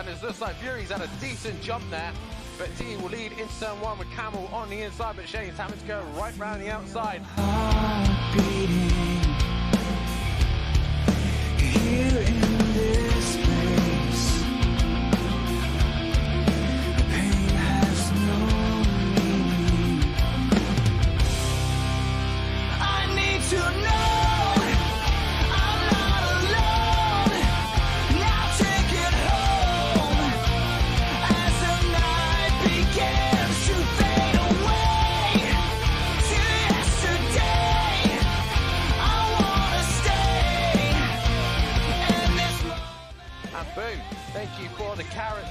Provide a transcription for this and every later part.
one. It looks like Fury's had a decent jump there, but D will lead into turn one with Camel on the inside, but Shane's having to go right round the outside. Heart beating here in this place. Pain has no meaning. I need to know. Boom. Thank you for the carrots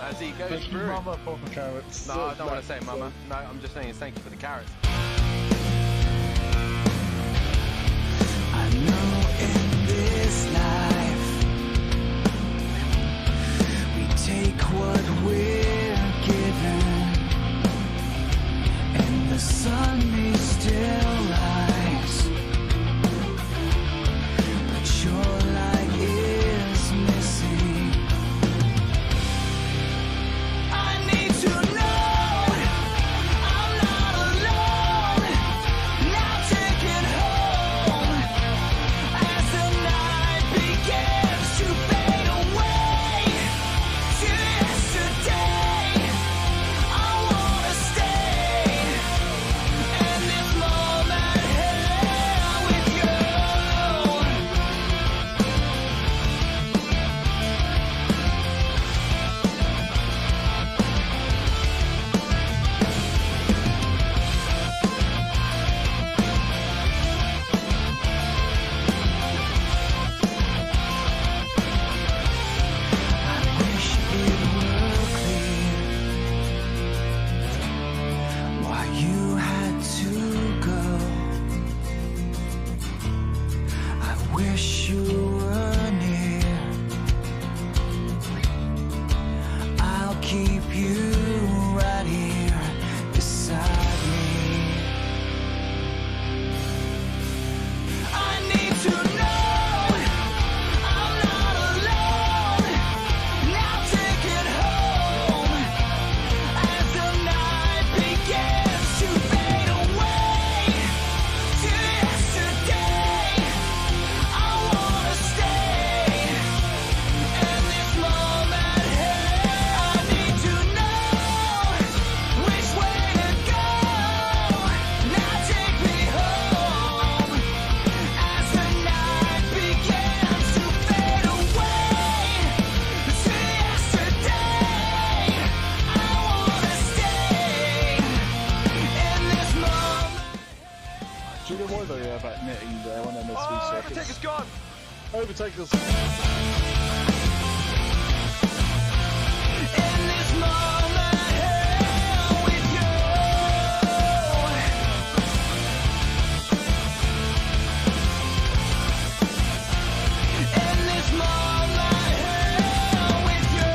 as he goes Thank through. you, Mama, for the carrots. No, I don't want to say Mama. No, I'm just saying thank you for the carrots. I know in this life we take what we're given, and the sun may still rise, but your light is missing. I need to know I'm not alone. Now take it home as the night begins to fade away to yesterday. I wanna stay in this moment here with you. I wish it were clear why you had to go. I wish you were near. I'll keep you right here beside me. I need to know I'm not alone. Now take it home as the night begins to fade away to yesterday. I wanna stay in this moment here. I need to know which way to go. Now take me home as the night begins to fade away to yesterday. I wanna stay in this moment. Do you know why they have that netting there on them 3 seconds? Overtaker's gone. Overtakers. In this moment here with you. In this moment here with you.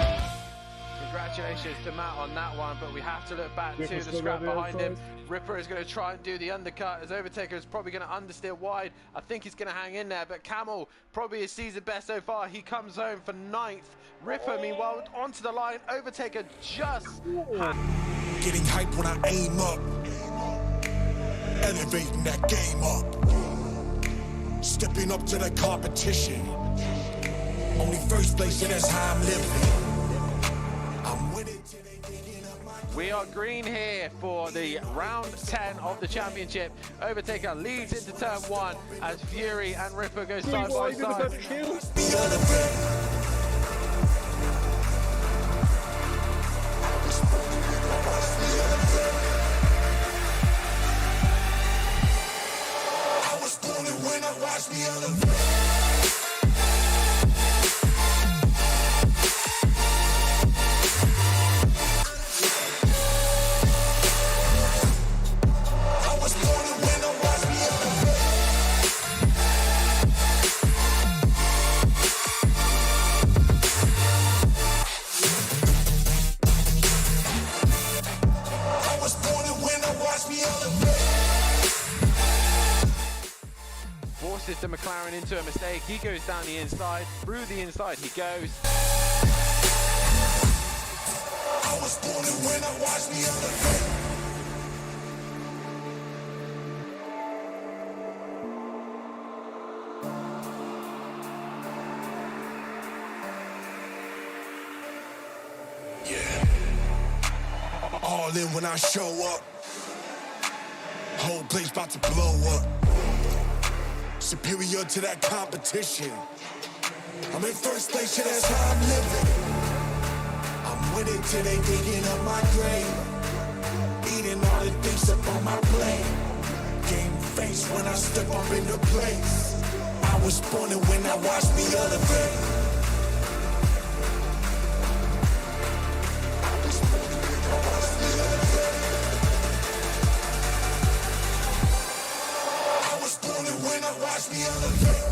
Congratulations to Matt on that one, but we have to look back to Ripper's the still scrap on the behind him. outside. Ripper is going to try and do the undercut as Overtaker is probably going to understeer wide. I think he's going to hang in there, but Camel probably his season best so far. He comes home for 9th. Ripper, meanwhile, onto the line. Overtaker just Getting hype when I aim up, elevating that game up, stepping up to the competition. Only first place, and that's how I'm living. I'm with it till they digging up my. We are green here for the round 10 of the championship. Overtaker leads into turn 1 as Fury and Ripper go side by side. I was born and when I watched me elevate. Forces the McLaren into a mistake. He goes down the inside. Through the inside he goes. I was born and when I watched me elevate. Yeah. All in when I show up. Whole place about to blow up. Superior to that competition. I'm in first place, yeah, that's how I'm living. I'm with it till they digging up my grave. Eating all the things up on my plate. Game face when I step up into place. I was born and when I watched me elevate. I was born and when I watched me elevate.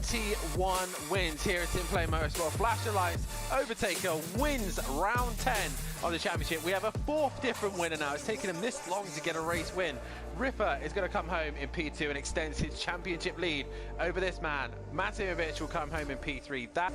21 wins here at SimPlay Motorsport. Flash the lights, Overtaker wins round 10 of the championship. We have a fourth different winner now. It's taken him this long to get a race win. Ripper is going to come home in P2 and extends his championship lead over this man. Matimovic will come home in P3. That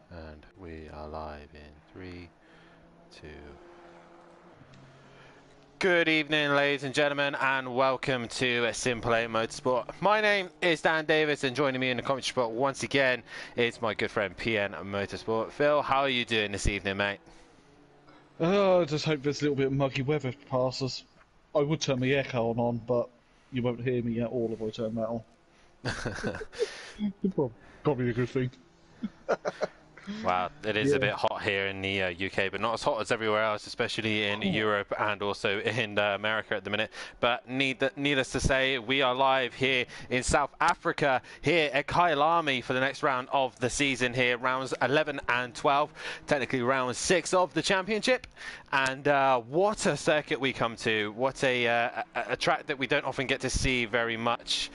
and we are live in 3, 2. Good evening, ladies and gentlemen, and welcome to SimPlay Motorsport. My name is Dan Davis, and joining me in the commentary spot once again is my good friend PNMotorsport. Phil, how are you doing this evening, mate? I just hope this little bit of muggy weather passes. I would turn my aircon on, but you won't hear me at all if I turn that on. Probably a good thing. Wow, it is a bit hot here in the UK, but not as hot as everywhere else, especially in Europe and also in America at the minute. But needless to say, we are live here in South Africa, here at Kyalami for the next round of the season here, rounds 11 and 12, technically round 6 of the championship. And what a circuit we come to, what a track that we don't often get to see very much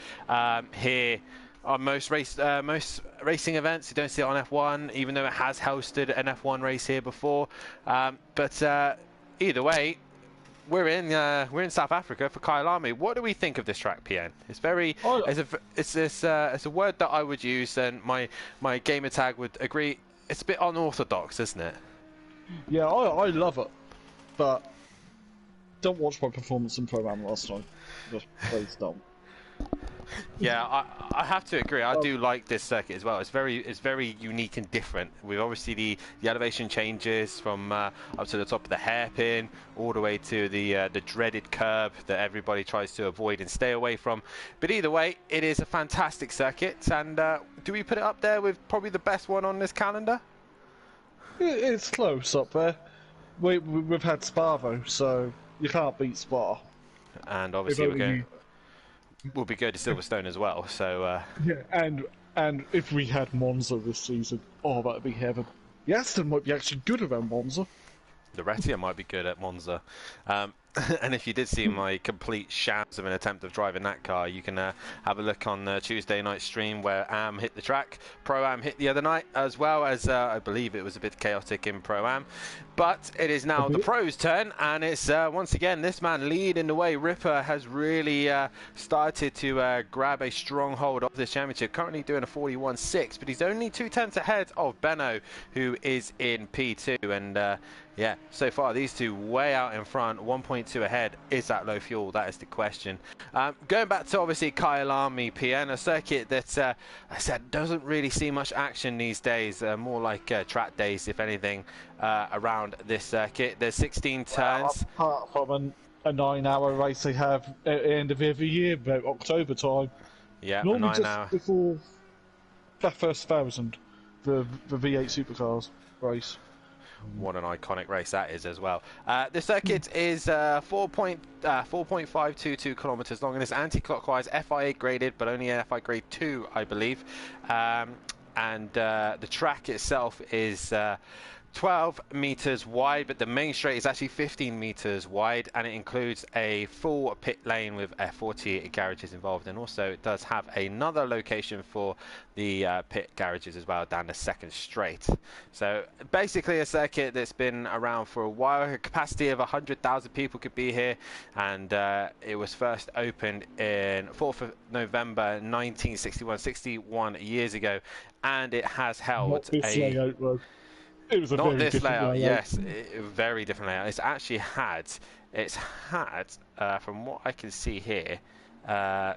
here. On most racing events, you don't see it on F1, even though it has hosted an F1 race here before. But either way, we're in South Africa for Kyalami. What do we think of this track, PN? It's very it's a word that I would use, and my gamer tag would agree. It's a bit unorthodox, isn't it? Yeah, I love it, but don't watch my performance in Pro-Am last time. Just please don't. Yeah, I have to agree. I do like this circuit as well. It's very unique and different. With obviously the elevation changes from up to the top of the hairpin, all the way to the dreaded curb that everybody tries to avoid and stay away from. But either way, it is a fantastic circuit. And do we put it up there with probably the best one on this calendar? It's close up there. We've had Spa though, so you can't beat Spa. And obviously we'll be going to Silverstone as well. So yeah, and if we had Monza this season, oh, that'd be heaven. The Aston might be actually good around Monza. The Retia might be good at Monza. And if you did see my complete shams of an attempt of driving that car, you can have a look on the Tuesday night stream where Am hit the track. Pro-Am hit the other night, as well as I believe it was a bit chaotic in Pro-Am. But it is now the pros' turn, and it's once again this man leading the way. Ripper has really started to grab a strong hold of this championship. Currently doing a 41.6, but he's only 2/10 ahead of Benno, who is in P2. And yeah, so far these two way out in front, 1.2 ahead. Is that low fuel? That is the question. Going back to obviously Kyalami PN, a circuit that I said doesn't really see much action these days, more like track days, if anything, around this circuit. There's 16 turns. Apart from a 9-hour race they have at the end of every year, about October time. Yeah, normally 9 just hour. before that first 1,000, the V8 supercars race. What an iconic race that is as well. The circuit is 4.522 kilometers long, and it's anti-clockwise, FI8 graded, but only FI grade 2, I believe. And the track itself is 12 meters wide, but the main straight is actually 15 meters wide, and it includes a full pit lane with 40 garages involved, and also it does have another location for the pit garages as well down the second straight. So basically a circuit that's been around for a while. A capacity of 100,000 people could be here, and it was first opened in 4th of November 1961, 61 years ago, and it has held layout, though. It was a not very this different layout, layout. yes, very different layout. It's actually had, from what I can see here,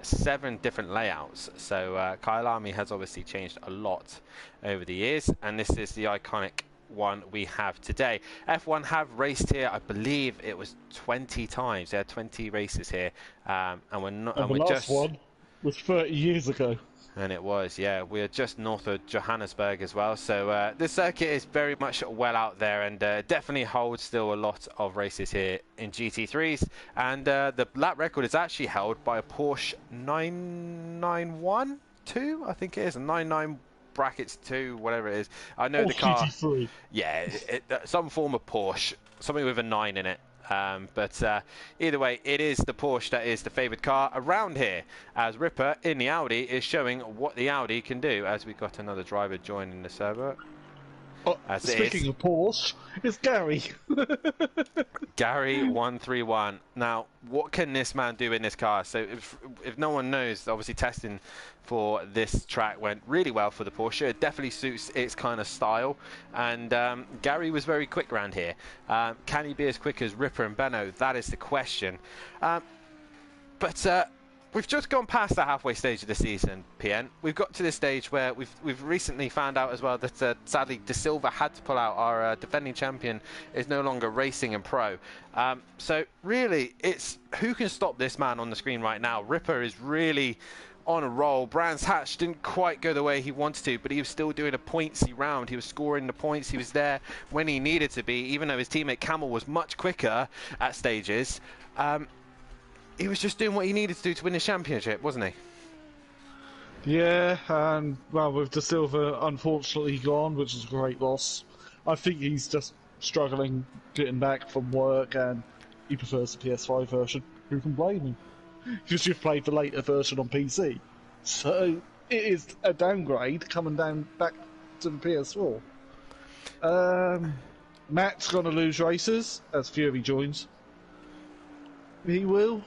7 different layouts. So Kyalami has obviously changed a lot over the years, and this is the iconic one we have today. F1 have raced here, I believe it was 20 times. They had 20 races here, and we're not. And the last one was 30 years ago. And it was, yeah. We're just north of Johannesburg as well. So the circuit is very much well out there, and definitely holds still a lot of races here in GT3s. And the lap record is actually held by a Porsche 991-2, I think it is. A 99 brackets 2, whatever it is. I know the car. GT3. Yeah, some form of Porsche, something with a 9 in it. But either way, it is the Porsche that is the favoured car around here, as Ripper in the Audi is showing what the Audi can do, as we've got another driver joining the server. Speaking of Porsche, it's Gary. Gary 131. Now, what can this man do in this car? So if no one knows, obviously testing for this track went really well for the Porsche. It definitely suits its kind of style, and Gary was very quick around here. Can he be as quick as Ripper and Benno? That is the question. But we've just gone past the halfway stage of the season, PN. We've got to this stage where we've recently found out as well that sadly De Silva had to pull out. Our defending champion is no longer racing in pro. So really, it's who can stop this man on the screen right now. Ripper is really on a roll. Brands Hatch didn't quite go the way he wanted to, but he was still doing a pointsy round. He was scoring the points. He was there when he needed to be, even though his teammate Camel was much quicker at stages. He was just doing what he needed to do to win the championship, wasn't he? Yeah, and well, with De Silva unfortunately gone, which is a great loss. I think he's just struggling getting back from work, and he prefers the PS5 version. Who can blame him? Because you've played the later version on PC. So it is a downgrade coming down back to the PS4. Matt's going to lose races as Fury joins. He will.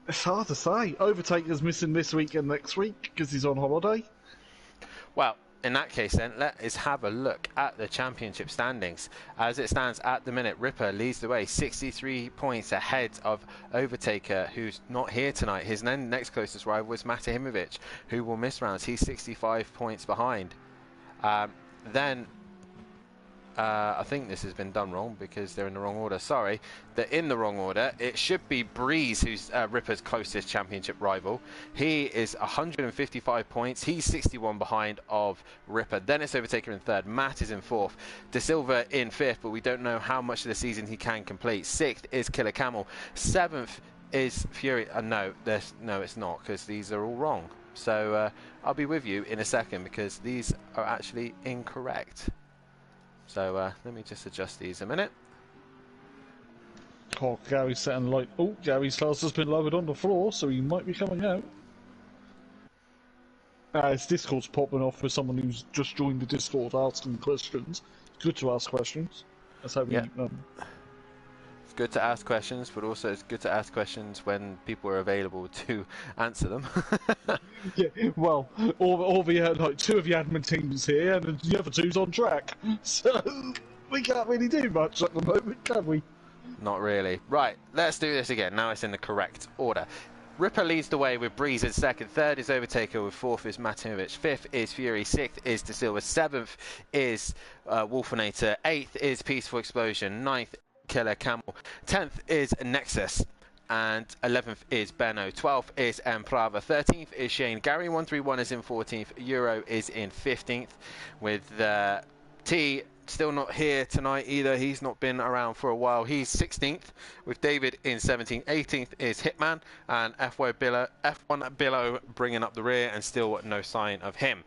It's hard to say. Overtaker's missing this week and next week because he's on holiday. Well, in that case then, let us have a look at the championship standings. As it stands at the minute, Ripper leads the way, 63 points ahead of Overtaker, who's not here tonight. His next closest rival was Matahimovic, who will miss rounds. He's 65 points behind. Then I think this has been done wrong because they're in the wrong order. Sorry, they're in the wrong order. It should be Breeze, who's Ripper's closest championship rival. He is 155 points. He's 61 behind of Ripper. Then it's Overtaker in third. Matt is in fourth. De Silva in fifth, but we don't know how much of the season he can complete. Sixth is Killer Camel. Seventh is Fury. No, it's not, because these are all wrong. So I'll be with you in a second because these are actually incorrect. So let me just adjust these a minute. Oh, Gary's setting like... Oh, Gary's class has been lowered on the floor, so he might be coming out. His Discord's popping off for someone who's just joined the Discord asking questions. good to ask questions. That's how we. Yeah. It's good to ask questions, but also it's good to ask questions when people are available to answer them. Yeah, well, all the like 2 of the admin teams here, and the other 2's on track. So we can't really do much at the moment, can we? Not really. Right, let's do this again. Now it's in the correct order. Ripper leads the way with Breeze in second. Third is Overtaker with fourth is Matimovic. Fifth is Fury. Sixth is De Silva. Seventh is Wolfinator. Eighth is Peaceful Explosion. Ninth, Killer Camel. 10th is Nexus. And 11th is Benno. 12th is Emprava. 13th is Shane. Gary 131 is in 14th. Euro is in 15th. With T still not here tonight either. He's not been around for a while. He's 16th with David in 17th. 18th is Hitman and F1 Billow bringing up the rear, and still no sign of him.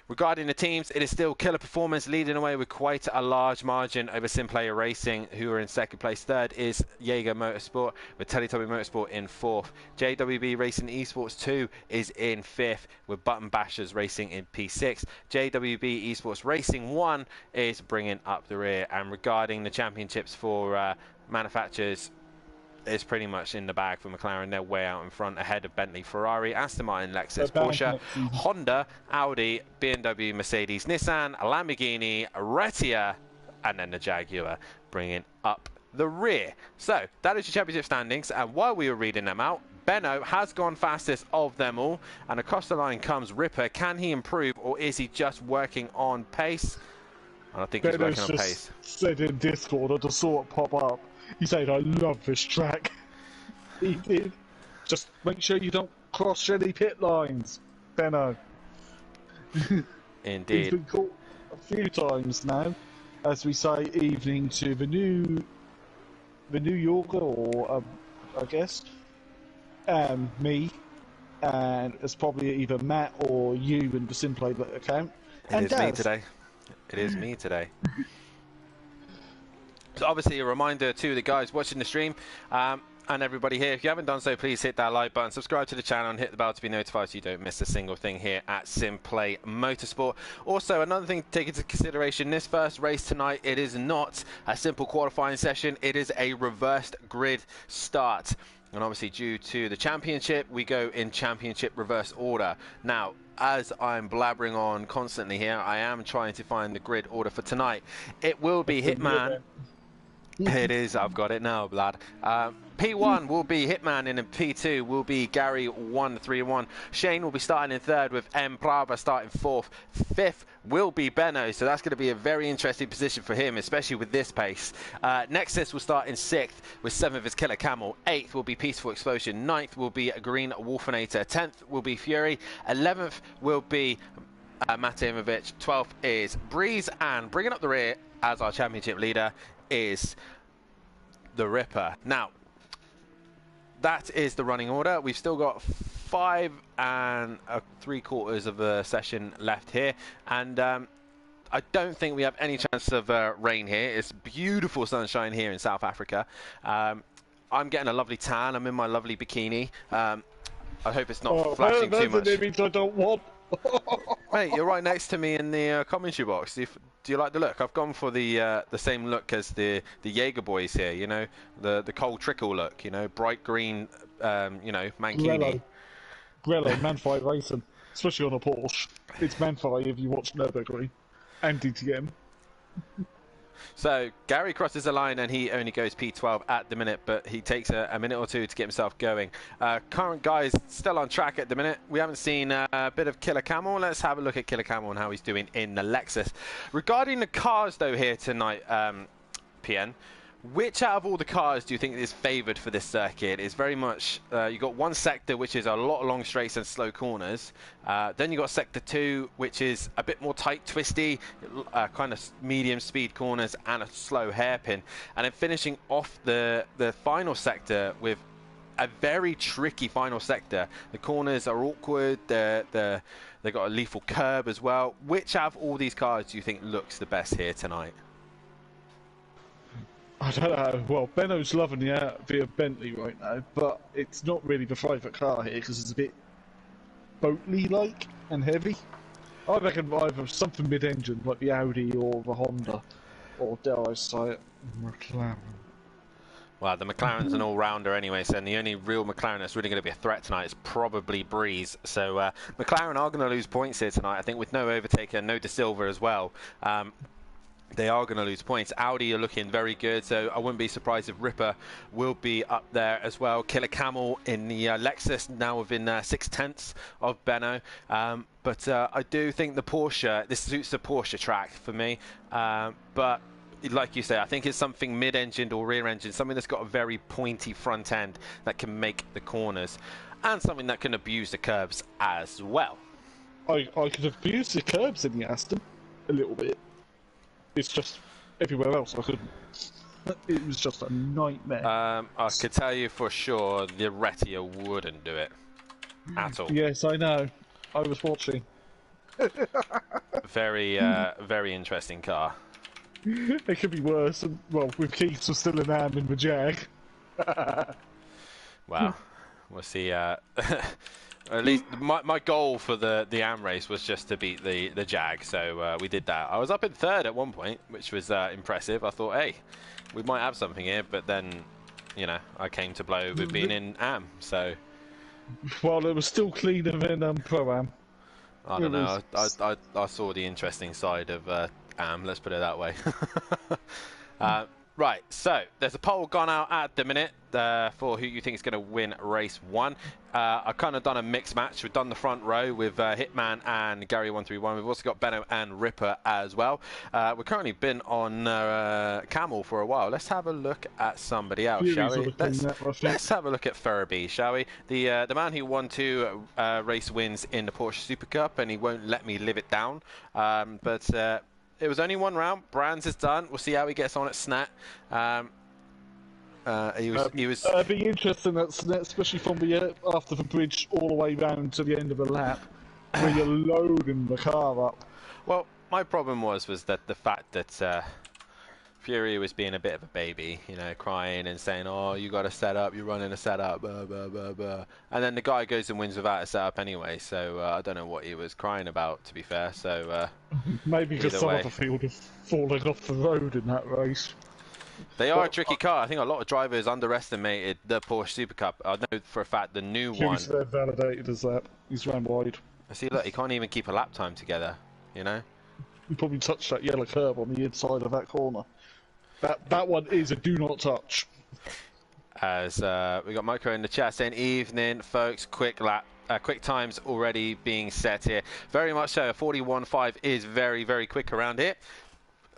Regarding the teams, it is still Killer Performance leading away with quite a large margin over SimPlay Racing, who are in second place. Third is Jaeger Motorsport, with Teletubby Motorsport in fourth. JWB Racing Esports 2 is in fifth, with Button Bashers Racing in P6. JWB Esports Racing 1 is bringing up the rear. And regarding the championships for manufacturers, it's pretty much in the bag for McLaren. They're way out in front, ahead of Bentley, Ferrari, Aston Martin, Lexus, Porsche, Honda, Audi, BMW, Mercedes, Nissan, Lamborghini, Retia, and then the Jaguar bringing up the rear. So that is your championship standings, and while we were reading them out, Benno has gone fastest of them all, and across the line comes Ripper. Can he improve, or is he just working on pace? I think he's working on pace. Said in Discord, I just saw it pop up. He said, I love this track. He did. Just make sure you don't cross any pit lines, Benno. Indeed. He's been caught a few times now, as we say evening to the New Yorker, or I guess, me, and it's probably either Matt or you in the SimPlay account. It is me today. It is me today. So obviously a reminder to the guys watching the stream and everybody here, if you haven't done so, please hit that like button, subscribe to the channel and hit the bell to be notified so you don't miss a single thing here at SimPlay Motorsport. Also, another thing to take into consideration, this first race tonight, it is not a simple qualifying session, it is a reversed grid start. And obviously due to the championship, we go in championship reverse order. Now, as I'm blabbering on constantly here, I am trying to find the grid order for tonight. It will be Hitman. It is, I've got it now, lad. P1 will be Hitman, and in P2 will be Gary 131. Shane will be starting in third, with M. Prava starting fourth. Fifth will be Benno, so that's going to be a very interesting position for him, especially with this pace. Nexus will start in sixth, with seventh is Killer Camel. Eighth will be Peaceful Explosion. Ninth will be Green Wolfinator. 10th will be Fury. 11th will be Matimovic. 12th is Breeze, and bringing up the rear as our championship leader is the Ripper. Now, that is the running order. We've still got 5 3/4 of a session left here, and I don't think we have any chance of rain here. It's beautiful sunshine here in South Africa. I'm getting a lovely tan. I'm in my lovely bikini. I hope it's not flashing too much. Image I don't want. Mate, you're right next to me in the commentary box. Do you like the look? I've gone for the same look as the Jaeger boys here. You know, the Cole Trickle look. You know, bright green. You know, mankini. Grello, Manfly racing, especially on a Porsche. It's Manfly if you watch Nürburgring and DTM. So Gary crosses the line and he only goes P12 at the minute, but he takes a minute or two to get himself going. Current guys still on track at the minute. We haven't seen a bit of Killer Camel. Let's have a look at Killer Camel and how he's doing in the Lexus. Regarding the cars though here tonight, PN, which out of all the cars do you think is favoured for this circuit? It's very much, you've got one sector which is a lot of long straights and slow corners. Then you've got sector 2, which is a bit more tight, twisty, kind of medium speed corners and a slow hairpin. And then finishing off the final sector with a very tricky final sector. The corners are awkward, they've got a lethal curb as well. Which out of all these cars do you think looks the best here tonight? I don't know. Well, Benno's loving the Bentley right now, but it's not really the private car here because it's a bit boatley-like and heavy. I reckon either something mid-engine like the Audi or the Honda. or dare I say it, McLaren. Well, the McLaren's an all-rounder anyway, so the only real McLaren that's really going to be a threat tonight is probably Breeze. So McLaren are going to lose points here tonight, I think, with no overtaker, no De Silva as well. They are going to lose points. Audi are looking very good, so I wouldn't be surprised if Ripper will be up there as well. Killer Camel in the Lexus, now within 6/10 of Benno. But I do think the Porsche, this suits the Porsche track for me. But like you say, I think it's something mid-engined or rear-engined, something that's got a very pointy front end that can make the corners, and something that can abuse the curbs as well. I could abuse the curbs in the Aston a little bit. It's just everywhere else I couldn't. It was just a nightmare. I could tell you for sure the Retia wouldn't do it at all. Yes, I know. I was watching. Very, very interesting car. It could be worse. And, well, with Keith still an AM in the Jag. Wow. We'll see. At least my goal for the AM race was just to beat the Jag, so we did that. I was up in third at one point, which was impressive. I thought, hey, we might have something here, but then, you know, I came to blow with being in AM, so... Well, it was still cleaner than Pro-Am. I don't know. I saw the interesting side of AM, let's put it that way. Right, so there's a poll gone out at the minute for who you think is going to win race 1. I've kind of done a mixed match. We've done the front row with Hitman and Gary131. We've also got Benno and Ripper as well. We've currently been on Camel for a while. Let's have a look at somebody else, shall we? Let's have a look at Furby, shall we? The man who won 2 race wins in the Porsche Super Cup, and he won't let me live it down. But it was only 1 round. Brands is done. We'll see how he gets on at Snat. He was. It'd be interesting at Snat, especially from the after the bridge all the way round to the end of the lap, where you're loading the car up. Well, my problem was that the fact that Fury was being a bit of a baby, you know, crying and saying, "Oh, you got a setup. You're running a setup." Blah, blah, blah, blah. And then the guy goes and wins without a setup anyway. So I don't know what he was crying about, to be fair. So maybe because some of the field is falling off the road in that race. They are a tricky car. I think a lot of drivers underestimated the Porsche Super Cup. I know for a fact the new one. He's validated as that. He's ran wide. See, look, he can't even keep a lap time together. You know. He probably touched that yellow curb on the inside of that corner. That one is a do not touch. As we got Micro in the chat saying, "Evening, folks. Quick times already being set here. Very much so. 41.5 is very, very quick around here."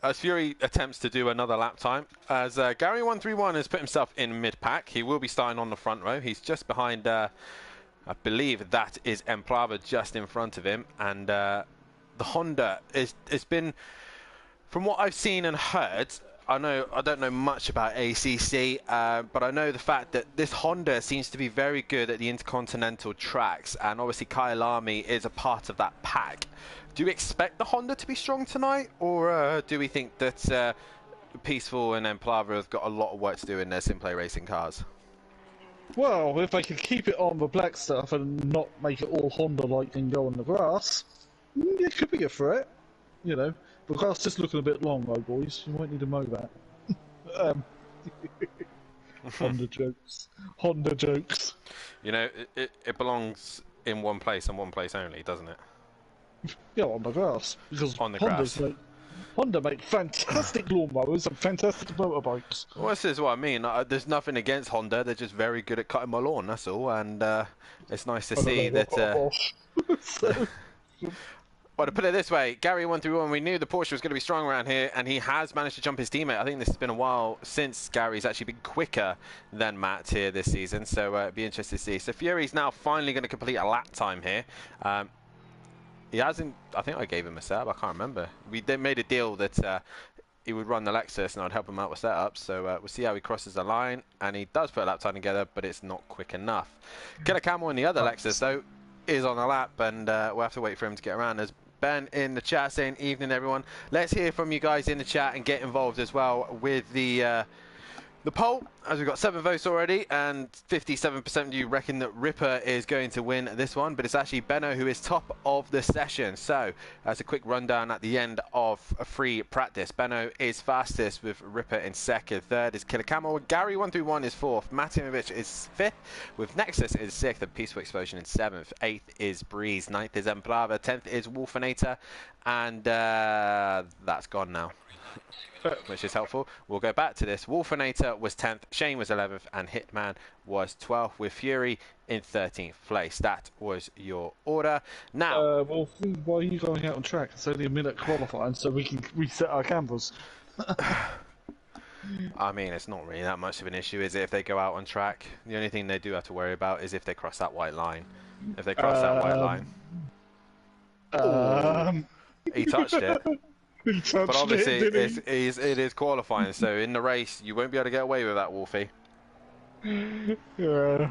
As Fury attempts to do another lap time, as Gary131 has put himself in mid-pack, he will be starting on the front row. He's just behind, I believe that is Emplava just in front of him. And the Honda has been, from what I've seen and heard, I don't know much about ACC, but I know the fact that this Honda seems to be very good at the intercontinental tracks, and obviously Kyalami is a part of that pack. Do you expect the Honda to be strong tonight, or do we think that Peaceful and Emplava have got a lot of work to do in their SimPlay racing cars? Well, if they can keep it on the black stuff and not make it all Honda-like and go on the grass, it could be a threat, you know. The grass is looking a bit long, though, boys. You might need to mow that. Honda jokes. Honda jokes. You know, it belongs in one place and one place only, doesn't it? Yeah, on the grass. Because on the grass. Honda make fantastic lawnmowers and fantastic motorbikes. Well, this is what I mean. There's nothing against Honda. They're just very good at cutting my lawn, that's all. And it's nice to see that... Well, to put it this way, Gary131, we knew the Porsche was going to be strong around here, and he has managed to jump his teammate. I think this has been a while since Gary's actually been quicker than Matt here this season, so it'd be interesting to see. So Fury's now finally going to complete a lap time here. He hasn't, I think I gave him a setup, I can't remember. We made a deal that he would run the Lexus and I'd help him out with setups, so we'll see how he crosses the line, and he does put a lap time together, but it's not quick enough. Killer Camel in the other Lexus, though, is on the lap, and we'll have to wait for him to get around. There's Ben in the chat saying, "Evening, everyone." Let's hear from you guys in the chat and get involved as well with the The poll, as we've got 7 votes already, and 57% of you reckon that Ripper is going to win this one, but it's actually Benno who is top of the session. So, as a quick rundown at the end of a free practice, Benno is fastest with Ripper in second, third is Killer Camel, Gary131 is fourth, Matimovic is fifth, with Nexus is sixth, and Peaceful Explosion in seventh, eighth is Breeze, ninth is Emplava, 10th is Wolfinator, and that's gone now. Which is helpful. We'll go back to this. Wolfinator was 10th, Shane was 11th, and Hitman was 12th, with Fury in 13th place. That was your order. Now, well, why are you going out on track? It's only a minute qualifying, so we can reset our cameras. I mean, it's not really that much of an issue, is it, if they go out on track? The only thing they do have to worry about is if they cross that white line. If they cross that white line. He touched it. But obviously, it is qualifying, so in the race, you won't be able to get away with that, Wolfie. Yeah.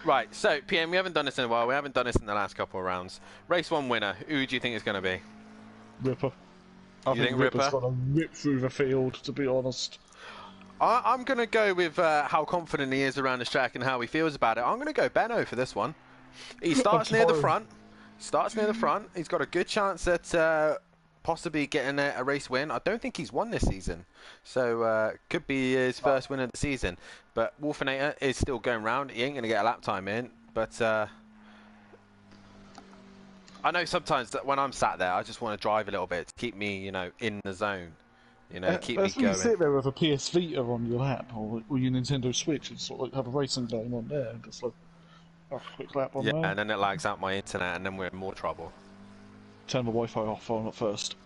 Right, so, PM, we haven't done this in a while. We haven't done this in the last couple of rounds. Race 1 winner, who do you think it's going to be? Ripper. I think Ripper's got to rip through the field, to be honest. I'm going to go with how confident he is around this track and how he feels about it. I'm going to go Benno for this one. He starts near the front. He's got a good chance at possibly getting a race win. I don't think he's won this season, so could be his first win of the season. But Wolfinator is still going round. He ain't going to get a lap time in, but I know sometimes that when I'm sat there, I just want to drive a little bit to keep me, you know, in the zone. You know, keep me going. You sit there with a PS Vita on your lap or your Nintendo Switch and sort of like have a racing game on there and just like a quick lap on there. Yeah, and then it lags out my internet, and then we're in more trouble. Turn the Wi-Fi off on it first.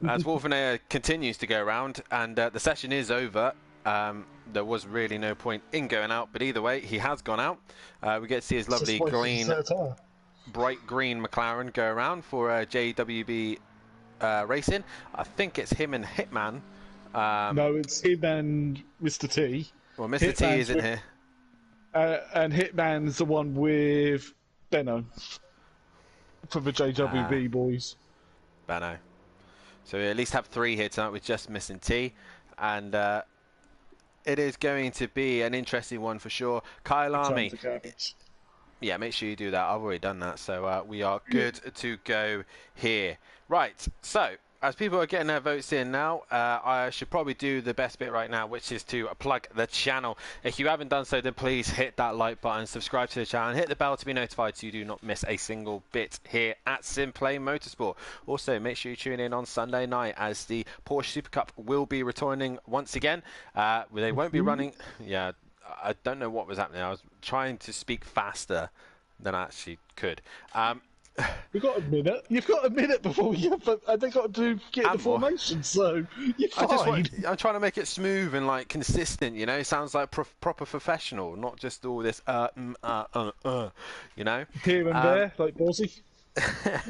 As Wolfinator continues to go around, and the session is over. There was really no point in going out, but either way, he has gone out. We get to see his lovely green, bright green McLaren go around for JWB Racing. I think it's him and Hitman. No, it's him and Mr. T. Well, Mr. T is in here. And Hitman's the one with Benno for the JWB boys. Benno. So we at least have 3 here tonight with just missing T. And it is going to be an interesting one for sure. Kyalami. Yeah, make sure you do that. I've already done that. So we are good to go here. Right, so as people are getting their votes in now, I should probably do the best bit right now, which is to plug the channel. If you haven't done so, then please hit that like button, subscribe to the channel, and hit the bell to be notified so you do not miss a single bit here at SimPlay Motorsport. Also, make sure you tune in on Sunday night as the Porsche Super Cup will be returning once again. They won't be running... Yeah, I don't know what was happening. I was trying to speak faster than I actually could. We've got a minute. You've got a minute before you, but they've got to get the formation, so you're fine. I'm trying to make it smooth and like consistent. You know, it sounds like proper professional, not just all this you know. Here and there, like Bozzy.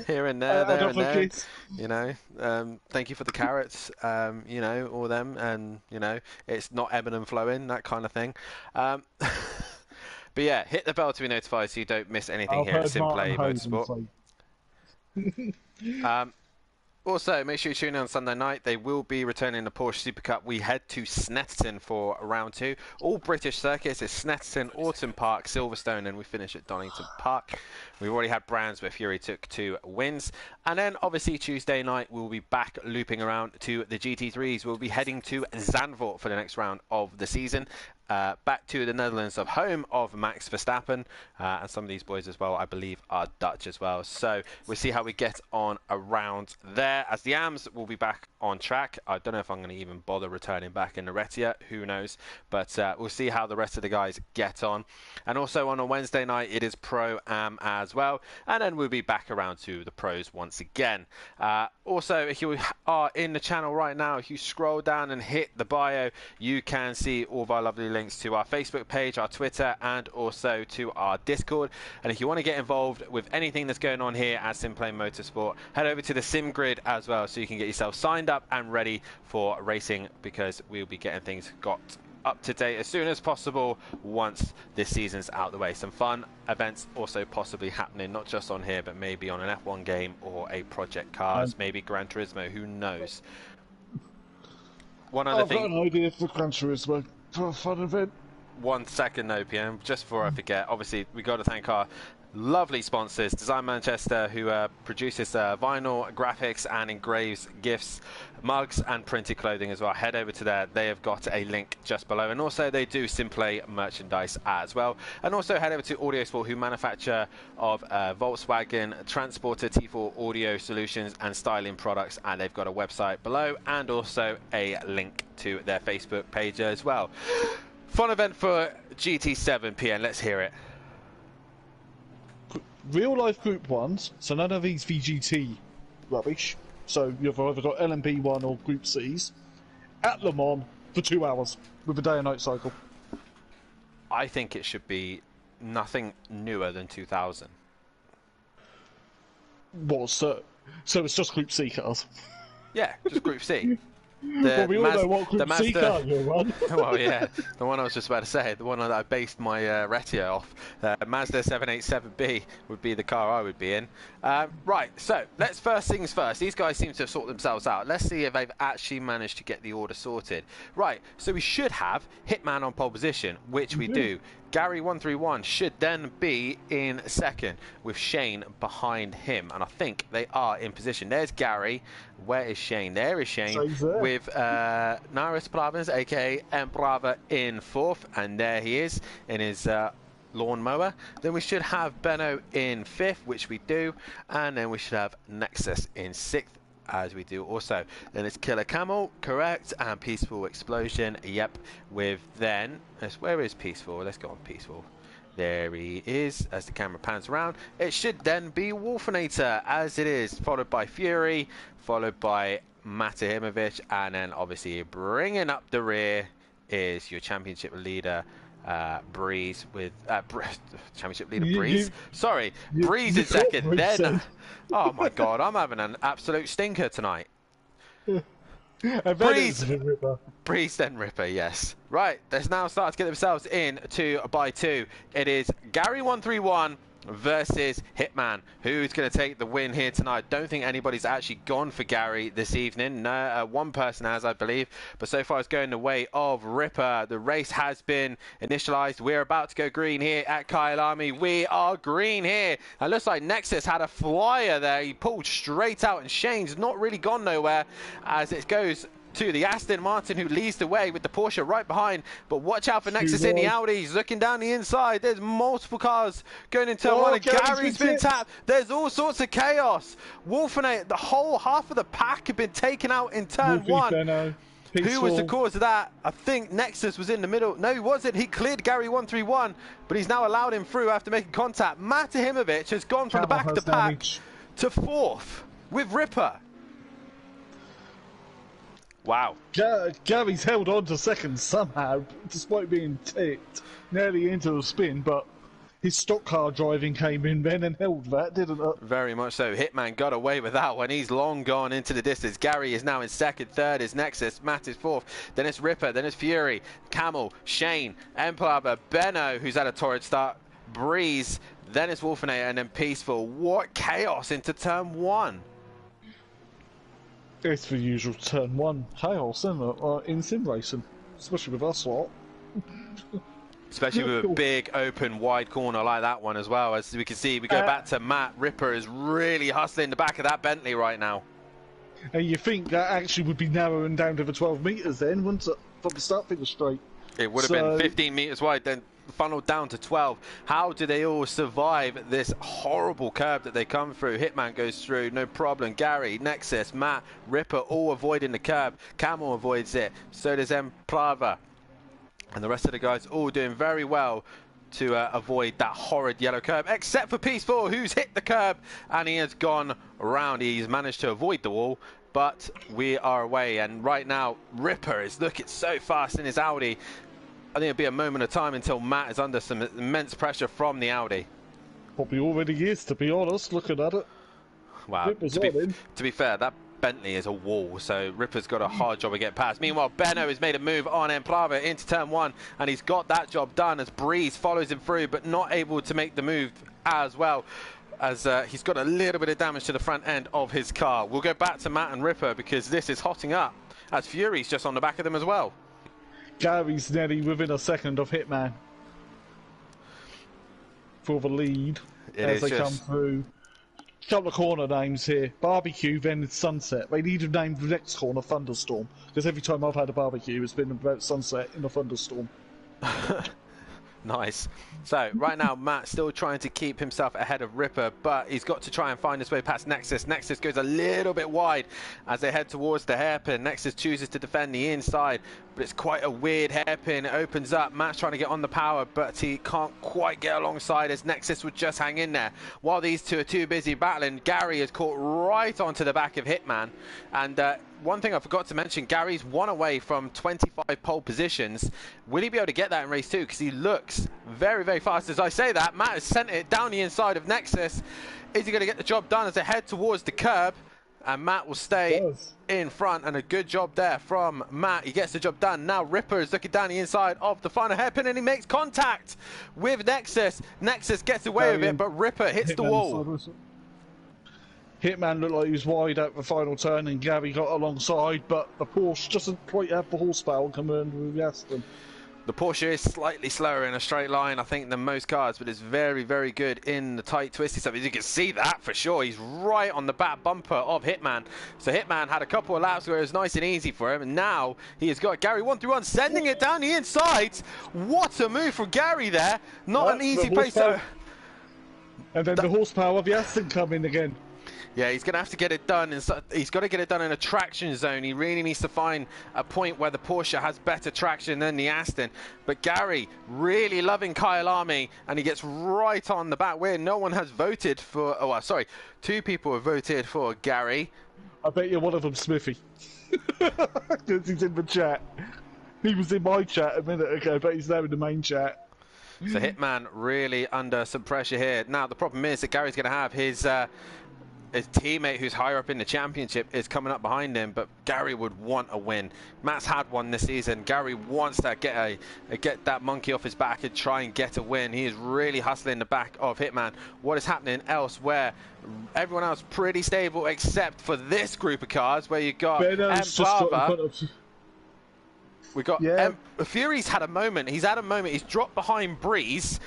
Here and there, there and there. You know, thank you for the carrots. You know, all them, and you know, it's not ebbing and flowing, that kind of thing. But yeah, hit the bell to be notified so you don't miss anything here at SimPlay Motorsport. Also, make sure you tune in on Sunday night. They will be returning the Porsche Super Cup. We head to Snetterton for round 2. All British circuits is Snetterton, Autumn Park, Silverstone, and we finish at Donington Park. We've already had Brands where Fury took 2 wins. And then, obviously, Tuesday night, we'll be back looping around to the GT3s. We'll be heading to Zandvoort for the next round of the season. Back to the Netherlands, of home of Max Verstappen, and some of these boys as well, I believe, are Dutch as well. So we'll see how we get on around there. As the AMs will be back on track. I don't know if I'm going to even bother returning back in the Retia, who knows, but we'll see how the rest of the guys get on. And also on a Wednesday night, it is Pro-Am as well, and then we'll be back around to the pros once again. Also, if you are in the channel right now, if you scroll down and hit the bio, you can see all of our lovely links to our Facebook page, our Twitter, and also to our Discord. And if you want to get involved with anything that's going on here at SimPlay Motorsport, head over to the Sim Grid as well, so you can get yourself signed up and ready for racing, because we'll be getting things got up to date as soon as possible once this season's out the way. Some fun events also possibly happening, not just on here, but maybe on an F1 game or a Project Cars, maybe Gran Turismo, who knows. one other I've got an idea for Gran Turismo for a fun event. 1 second, no PM, just before I forget. Obviously, we got to thank our lovely sponsors, Design Manchester, who produces vinyl, graphics, and engraves gifts, mugs, and printed clothing as well. Head over to there. They have got a link just below. And also, they do SimPlay merchandise as well. And also, head over to Audiosport, who manufacture of Volkswagen Transporter T4 audio solutions and styling products. And they've got a website below and also a link to their Facebook page as well. Fun event for GT7, PN. Let's hear it. Real life Group 1s, so none of these VGT rubbish. So you've either got LMP1 or Group C's at Le Mans for 2 hours with a day and night cycle. I think it should be nothing newer than 2000. What, so it's just Group C cars? Yeah, just Group C. Well, we all know what Group C car you'll run. Well, yeah, the one I was just about to say, the one that I based my Retia off. Mazda 787B would be the car I would be in. Right, so let's first things first. These guys seem to have sorted themselves out. Let's see if they've actually managed to get the order sorted. Right, so we should have Hitman on pole position, which we do. Gary 131 should then be in second with Shane behind him, and I think they are in position. There's Gary. Where is Shane? There is Shane with Naris Plavins, aka Embrava, in fourth, and there he is in his lawnmower. Then we should have Benno in fifth, which we do, and then we should have Nexus in sixth, as we do also. Then it's Killer Camel, correct, and Peaceful Explosion, yep, with then, where is Peaceful? Let's go on Peaceful. There he is, as the camera pans around. It should then be Wolfinator, as it is, followed by Fury, followed by Matahimovic, and then obviously bringing up the rear is your championship leader, Breeze, with championship leader Breeze. Sorry, Breeze in second. Then, oh my God, I'm having an absolute stinker tonight. Breeze then Ripper, yes. Right, let's now start to get themselves in 2 by 2. It is Gary 131 versus Hitman. Who's going to take the win here tonight? Don't think anybody's actually gone for Gary this evening. No, one person has, I believe, but so far it's going the way of Ripper. The race has been initialized. We're about to go green here at Kyalami. We are green here. It looks like Nexus had a flyer there. He pulled straight out, and Shane's not really gone nowhere as it goes to the Aston Martin, who leads the way with the Porsche right behind. But watch out for Nexus in the Audi. He's looking down the inside. There's multiple cars going into one, and Gary's been tapped. There's all sorts of chaos. Wolfenate, the whole half of the pack have been taken out in turn one. Who was the cause of that? I think Nexus was in the middle. No, he wasn't. He cleared Gary 131, but he's now allowed him through after making contact. Matahimovic has gone from the back of the pack to fourth with Ripper. Wow. Gary's held on to second somehow, despite being ticked nearly into a spin, but his stock car driving came in then and held that, didn't it? Very much so. Hitman got away with that one. He's long gone into the distance. Gary is now in second. Third is Nexus. Matt is fourth. Then it's Ripper. Then it's Fury. Camel. Shane. Emplava. Benno, who's had a torrid start. Breeze. Then it's Wolfinator. And then Peaceful. What chaos into turn one. It's the usual turn one chaos, isn't it? In sim racing, especially with us lot. Especially with a big, open, wide corner like that one as well. As we can see, we go back to Matt. Ripper is really hustling the back of that Bentley right now. And you think that actually would be narrowing down to the 12 metres then, wouldn't it? From the start figure straight. It would have been 15 metres wide, then funneled down to 12. How do they all survive this horrible curb that they come through? Hitman goes through, no problem. Gary, Nexus, Matt, Ripper, all avoiding the curb. Camel avoids it. So does Emplava. And the rest of the guys all doing very well to avoid that horrid yellow curb, except for Peaceful, who's hit the curb and he has gone around. He's managed to avoid the wall, but we are away. And right now, Ripper is looking so fast in his Audi. I think it'll be a moment of time until Matt is under some immense pressure from the Audi. Probably already is, to be honest, looking at it. Wow. To be fair, that Bentley is a wall, so Ripper's got a hard job to get past. Meanwhile, Benno has made a move on Emplava into turn one, and he's got that job done as Breeze follows him through, but not able to make the move as well, as he's got a little bit of damage to the front end of his car. We'll go back to Matt and Ripper because this is hotting up. as Fury's just on the back of them as well. Gary's nearly within a second of Hitman for the lead as they come through. Couple of corner names here. Barbecue, then Sunset. They need to name the next corner Thunderstorm, because every time I've had a barbecue, it's been about sunset in a thunderstorm. Nice. So, right now, Matt still trying to keep himself ahead of Ripper, but he's got to try and find his way past Nexus. Nexus goes a little bit wide as they head towards the hairpin. Nexus chooses to defend the inside, but it's quite a weird hairpin. It opens up. Matt's trying to get on the power, but he can't quite get alongside as Nexus would just hang in there. While these two are too busy battling, Gary is caught right onto the back of Hitman. And one thing I forgot to mention, Gary's 1 away from 25 pole positions. Will he be able to get that in race 2? Because he looks very, very fast. As I say that, Matt has sent it down the inside of Nexus. Is he going to get the job done as they head towards the curb? And Matt will stay in front, and a good job there from Matt. He gets the job done. Now Ripper is looking down the inside of the final hairpin, and he makes contact with Nexus. Nexus gets away with it, but Ripper hits the wall. Hitman looked like he was wide at the final turn, and Gary got alongside, but the Porsche doesn't quite have the horsepower compared with the Aston. The Porsche is slightly slower in a straight line, I think, than most cars, but it's very, very good in the tight, twisty stuff. As you can see that for sure. He's right on the back bumper of Hitman. So Hitman had a couple of laps where it was nice and easy for him, and now he has got Gary 1-1, sending it down the inside. What a move from Gary there. Not an easy place to... And then the horsepower of the Aston coming again. Yeah, he's going to have to get it done. He's got to get it done in a traction zone. He really needs to find a point where the Porsche has better traction than the Aston. But Gary really loving Kyalami, and he gets right on the back wheel. No one has voted for... Oh, sorry. 2 people have voted for Gary. I bet you're one of them, Smithy. Because he's in the chat. He was in my chat a minute ago, but he's now in the main chat. So Hitman really under some pressure here. Now, the problem is that Gary's going to have his teammate who's higher up in the championship is coming up behind him, but Gary would want a win. Matt's had one this season. Gary wants to get that monkey off his back and try and get a win. He is really hustling the back of Hitman. What is happening elsewhere? Everyone else pretty stable except for this group of cars where you got we got Fury's had a moment. He's had a moment. He's dropped behind Breeze.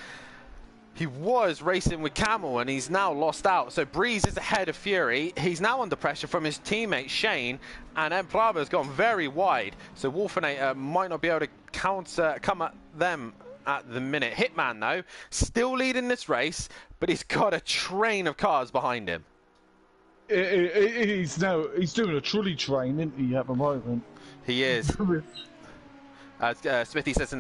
He was racing with Camel, and he's now lost out. So Breeze is ahead of Fury. He's now under pressure from his teammate Shane, and Emplava has gone very wide. So Wolfinator might not be able to come at them at the minute. Hitman, though, still leading this race, but he's got a train of cars behind him. He's doing a trolley train, isn't he, at the moment? He is. Smithy says in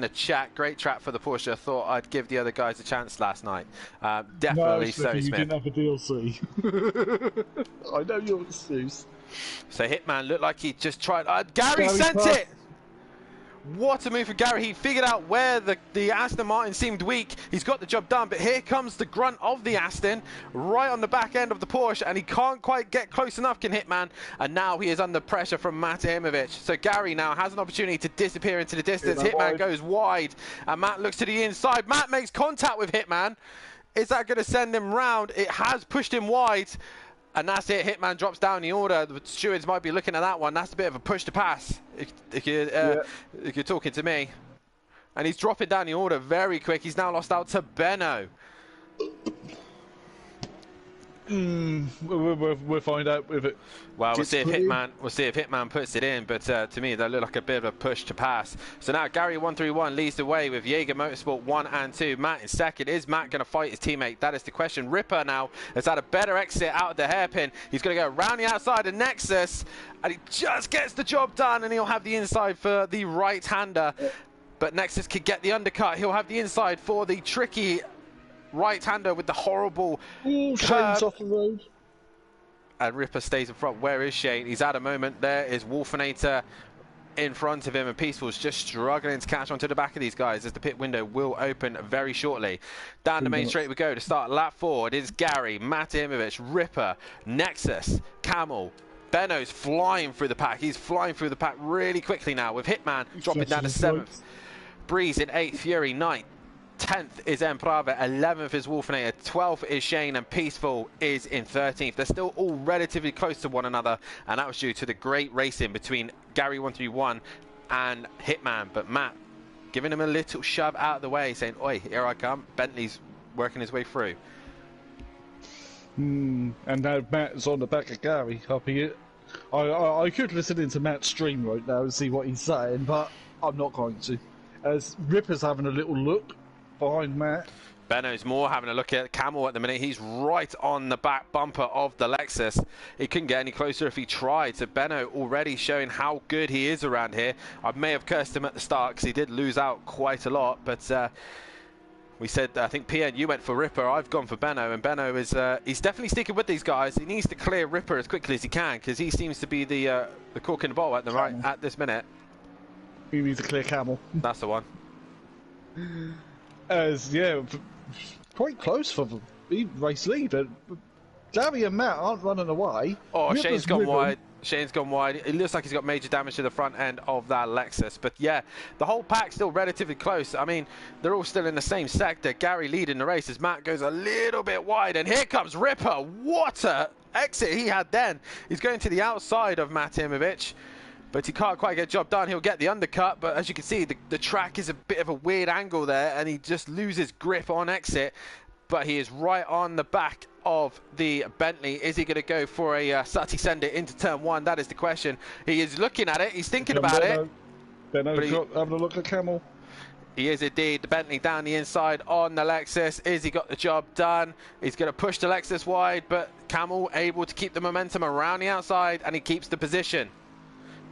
the chat, great track for the Porsche. I thought I'd give the other guys a chance last night. Definitely no, so, Smith. You didn't have a DLC. I know your excuse. So Hitman looked like he just tried. Gary sent it! What a move for Gary. He figured out where the Aston Martin seemed weak. He's got the job done, but here comes the grunt of the Aston right on the back end of the Porsche, and he can't quite get close enough, can Hitman, and now he is under pressure from Matt Imovic. So Gary now has an opportunity to disappear into the distance. Hitman goes wide, and Matt looks to the inside. Matt makes contact with Hitman. Is that going to send him round? It has pushed him wide. And that's it. Hitman drops down the order. The stewards might be looking at that one. That's a bit of a push to pass, if you're talking to me. And he's dropping down the order very quick. He's now lost out to Benno. We'll find out with it. Well, we'll see if Hitman puts it in. But to me, that looked like a bit of a push to pass. So now Gary 131 leads the way with Jaeger Motorsport 1 and 2. Matt in second. Is Matt going to fight his teammate? That is the question. Ripper now has had a better exit out of the hairpin. He's going to go around the outside of Nexus, and he just gets the job done, and he'll have the inside for the right-hander. But Nexus could get the undercut. He'll have the inside for the tricky right-hander with the horrible Shane's off the road. And Ripper stays in front. Where is Shane? He's at a moment. There is Wolfinator in front of him, and Peaceful's just struggling to catch onto the back of these guys as the pit window will open very shortly. Down the main straight we go to start lap 4. It is Gary, Matt Imovic, Ripper, Nexus, Camel. Benno's flying through the pack. He's flying through the pack really quickly now with Hitman dropping down to 7th. Breeze in 8th, Fury 9th. 10th is Emprava, 11th is Wolfinator, 12th is Shane, and Peaceful is in 13th. They're still all relatively close to one another, and that was due to the great racing between Gary131 and Hitman. But Matt giving him a little shove out of the way, saying, oi, here I come. Bentley's working his way through. And now Matt is on the back of Gary. I could listen into Matt's stream right now and see what he's saying, but I'm not going to. As Ripper's having a little look behind Matt. Benno's more having a look at Camel at the minute. He's right on the back bumper of the Lexus. He couldn't get any closer if he tried. So Benno already showing how good he is around here. I may have cursed him at the start because he did lose out quite a lot, but we said, I think PN, you went for Ripper, I've gone for Benno, and Benno is he's definitely sticking with these guys. He needs to clear Ripper as quickly as he can because he seems to be the cork in the bottle at this minute. He needs to clear Camel. That's the one. Yeah, quite close for the race lead, but Gary and Matt aren't running away. Oh, Shane's gone wide. Shane's gone wide. It looks like he's got major damage to the front end of that Lexus. But yeah, the whole pack's still relatively close. I mean, they're all still in the same sector. Gary leading the race as Matt goes a little bit wide. And here comes Ripper. What a exit he had then. He's going to the outside of Matimovic, but he can't quite get the job done. He'll get the undercut, but as you can see, the track is a bit of a weird angle there, and he just loses grip on exit. But he is right on the back of the Bentley. Is he going to go for a Sutty send it into turn one? That is the question. He is looking at it. He's thinking about it. Benno's having a look at Camel. He is indeed. The Bentley down the inside on the Lexus. Is he got the job done? He's going to push the Lexus wide, but Camel able to keep the momentum around the outside, and he keeps the position.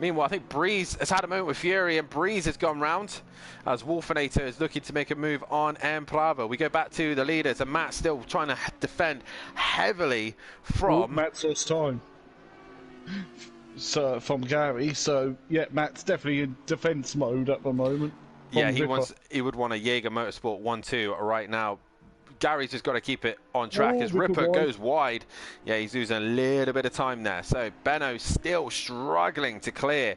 Meanwhile, I think Breeze has had a moment with Fury, and Breeze has gone round as Wolfinator is looking to make a move on Emprava. We go back to the leaders, and Matt's still trying to defend heavily from... Matt's lost time from Gary, so yeah, Matt's definitely in defence mode at the moment. Yeah, he would want a Jaeger Motorsport 1-2 right now. Gary's just got to keep it on track as Ripper goes wide. Yeah, he's losing a little bit of time there. So Benno still struggling to clear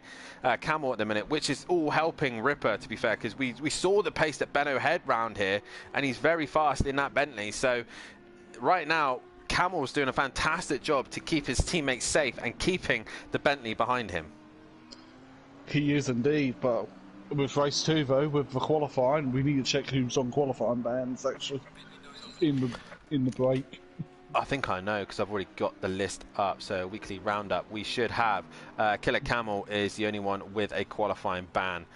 Camel at the minute, which is all helping Ripper, to be fair, because we saw the pace that Benno had round here, and he's very fast in that Bentley. So right now, Camel's doing a fantastic job to keep his teammates safe and keeping the Bentley behind him. He is indeed, but with race 2 though, with the qualifying, we need to check who's on qualifying bans actually in the break. I think I know because I've already got the list up. So weekly roundup, we should have Killer Camel is the only one with a qualifying ban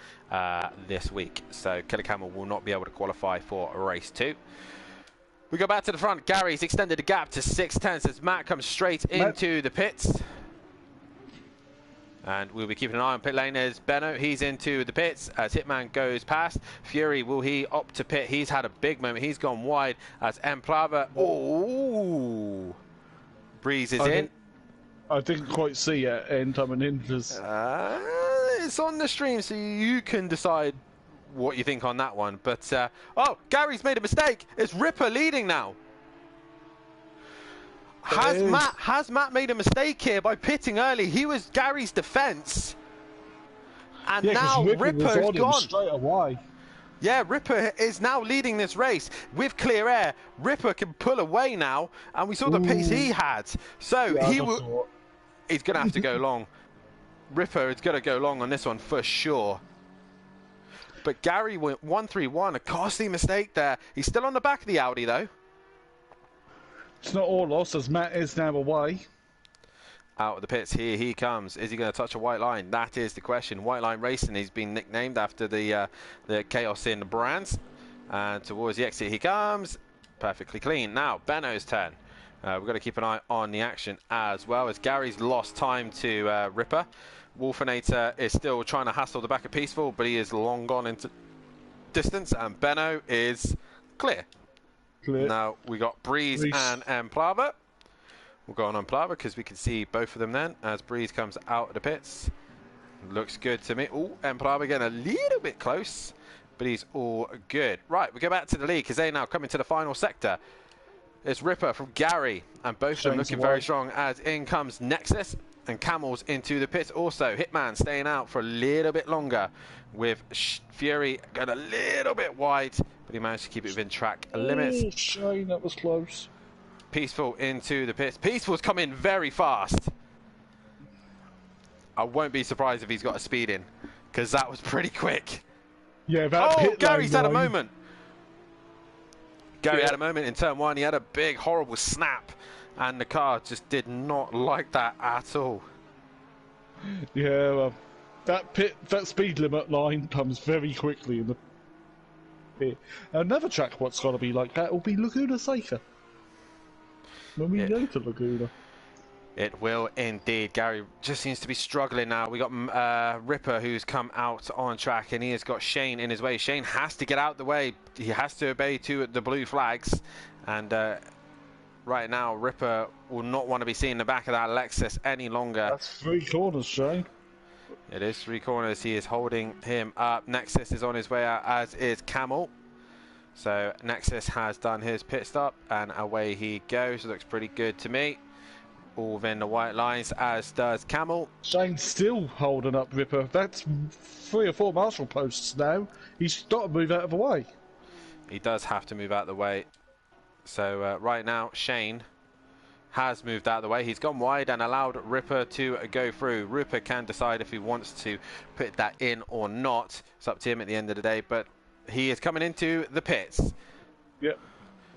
this week. So Killer Camel will not be able to qualify for race 2. We go back to the front. Gary's extended the gap to 6/10 as Matt comes straight into the pits. And we'll be keeping an eye on pit lane as Benno. He's into the pits as Hitman goes past. Fury, will he opt to pit? He's had a big moment. He's gone wide as Emprava. Oh, Breeze is in. I didn't quite see it end coming in. It's on the stream, so you can decide what you think on that one. But, oh, Gary's made a mistake. It's Ripper leading now. Has Matt made a mistake here by pitting early? He was Gary's defence, and now Ripper's gone straight away. Yeah, Ripper is now leading this race with clear air. Ripper can pull away now, and we saw the pace he had. So yeah, he's going to have to go long. Ripper is going to go long on this one for sure. But Gary went 1-3-1, a costly mistake there. He's still on the back of the Audi though. It's not all lost as Matt is now away. Out of the pits, here he comes. Is he going to touch a white line? That is the question. White line racing, he's been nicknamed after the chaos in the brands. And towards the exit he comes. Perfectly clean. Now, Benno's turn. We've got to keep an eye on the action as well as Gary's lost time to Ripper. Wolfinator is still trying to hustle the back of Peaceful, but he is long gone into distance. And Benno is clear. Now we got Breeze and Emprava. We'll go on Emprava because we can see both of them then as Breeze comes out of the pits. Looks good to me. Oh, Emprava getting a little bit close, but he's all good. Right, we go back to the lead because they now come into the final sector. It's Ripper from Gary, and both of them looking very strong as in comes Nexus And Camel's into the pits also. Hitman staying out for a little bit longer with Fury going a little bit wide, but he managed to keep it within track limits. Oh, Shane, that was close. Peaceful into the pits. Peaceful's come in very fast. I won't be surprised if he's got a speed in, because that was pretty quick. Yeah, that Gary's had a moment. Gary Yeah. had a moment in turn 1. He had a big, horrible snap, and the car just did not like that at all. Yeah, well, that speed limit line comes very quickly in the pit. Another track what's got to be like that will be Laguna Seca. When we go to Laguna. It will indeed. Gary just seems to be struggling now. We got Ripper, who's come out on track, and he has got Shane in his way. Shane has to get out the way. He has to obey the blue flags. And right now, Ripper will not want to be seen in the back of that Lexus any longer. That's 3 corners, Shane. It is 3 corners. He is holding him up. Nexus is on his way out, as is Camel. So Nexus has done his pit stop, and away he goes. Looks pretty good to me. All within the white lines, as does Camel. Shane's still holding up Ripper. That's 3 or 4 marshal posts now. He's got to move out of the way. He does have to move out of the way. So right now, Shane has moved out of the way. He's gone wide and allowed Ripper to go through. Ripper can decide if he wants to put that in or not. It's up to him at the end of the day, but he is coming into the pits. Yep.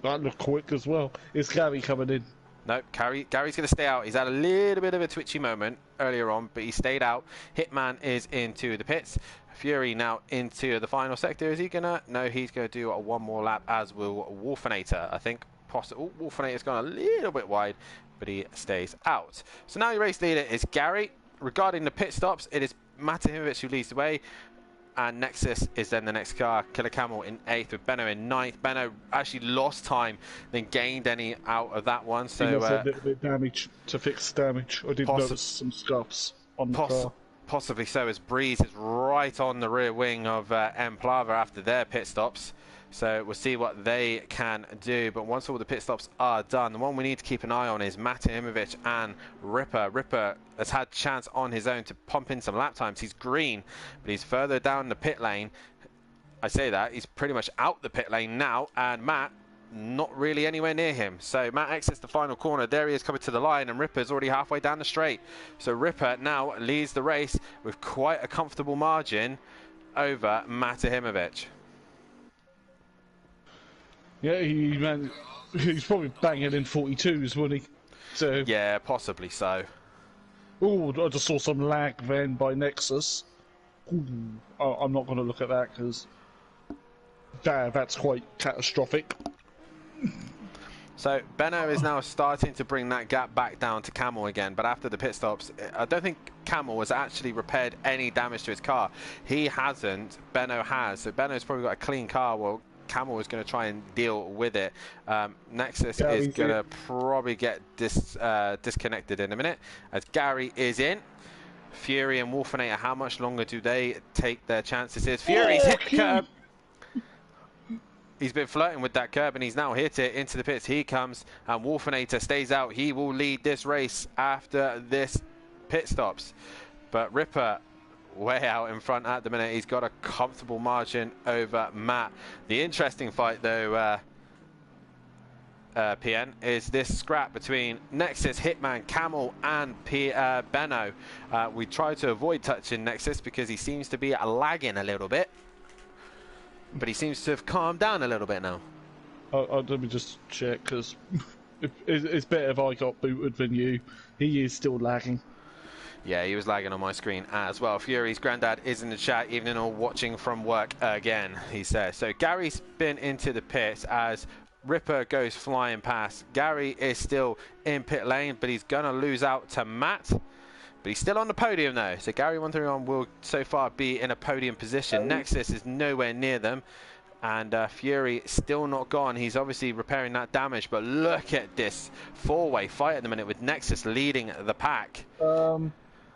That looked quick as well. It's Gary coming in. No, Gary's going to stay out. He's had a little bit of a twitchy moment earlier on, but he stayed out. Hitman is into the pits. Fury now into the final sector. Is he going to? No, he's going to do one more lap, as will Wolfinator. I think possible. Wolfinator's gone a little bit wide, but he stays out. So now your race leader is Gary. Regarding the pit stops, it is Matahimovic who leads the way. And Nexus is then the next car. Killer Camel in 8th with Benno in 9th. Benno actually lost time, then gained any out of that one. So he lost a little bit of damage to fix damage. I did notice some scuffs on the car. Possibly so, as Breeze is right on the rear wing of M Plava after their pit stops. So we'll see what they can do. But once all the pit stops are done, the one we need to keep an eye on is Matahimovic and Ripper. Ripper has had chance on his own to pump in some lap times. He's green, but he's further down the pit lane. I say that, he's pretty much out the pit lane now, and Matt not really anywhere near him. So Matt exits the final corner. There he is coming to the line, and Ripper's already halfway down the straight. So Ripper now leads the race with quite a comfortable margin over Matahimovic. Yeah, he's probably banging in 42s, wouldn't he? So yeah, possibly so. Oh, I just saw some lag then by Nexus. Ooh, I'm not going to look at that because that's quite catastrophic. So Benno is now starting to bring that gap back down to Camel again, but after the pit stops, I don't think Camel has actually repaired any damage to his car. He hasn't, Benno has. So Benno's probably got a clean car. Well, Camel is going to try and deal with it. Nexus is going to probably get disconnected in a minute, as Gary is in. Fury and Wolfinator, how much longer do they take their chances? Fury's hit the curb. He's been flirting with that curb, and he's now hit it into the pits. He comes, and Wolfinator stays out. He will lead this race after this pit stops. But Ripper way out in front at the minute. He's got a comfortable margin over Matt. The interesting fight, though, PN, is this scrap between Nexus, Hitman, Camel, and Benno. We try to avoid touching Nexus because he seems to be lagging a little bit, but he seems to have calmed down a little bit now. Let me just check, because it's better if I got booted than you. He is still lagging. Yeah, he was lagging on my screen as well. Fury's granddad is in the chat, evening all, watching from work again, he says. So Gary's been into the pits as Ripper goes flying past. Gary is still in pit lane, but he's going to lose out to Matt. But he's still on the podium, though. So Gary 131 will so far be in a podium position. Nexus is nowhere near them. And Fury still not gone. He's obviously repairing that damage. But look at this four-way fight at the minute with Nexus leading the pack.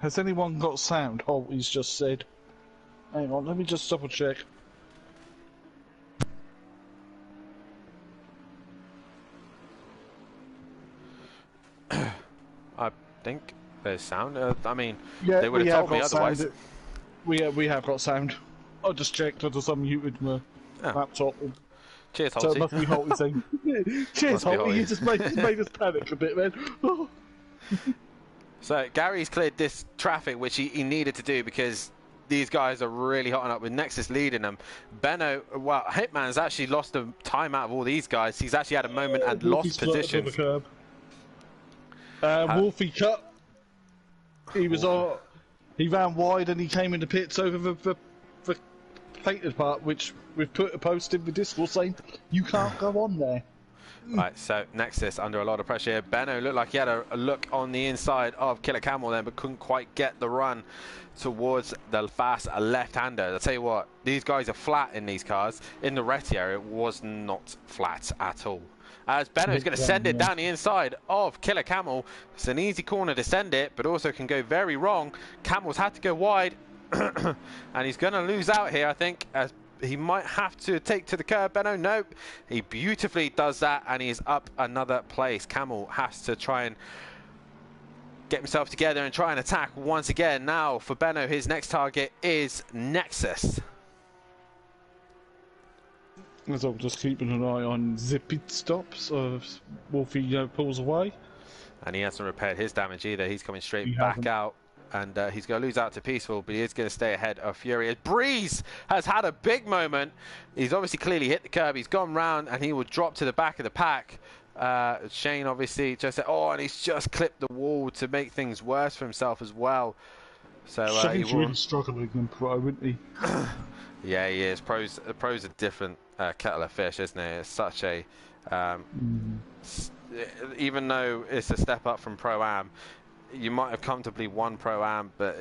Has anyone got sound? Oh, he's just said. Hang on, let me just double check. I think There's sound. I mean, Yeah, they would we have have told me got otherwise. sound. We have got sound. I just checked. I just unmuted my laptop. Cheers, So it Holty. must be Holty saying, cheers, Must be Holty. Holty. You just made us panic a bit, man. Oh. So Gary's cleared this traffic, which he needed to do because these guys are really hotting up with Nexus leading them. Benno, well, Hitman's actually lost the time out of all these guys. He's actually had a moment and lost position. Wolfie cut. He was he ran wide and he came in the pits over the painted part, which we've put a post in the Discord saying you can't go on there. Right, so Nexus under a lot of pressure here. Benno looked like he had a look on the inside of Killer Camel then, but couldn't quite get the run towards the fast left-hander. I'll tell you what, these guys are flat in these cars. In the Reti area, it was not flat at all. As Benno's going to send it down the inside of Killer Camel. It's an easy corner to send it, but also can go very wrong. Camel's had to go wide, and he's going to lose out here, I think, as he might have to take to the curb. Benno, nope. He beautifully does that, and he is up another place. Camel has to try and get himself together and try and attack once again. Now, for Benno, his next target is Nexus. As I'm just keeping an eye on the pit stops. Wolfie pulls away. And he hasn't repaired his damage either. He's coming straight back out. And he's going to lose out to Peaceful, but he is going to stay ahead of Fury. Breeze has had a big moment. He's obviously clearly hit the curb. He's gone round, and he will drop to the back of the pack. Shane obviously just said, and he's just clipped the wall to make things worse for himself as well. So Shane's really struggling in pro, isn't he? Yeah, he is. Pros are different kettle of fish, isn't it? It's such a even though it's a step up from Pro-Am, you might have comfortably won Pro-Am, but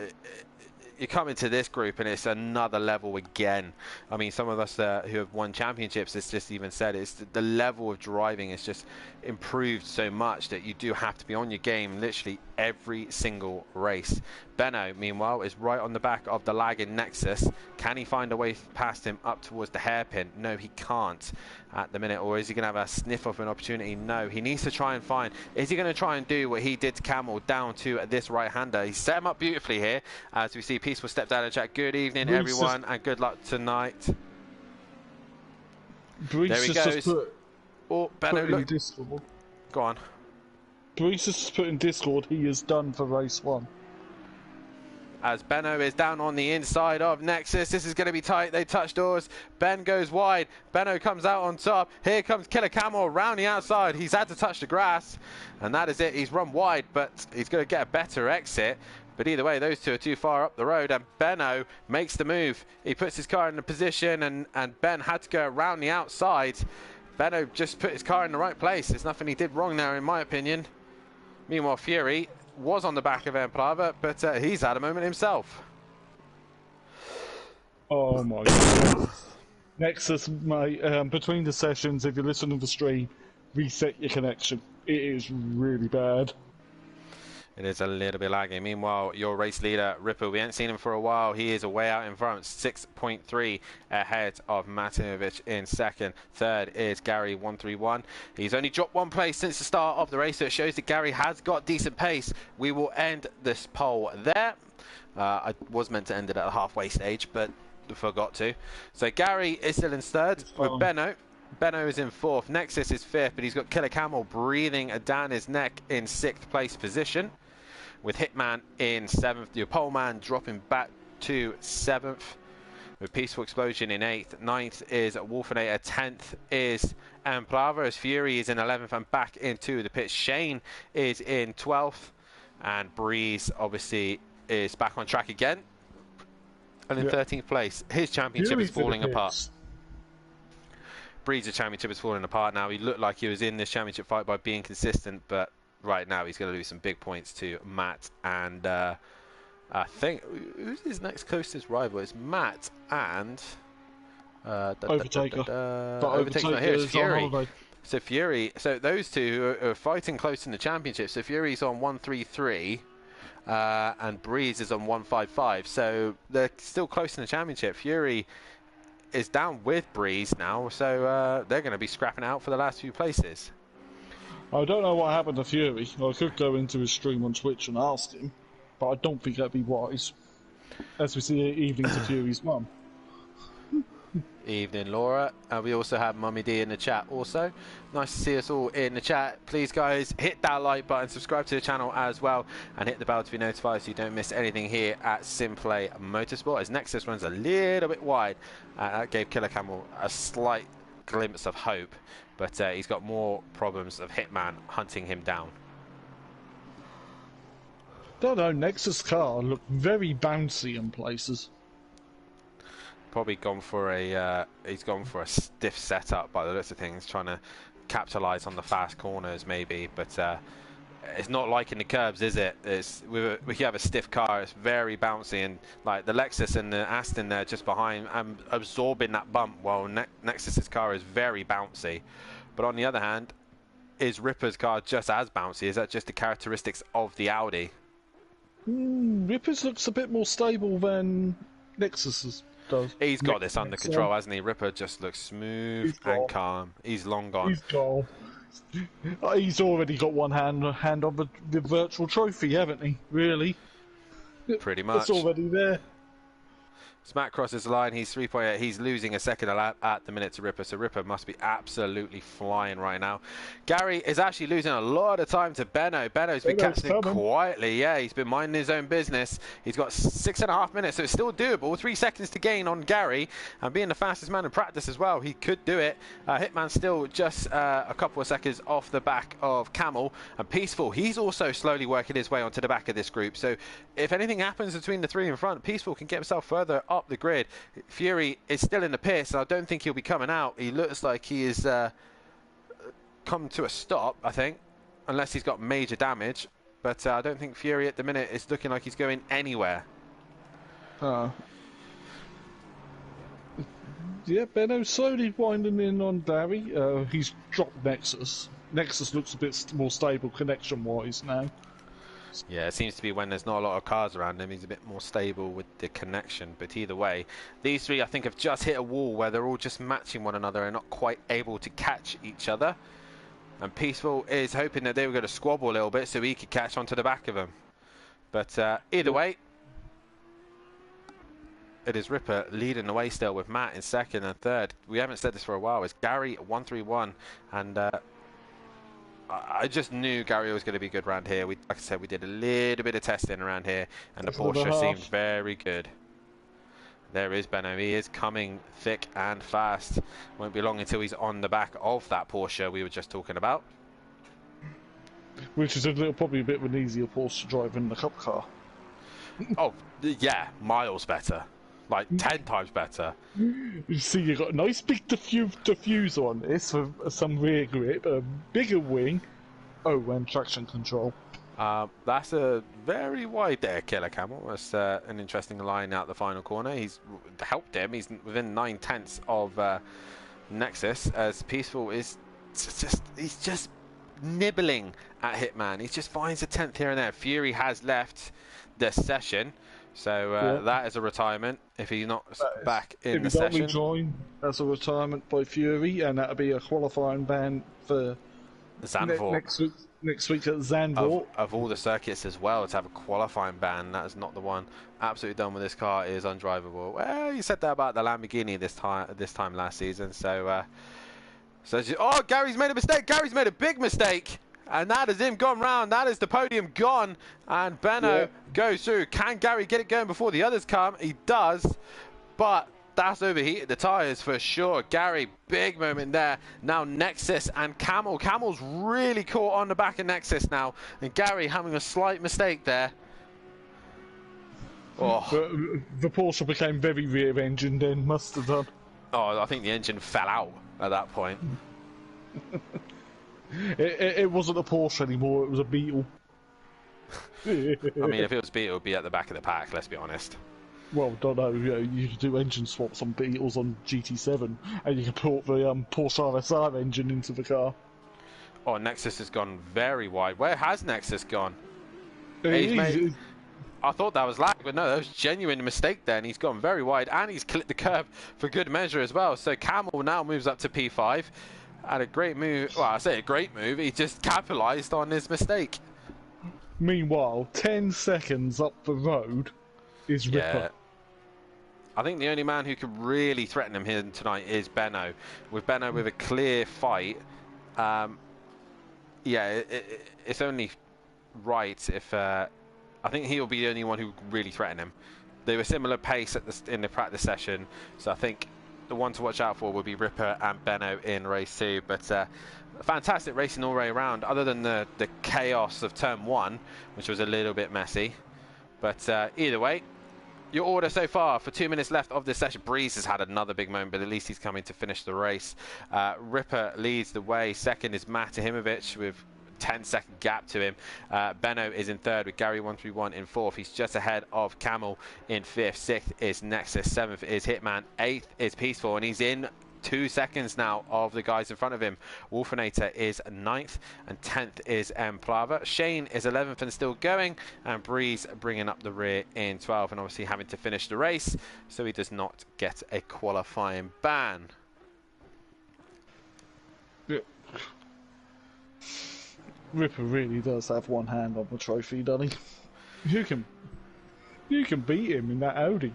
you come into this group and it's another level again. I mean, some of us who have won championships, it's just even said, it's the level of driving is just improved so much that you do have to be on your game literally every single race. Benno, meanwhile, is right on the back of the lagging Nexus. Can he find a way past him up towards the hairpin? No, he can't at the minute. Or is he going to have a sniff of an opportunity? No, he needs to try and find. Is he going to try and do what he did to Camel down to this right-hander? He set him up beautifully here. As we see Peaceful step down and chat. Good evening, everyone, and good luck tonight. Brees there he goes. Benno, look. Discord. Go on. Brees has put in Discord he is done for race 1. As Benno is down on the inside of Nexus. This is going to be tight. They touch doors. Ben goes wide. Benno comes out on top. Here comes Killer Camel around the outside. He's had to touch the grass. And that is it. He's run wide, but he's going to get a better exit. But either way, those two are too far up the road. And Benno makes the move. He puts his car in the position, and Ben had to go around the outside. Benno just put his car in the right place. There's nothing he did wrong there, in my opinion. Meanwhile, Fury was on the back of Emplava, but he's had a moment himself. Oh my god. Nexus, mate, between the sessions, if you listen to the stream, reset your connection. It is really bad. It is a little bit laggy. Meanwhile, your race leader, Ripper, we haven't seen him for a while. He is away out in front, 6.3 ahead of Matinovic in second. Third is Gary, 131. He's only dropped one place since the start of the race, so it shows that Gary has got decent pace. We will end this poll there. I was meant to end it at the halfway stage, but forgot to. So Gary is still in third with Benno. Benno is in fourth. Nexus is fifth, but he's got Killer Camel breathing down his neck in sixth place position, with Hitman in seventh. Your pole man dropping back to seventh, with Peaceful Explosion in eighth. Ninth is Wolfinator. 10th is Amplava, as Fury is in 11th and back into the pit. Shane is in 12th, and Breeze obviously is back on track again, and in 13th place. His championship is falling apart. Breeze's championship is falling apart now. He looked like he was in this championship fight by being consistent, but right now he's going to lose some big points to Matt, and I think who's his next closest rival? It's Matt and Overtaker. Overtaker's not here. It's Fury. So Fury. So those two are fighting close in the championship. So Fury's on 133. And Breeze is on 155. So they're still close in the championship. Fury is down with Breeze now, so they're going to be scrapping out for the last few places. I don't know what happened to Fury. I could go into his stream on Twitch and ask him, but I don't think that'd be wise. As we see evening to Fury's mum. Evening, Laura. We also have Mummy D in the chat also. Nice to see us all in the chat. Please, guys, hit that like button, subscribe to the channel as well, and hit the bell to be notified so you don't miss anything here at SimPlay Motorsport. As Nexus runs a little bit wide, that gave Killer Camel a slight glimpse of hope, but he's got more problems of Hitman hunting him down. Don't know, Nexus car looked very bouncy in places. Probably gone for a he's gone for a stiff setup by the looks of things, trying to capitalize on the fast corners maybe, but it's not like in the curbs, is it? We have a stiff car, it's very bouncy, and like the Lexus and the Aston there just behind and absorbing that bump, while Nexus's car is very bouncy. But on the other hand, is Ripper's car just as bouncy? Is that just the characteristics of the Audi? Ripper's looks a bit more stable than Nexus's. He's got this under control, hasn't he? Ripper just looks smooth and calm. He's long gone. He's gone. He's already got one hand on the virtual trophy, haven't he? Really? Pretty much. It's already there. Smack crosses the line. He's 3.8. He's losing a second a lap at the minute to Ripper, so Ripper must be absolutely flying right now. Gary is actually losing a lot of time to Benno. Benno's been catching him quietly. Yeah, he's been minding his own business. He's got 6.5 minutes, so it's still doable. 3 seconds to gain on Gary, and being the fastest man in practice as well, he could do it. Hitman still just a couple of seconds off the back of Camel, and Peaceful, he's also slowly working his way onto the back of this group. So if anything happens between the three in front, Peaceful can get himself further up the grid. Fury is still in the pits, and I don't think he'll be coming out. He looks like he is come to a stop, I think, unless he's got major damage. But I don't think Fury at the minute is looking like he's going anywhere. Yeah, Benno's slowly winding in on Gary. He's dropped Nexus. Nexus looks a bit more stable connection-wise now. Yeah, it seems to be when there's not a lot of cars around him, he's a bit more stable with the connection. But either way, these three, I think, have just hit a wall where they're all just matching one another and not quite able to catch each other. And Peaceful is hoping that they were going to squabble a little bit so he could catch onto the back of them. But either way, it is Ripper leading the way still, with Matt in second and third. We haven't said this for a while. It's Gary 131, and I just knew Gary was going to be good around here. Like I said, we did a little bit of testing around here, and the Porsche seems very good. There is Benno. He is coming thick and fast. Won't be long until he's on the back of that Porsche we were just talking about. Which is probably a bit of an easier Porsche to drive than the Cup car. Oh, yeah, miles better. Like 10 times better. You see, you've got a nice big diffuser on this for some rear grip, a bigger wing. Oh, and traction control. That's a very wide there, Killer Camel. That's an interesting line out the final corner. He's helped him. He's within 9/10 of Nexus, as Peaceful is he's just nibbling at Hitman. He just finds a 10th here and there. Fury has left the session. So that is a retirement if he's not back in the session. If he don't rejoin, that's a retirement by Fury, and that'll be a qualifying ban for Zandvoort. Next week at Zandvoort. Of all the circuits as well, to have a qualifying ban, that is not the one. Absolutely done with this car, is undrivable. Well, you said that about the Lamborghini this time last season. So, oh, Gary's made a mistake. Gary's made a big mistake. And that is him gone round. That is the podium gone. And Benno goes through. Can Gary get it going before the others come? He does. But that's overheated the tyres for sure. Gary, big moment there. Now Nexus and Camel. Camel's really caught on the back of Nexus now. And Gary having a slight mistake there. Oh. The Porsche became very rear-engined then, must have done. Oh, I think the engine fell out at that point. It wasn't a Porsche anymore, it was a Beetle. I mean, if it was Beetle, it would be at the back of the pack, let's be honest. Well, don't know, you could do engine swaps on Beetles on GT7, and you can put the Porsche RSR engine into the car. Oh, Nexus has gone very wide. Where has Nexus gone? I thought that was lag, but no, that was genuine mistake there, and he's gone very wide, and he's clipped the curb for good measure as well. So Camel now moves up to P5. had a great move. Well, I say a great move. He just capitalised on his mistake. Meanwhile, 10 seconds up the road is Ripper. Yeah. I think the only man who could really threaten him here tonight is Benno. With Benno with a clear fight, yeah, it's only right if I think he'll be the only one who really threaten him. They were similar pace in the practice session, so I think the one to watch out for will be Ripper and Benno in race 2. But fantastic racing all the way around, other than the chaos of turn 1, which was a little bit messy. But either way, your order so far for 2 minutes left of this session. Breeze has had another big moment, but at least he's coming to finish the race. Ripper leads the way. Second is Matahimovic with 10-second gap to him. Benno is in third with Gary 131 in fourth. He's just ahead of Camel in fifth. Sixth is Nexus. Seventh is Hitman. Eighth is Peaceful, and he's in 2 seconds now of the guys in front of him. Wolfinator is 9th, and 10th is Plava. Shane is 11th and still going, and Breeze bringing up the rear in 12th, and obviously having to finish the race, so he does not get a qualifying ban. Yeah. Ripper really does have one hand on the trophy, doesn't he? You can beat him in that Audi.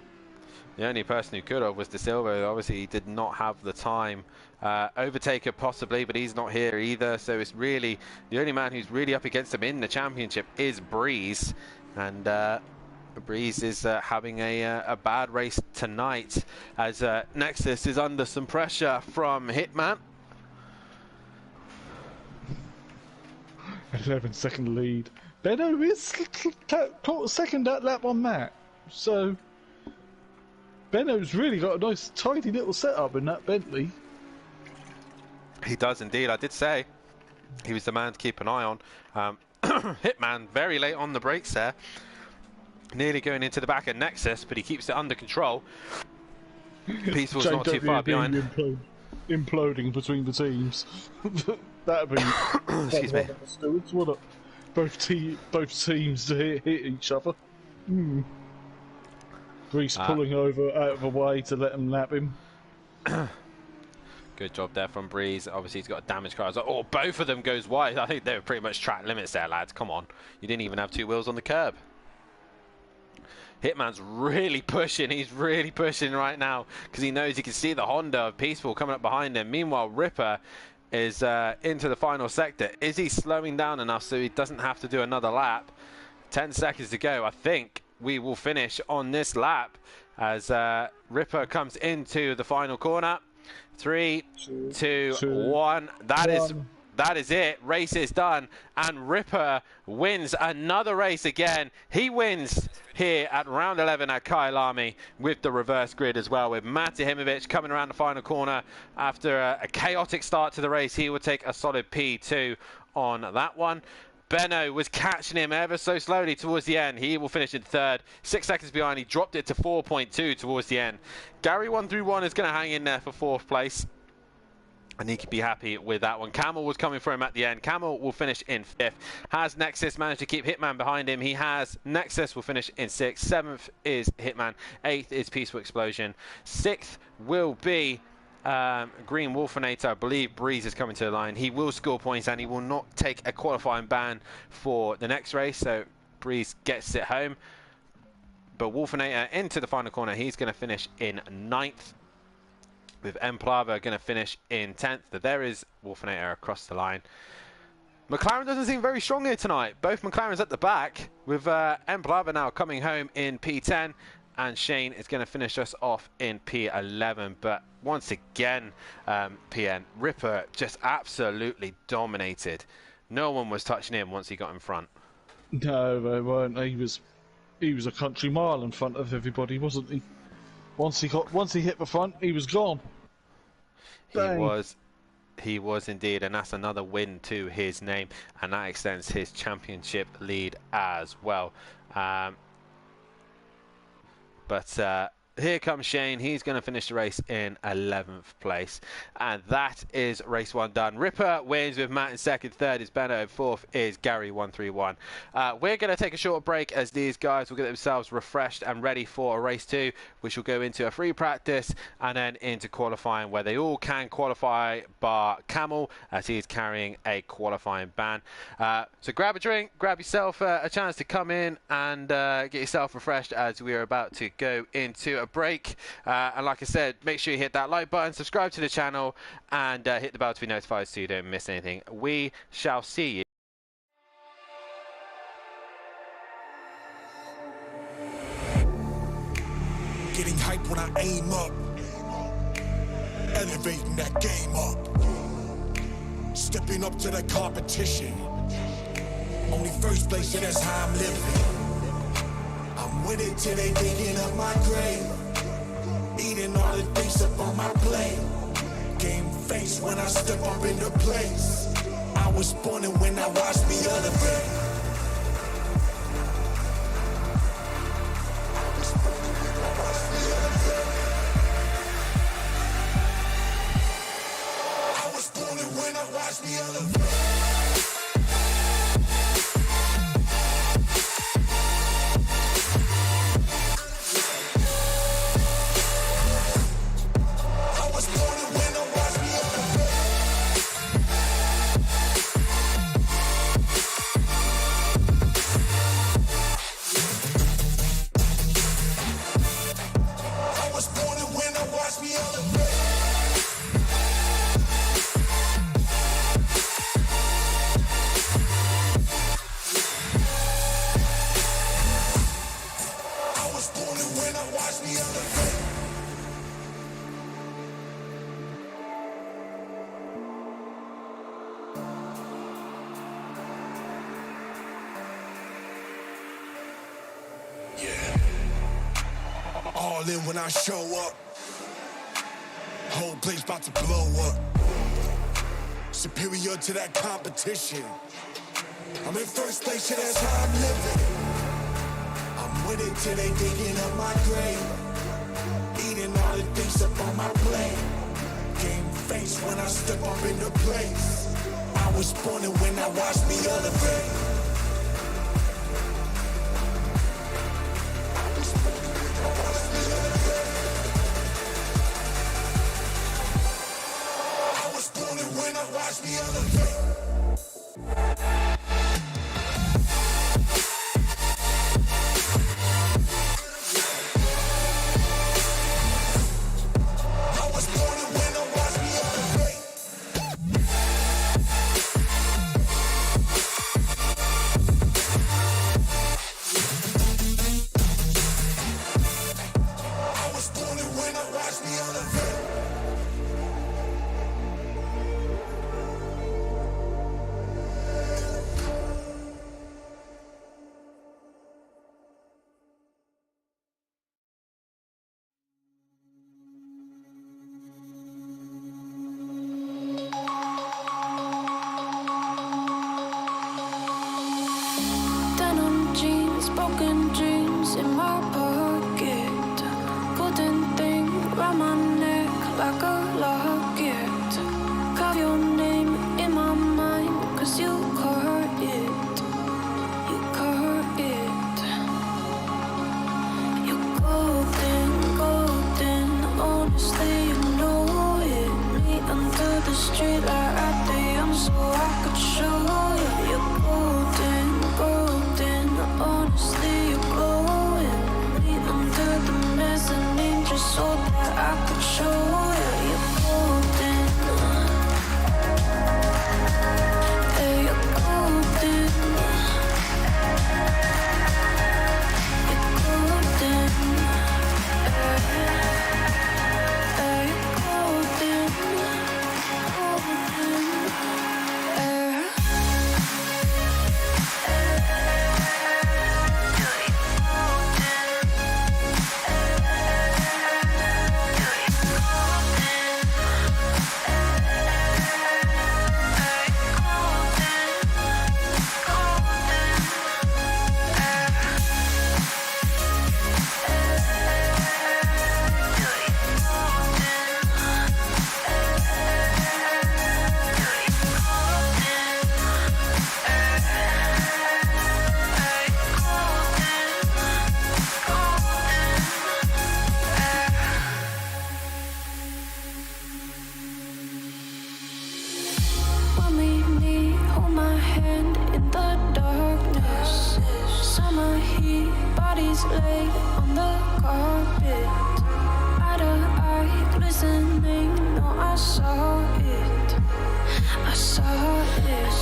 The only person who could have was De Silva. Obviously, he did not have the time. Overtaker possibly, but he's not here either. So it's really the only man who's really up against him in the championship is Breeze, and Breeze is having a bad race tonight as Nexus is under some pressure from Hitman. 11-second lead. Benno is caught second at lap on that, so Benno's really got a nice tidy little setup in that Bentley. He does indeed. I did say he was the man to keep an eye on. Hitman very late on the brakes there, nearly going into the back of Nexus, but he keeps it under control. Peaceful's not too far behind. Imploding between the teams. That'd be excuse me. Stewards, wouldn't it? Both teams to hit each other. Breeze pulling over out of the way to let him lap him. Good job there from Breeze. Obviously, he's got a damaged car. I was like, oh, both of them goes wide. I think they were pretty much track limits there, lads. Come on. You didn't even have 2 wheels on the curb. Hitman's really pushing. He's really pushing right now because he knows he can see the Honda of Peaceful coming up behind him. Meanwhile, Ripper is into the final sector. Is he slowing down enough so he doesn't have to do another lap? 10 seconds to go. I think we will finish on this lap as Ripper comes into the final corner. 3, 2, 1. That is it. Race is done, and Ripper wins another race again. He wins here at round 11 at Kyalami with the reverse grid as well, with Matahimovic coming around the final corner after a chaotic start to the race. He will take a solid P2 on that one. Benno was catching him ever so slowly towards the end. He will finish in third. 6 seconds behind. He dropped it to 4.2 towards the end. Gary 131 is going to hang in there for 4th place, and he could be happy with that one. Camel was coming for him at the end. Camel will finish in 5th. Has Nexus managed to keep Hitman behind him? He has. Nexus will finish in 6th. 7th is Hitman. 8th is Peaceful Explosion. 6th will be Green Wolfinator. I believe Breeze is coming to the line. He will score points, and he will not take a qualifying ban for the next race, so Breeze gets it home. But Wolfinator into the final corner. He's going to finish in 9th, with Plava going to finish in 10th. But there is Wolfinator across the line. McLaren doesn't seem very strong here tonight. Both McLarens at the back, with Plava now coming home in P10, and Shane is going to finish us off in P11. But once again, PN, Ripper just absolutely dominated. No one was touching him once he got in front. No, they weren't. He was a country mile in front of everybody, wasn't he? Once he hit the front, he was gone. He was indeed, and that's another win to his name, and that extends his championship lead as well. But here comes Shane. He's going to finish the race in 11th place. And that is race 1 done. Ripper wins with Matt in second. Third is Benno. Fourth is Gary131. We're going to take a short break as these guys will get themselves refreshed and ready for a race 2, which will go into a free practice and then into qualifying, where they all can qualify bar Camel, as he is carrying a qualifying ban. So grab a drink, grab yourself a chance to come in and get yourself refreshed, as we are about to go into a break. And like I said, make sure you hit that like button, subscribe to the channel, and hit the bell to be notified so you don't miss anything. We shall see you. Getting hype when I aim up, elevating that game up, stepping up to the competition. Only first place, and that's how I'm living. I'm with it till they digging up my grave, eating all the things up on my plate. Game face when I step up into place. I was born and when I watched me elevate. I was born and when I watched me elevate. All in when I show up, whole place about to blow up. Superior to that competition. I'm in first place, yeah, that's how I'm living. I'm with it till they digging up my grave, eating all the things up on my plate. Game face when I step up into place. I was born and when I watched me elevate. Watch me elevate. I was born and when I watch me elevate. I was born and when I watch me elevate. Broken dreams in my pocket, golden thing round my neck like a locket. Carve your name in my mind, 'cause you caught it, you caught it. You're golden, golden, honestly you know it. Me under the street like at the young so I could show you. You're golden, golden, honestly you're glowing. Me under the mezzanine just so that I could show you. You're golden, yeah, you're golden. You're golden, yeah, yeah, you're golden, golden. my hand in the darkness. Summer heat, bodies laid on the carpet. Eye to eye, glistening, no, I saw it. I saw it.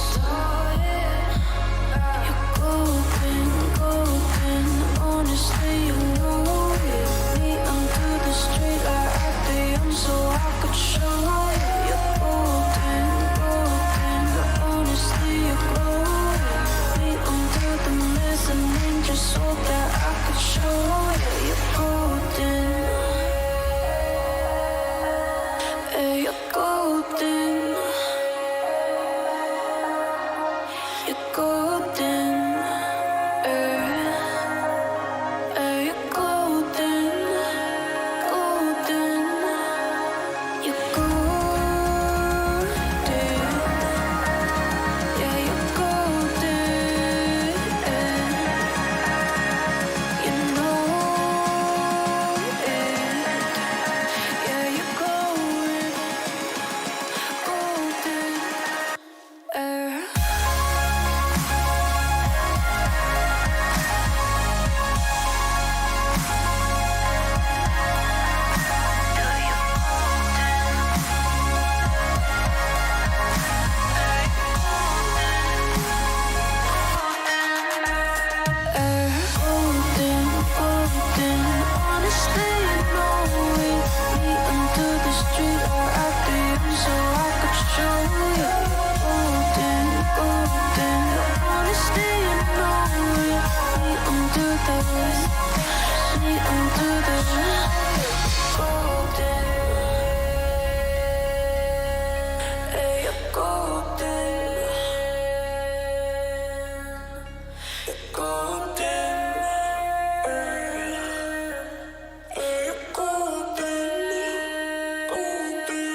You're golden, golden, honestly you know it. Me under the street light at the end so I could show you. You're golden, golden, honestly you glow it. Me under the mezzanine just so that I could show you. You're golden. Hey, you're golden. You're golden. You're golden. Golden. You're golden. Yeah, you're golden. You know it. Yeah, you're golden. Golden. Golden, golden, honestly you know it. Me under the street or at the end so I could show you. Golden, golden, honestly you know it. Me under the golden. Hey, you're golden. You're golden. You're golden. Golden.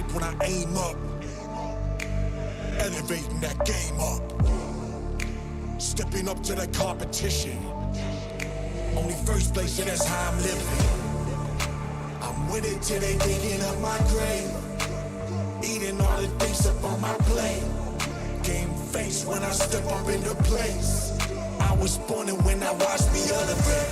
sight when I aim up. Elevating that game up. Stepping up to the competition. Only first place, and that's how I'm living. I'm with it till they digging up my grave. Eating all the things up on my plate. Game face when I step up into place. I was born and when I watched me elevate.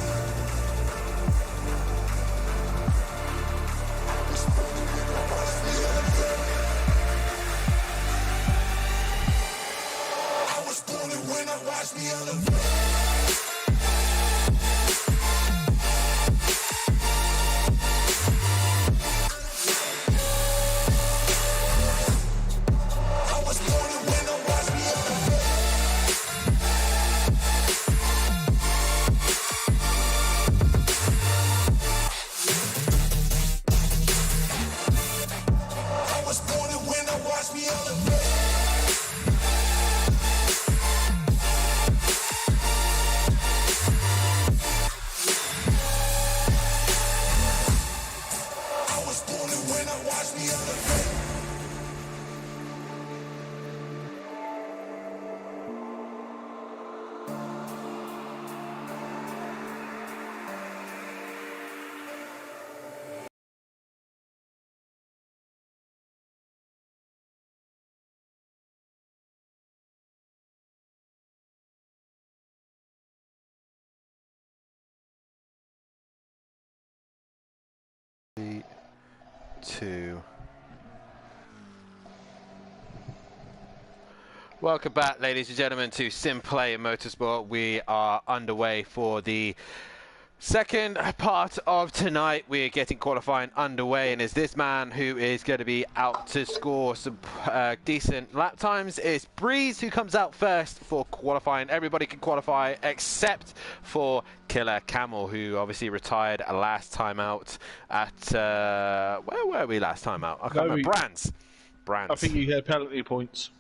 I was born and when I watched me elevate. Two. Welcome back, ladies and gentlemen, to SimPlay Motorsport. We are underway for the second part of tonight. We're getting qualifying underway, and it's this man who is going to be out to score some decent lap times. It's Breeze who comes out first for qualifying. Everybody can qualify except for Killer Camel, who obviously retired last time out at where were we last time out? I can't remember. Brands. I think you had penalty points.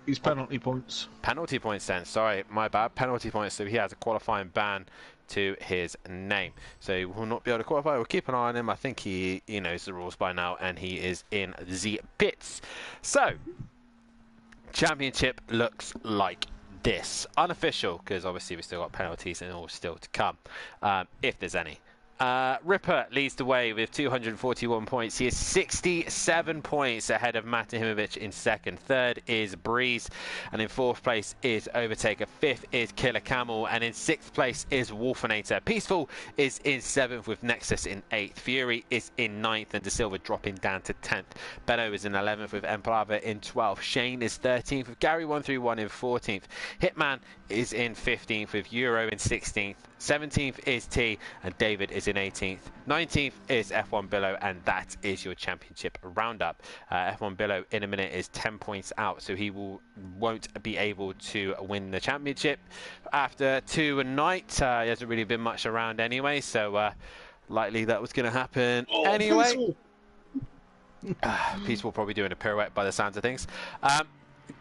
He's penalty points. Penalty points then. Sorry, my bad. Penalty points. So he has a qualifying ban to his name. So he will not be able to qualify. We'll keep an eye on him. I think he knows the rules by now, and he is in the pits. So, championship looks like this. Unofficial, because obviously we've still got penalties and all still to come, if there's any. Ripper leads the way with 241 points. He is 67 points ahead of Matahimovic in second. Third is Breeze, and in fourth place is Overtaker. Fifth is Killer Camel, and in sixth place is Wolfinator. Peaceful is in seventh with Nexus in eighth. Fury is in ninth, and De Silva dropping down to 10th. Benno is in 11th with Emplava in 12th. Shane is 13th with Gary 131 in 14th. Hitman is in 15th with Euro in 16th. 17th is T, and David is in 18th. 19th is F1 Billow, and that is your championship roundup. F1 Billow in a minute is 10 points out, so he won't be able to win the championship after tonight. He hasn't really been much around anyway, so likely that was going to happen anyway. Peaceful probably doing a pirouette by the sounds of things.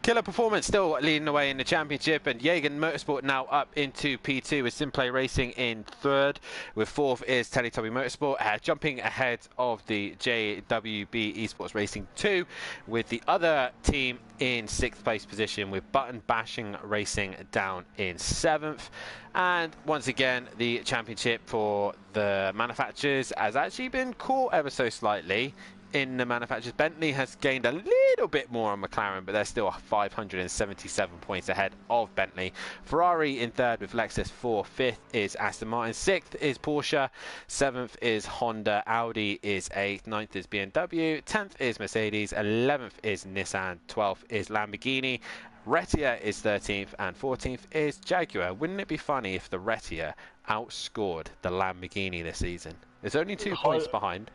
Killer Performance still leading the way in the championship, and Jaeger Motorsport now up into P2 with SimPlay Racing in third. With fourth is Teletubby Motorsport, jumping ahead of the JWB Esports Racing 2, with the other team in sixth place position, with Button Bashing Racing down in seventh. And once again, the championship for the manufacturers has actually been caught ever so slightly. In the manufacturers, Bentley has gained a little bit more on McLaren, but they're still 577 points ahead of Bentley. Ferrari in third with Lexus 4. Fifth is Aston Martin. Sixth is Porsche. Seventh is Honda. Audi is eighth. Ninth is BMW. 10th is Mercedes. 11th is Nissan. 12th is Lamborghini. Retia is 13th, and 14th is Jaguar. Wouldn't it be funny if the Retia outscored the Lamborghini this season? It's only 2 points behind.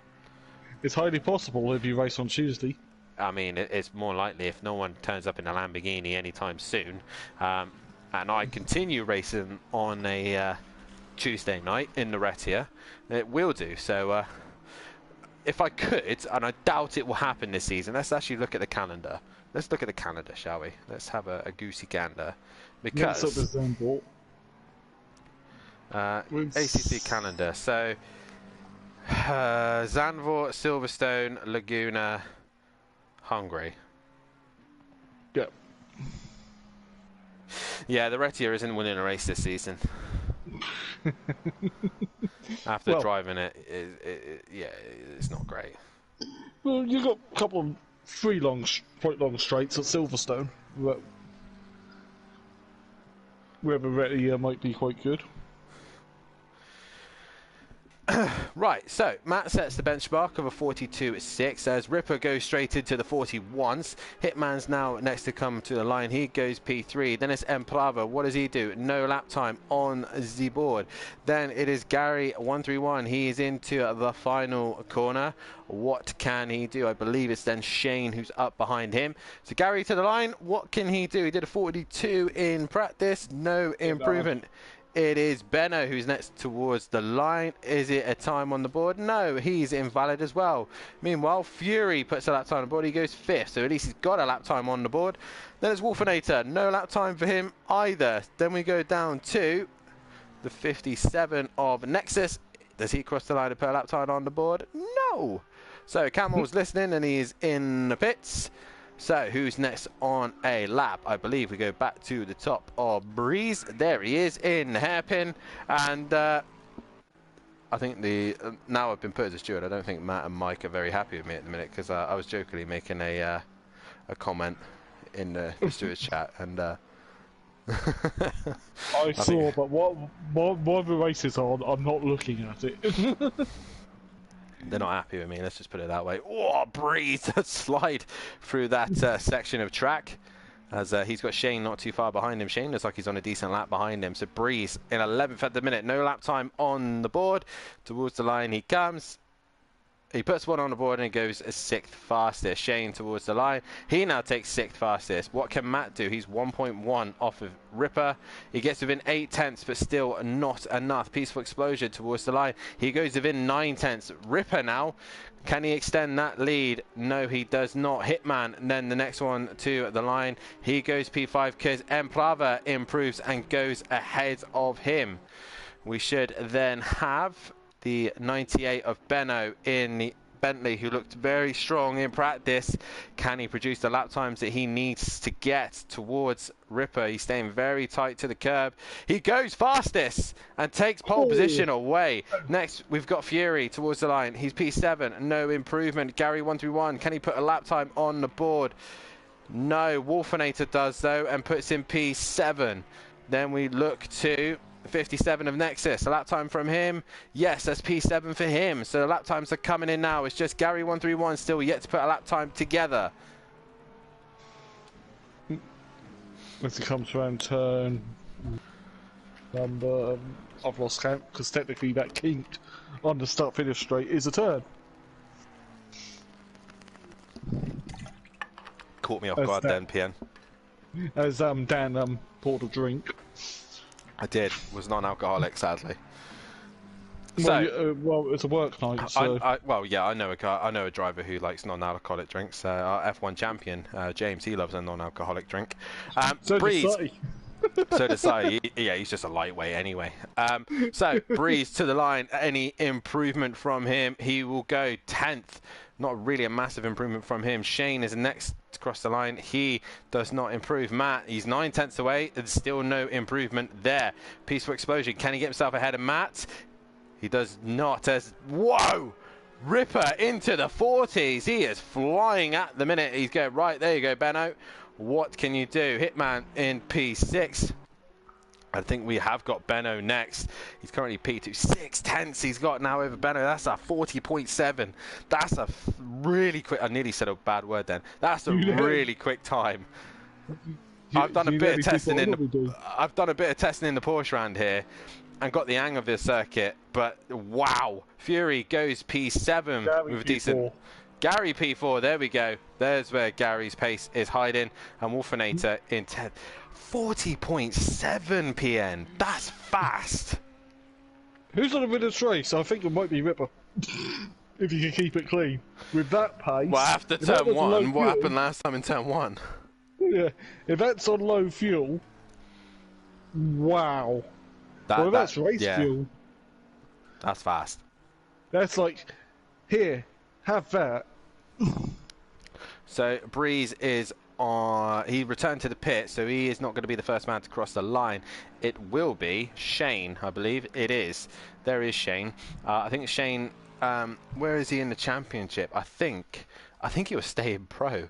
It's highly possible if you race on Tuesday. I mean, it's more likely if no one turns up in a Lamborghini anytime soon. And I continue racing on a Tuesday night in the Retia, it will do. So if I could, and I doubt it will happen this season, let's actually look at the calendar. Let's look at the calendar, shall we? Let's have a goosey gander. Because ACC calendar. So Zandvoort, Silverstone, Laguna, Hungary. Yeah. Yeah, the Retia isn't winning a race this season. After Well, driving it, yeah, it's not great. Well, you got a couple of quite long straights at Silverstone. Where the Retia might be quite good. Right, so Matt sets the benchmark of a 42.6 as Ripper goes straight into the 41s. Hitman's now next to come to the line. He goes P3. Then it's Emplava. What does he do? No lap time on the board. Then it is Gary 131. He is into the final corner. What can he do? I believe it's then Shane who's up behind him. So Gary to the line. What can he do? He did a 42 in practice. No improvement. It is Benno who's next towards the line. Is it a time on the board? No, he's invalid as well. Meanwhile, Fury puts a lap time on the board. He goes 5th, so at least he's got a lap time on the board. Then it's Wolfinator. No lap time for him either. Then we go down to the 57 of Nexus. Does he cross the line and put a lap time on the board? No. So Camel's listening and he's in the pits. So who's next on a lap? I believe we go back to the top of Breeze. There he is in hairpin. And I think now I've been put as a steward. I don't think Matt and Mike are very happy with me at the minute because I was jokingly making a comment in the steward's chat. And I saw, but what the race is on, I'm not looking at it. They're not happy with me, let's just put it that way. Oh, Breeze, slide through that section of track. As he's got Shane not too far behind him. Shane looks like he's on a decent lap behind him. So Breeze in 11th at the minute. No lap time on the board. Towards the line he comes. He puts one on the board and he goes 6th fastest. Shane towards the line. He now takes 6th fastest. What can Matt do? He's 1.1 off of Ripper. He gets within 8 tenths, but still not enough. Peaceful Explosion towards the line. He goes within 9 tenths. Ripper now. Can he extend that lead? No, he does not. Hitman, and then the next one to the line. He goes P5 because Emplava improves and goes ahead of him. We should then have the 98 of Benno in the Bentley, who looked very strong in practice. Can he produce the lap times that he needs to get towards Ripper? He's staying very tight to the curb. He goes fastest and takes pole position away. Next, we've got Fury towards the line. He's P7, no improvement. Gary 131, can he put a lap time on the board? No, Wolfinator does though and puts in P7. Then we look to 57 of Nexus, a lap time from him. Yes, that's P7 for him. So the lap times are coming in now. It's just Gary 131 still yet to put a lap time together. As he comes around turn number, I've lost count because technically that kinked on the start finish straight is a turn. Caught me off guard then, PN. As Dan poured a drink. I did. Was non-alcoholic, sadly. So, well, it's a work night. So. Well, yeah, I know a driver who likes non-alcoholic drinks. Our F1 champion, James, he loves a non-alcoholic drink. So Breeze. does I. So does I. Yeah, he's just a lightweight anyway. So Breeze to the line. Any improvement from him? He will go 10th. Not really a massive improvement from him. Shane is next to cross the line. He does not improve. Matt, he's 9 tenths away. There's still no improvement there. Peaceful Explosion. Can he get himself ahead of Matt? He does not. As whoa! Ripper into the 40s. He is flying at the minute. He's going right. There you go, Benno. What can you do? Hitman in P6. I think we have got Benno next. He's currently P2. 6 tenths he's got now over Benno. That's a 40.7. That's a really quick... I nearly said a bad word then. That's a really quick time. I've done a bit of testing in the... I've done a bit of testing in the Porsche round here and got the hang of this circuit. But wow, Fury goes P7 Gary with a P4. decent... Gary P4, there we go. There's where Gary's pace is hiding. And Wolfinator in 10th. 40.7 PN. That's fast. Who's on the winner's race? I think it might be Ripper. If you can keep it clean. With that pace... Well, after turn 1, what happened last time in turn 1? Yeah, if that's on low fuel... Wow. That's race fuel. That's fast. That's like, here, have that. So Breeze is on. He returned to the pit, so he is not going to be the first man to cross the line. It will be Shane, I believe. It is. There is Shane. I think Shane. Where is he in the championship? I think he was staying pro.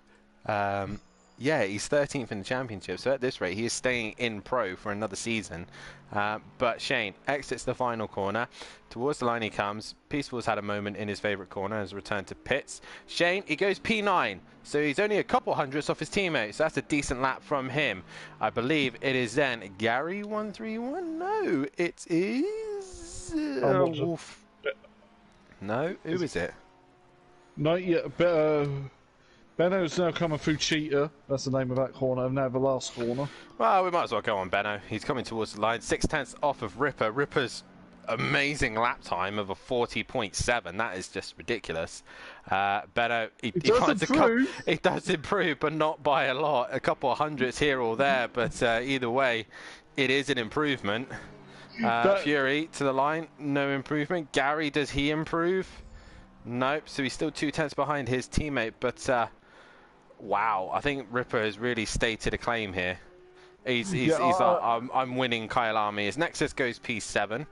Yeah, he's 13th in the championship, so at this rate he is staying in pro for another season. But Shane exits the final corner. Towards the line he comes. Peaceful's had a moment in his favourite corner and has returned to pits. Shane, he goes P9, so he's only a couple hundredths off his teammate, so that's a decent lap from him. I believe it is then Gary 131. No, it is... Wolf. No, who is it? Not yet, but... Benno's now coming through Cheetah. That's the name of that corner, and now the last corner. Well, we might as well go on Benno. He's coming towards the line. 6/10 off of Ripper. Ripper's amazing lap time of a 40.7. That is just ridiculous. Benno, he does improve, but not by a lot. A couple of hundredths here or there, but either way, it is an improvement. Fury to the line, no improvement. Gary, does he improve? Nope, so he's still 2/10 behind his teammate, but wow, I think Ripper has really stated a claim here. He's like, I'm winning Kyalami. His Nexus goes P7.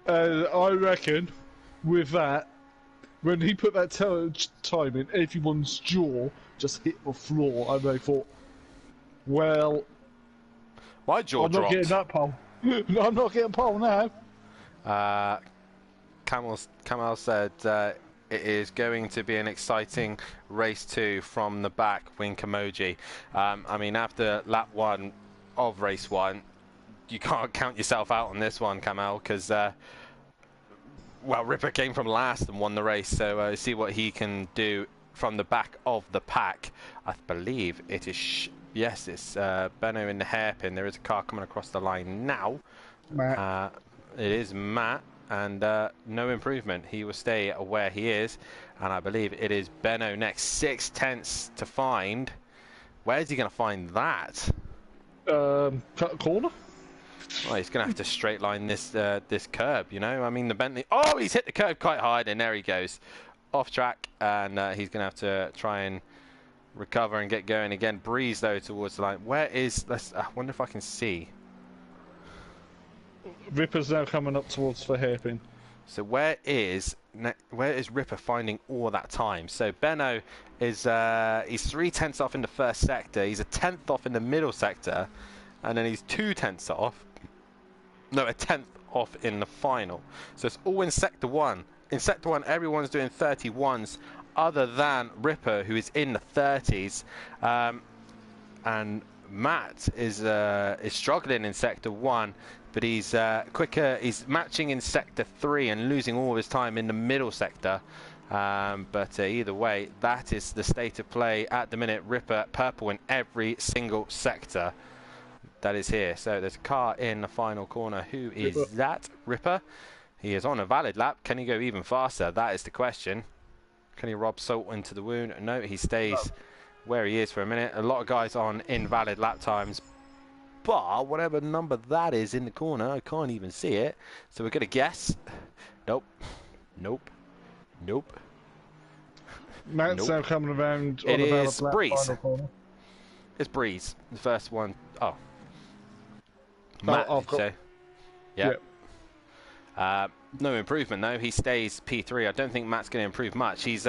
I reckon with that, when he put that time in, everyone's jaw just hit the floor, and they thought, well, my jaw I'm dropped. not getting that pole. I'm not getting pole now. Kamal said it is going to be an exciting race 2 from the back. Wink emoji. I mean, after lap 1 of race 1, you can't count yourself out on this one, Kamal, because well, Ripper came from last and won the race, so see what he can do from the back of the pack. I believe it is yes, it's Benno in the hairpin. There is a car coming across the line now. Matt. It is Matt. And no improvement. He will stay where he is, and I believe it is Benno next. 6/10 to find. Where's he going to find that? Cut a corner. Well, he's going to have to straight line this this curb, you know. I mean, the Bentley. Oh, he's hit the curb quite hard, and there he goes, off track, and he's going to have to try and recover and get going again. Breeze though towards the line. Where is? I wonder if I can see. Ripper's now coming up towards the hairpin. So where is Ripper finding all that time? So Benno is he's 3/10 off in the first sector. He's a 10th off in the middle sector, and then he's 2/10 off. No, a 10th off in the final. So it's all in sector 1. In sector 1, everyone's doing 31s, other than Ripper, who is in the 30s, and Matt is struggling in sector 1. But he's quicker. He's matching in sector 3 and losing all of his time in the middle sector. But either way, that is the state of play at the minute. Ripper purple in every single sector that is here. So there's a car in the final corner. Who is that? Ripper. He is on a valid lap. Can he go even faster? That is the question. Can he rob salt into the wound? No, he stays where he is for a minute. A lot of guys on invalid lap times. But whatever number that is in the corner, I can't even see it. So we're going to guess. Nope. Nope. Nope. Matt's now coming around. It is Breeze. It's Breeze. The first one. Oh. Matt, did you say? Yeah. No improvement, though. He stays P3. I don't think Matt's going to improve much. He's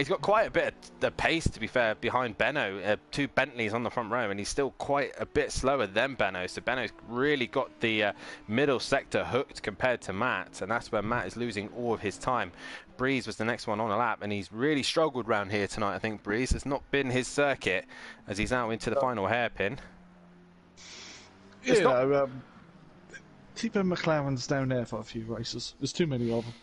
got quite a bit of pace, to be fair, behind Benno. 2 Bentleys on the front row, and he's still quite a bit slower than Benno. So Benno's really got the middle sector hooked compared to Matt, and that's where Matt is losing all of his time. Breeze was the next one on a lap, and he's really struggled round here tonight, I think. Breeze has not been his circuit, as he's now into the final hairpin. Yeah, T-Ben McLaren's down there for a few races. There's too many of them.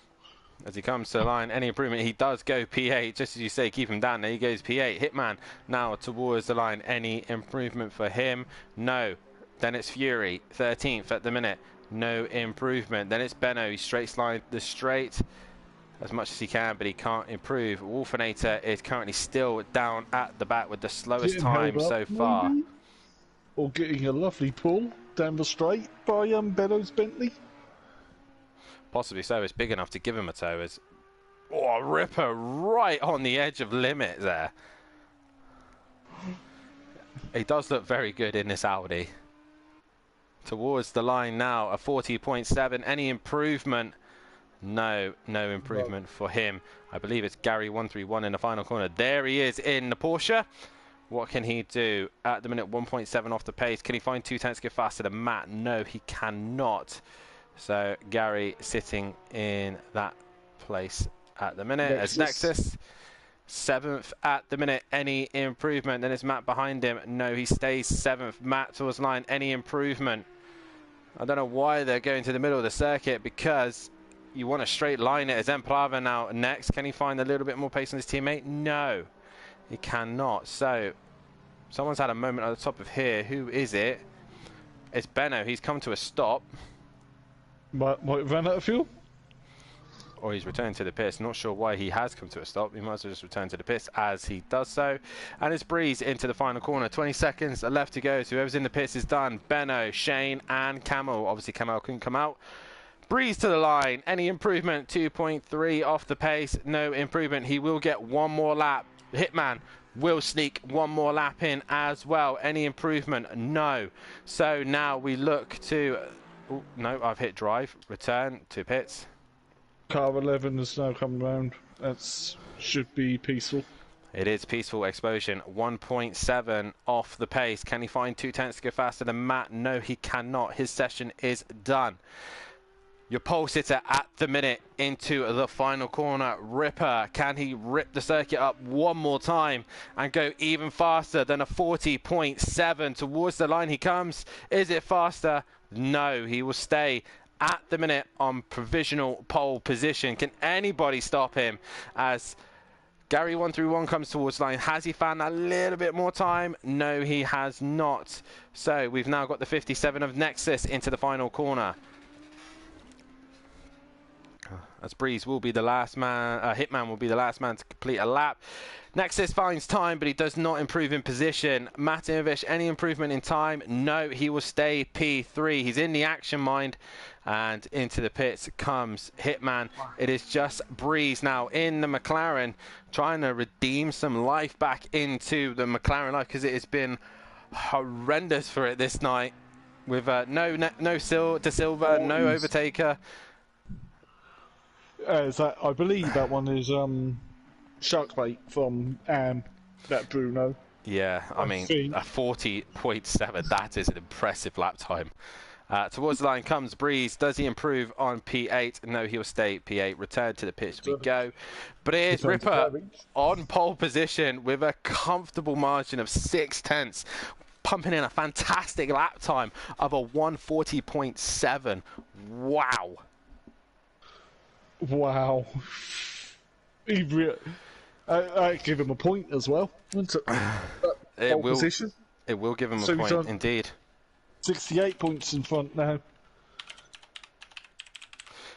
As he comes to the line, any improvement, he does go P8, just as you say, keep him down. There he goes P8. Hitman now towards the line. Any improvement for him? No. Then it's Fury, 13th at the minute. No improvement. Then it's Benno. He straight line the straight as much as he can, but he can't improve. Wolfinator is currently still down at the back with the slowest time so far. Maybe? Or getting a lovely pull down the straight by Benno's Bentley. Possibly so. It's big enough to give him a tow. Oh, Ripper right on the edge of limit there. He does look very good in this Audi. Towards the line now, a 40.7. Any improvement? No improvement for him. I believe it's Gary131 in the final corner. There he is in the Porsche. What can he do? At the minute, 1.7 off the pace. Can he find 2/10 get faster than Matt? No, he cannot. So Gary sitting in that place at the minute as Nexus. 7th at the minute. Any improvement? Then it's Matt behind him. No, he stays 7th. Matt towards line. Any improvement? I don't know why they're going to the middle of the circuit, because you want to straight line it. As Emplava now next. Can he find a little bit more pace on his teammate? No, he cannot. So someone's had a moment at the top of here. Who is it? It's Benno. He's come to a stop. Might run out of fuel? Or he's returned to the pits. Not sure why he has come to a stop. He might as well just return to the pits as he does so. And it's Breeze into the final corner. 20 seconds left to go. So whoever's in the pits is done. Benno, Shane and Camel. Obviously Camel couldn't come out. Breeze to the line. Any improvement? 2.3 off the pace. No improvement. He will get one more lap. Hitman will sneak one more lap in as well. Any improvement? No. So now we look to... Oh, no, I've hit drive. Return to pits. Car 11 is now coming round. That should be peaceful. It is peaceful. Explosion 1.7 off the pace. Can he find 2/10 to go faster than Matt? No, he cannot. His session is done. Your pole sitter at the minute into the final corner. Ripper, can he rip the circuit up one more time and go even faster than a 40.7? Towards the line he comes. Is it faster? No, he will stay at the minute on provisional pole position. Can anybody stop him as Gary131 comes towards the line? Has he found a little bit more time? No, he has not. So we've now got the 57 of Nexus into the final corner. As Breeze will be the last man, Hitman will be the last man to complete a lap. Nexus finds time, but he does not improve in position. Matinovic, any improvement in time? No, he will stay P3. He's in the action mind, and into the pits comes Hitman. It is just Breeze now in the McLaren, trying to redeem some life back into the McLaren life, because it has been horrendous for it this night, with no De Silva, no overtaker. I believe that one is Sharkbait from that Bruno. Yeah, I mean, a 40.7, that is an impressive lap time. Towards the line comes Breeze. Does he improve on P8? No, he'll stay P8. Return to the pitch we go. But it is Ripper on pole position with a comfortable margin of 0.6, pumping in a fantastic lap time of a 140.7. Wow. Wow. I give him a point as well. It will give him a point, indeed. 68 points in front now.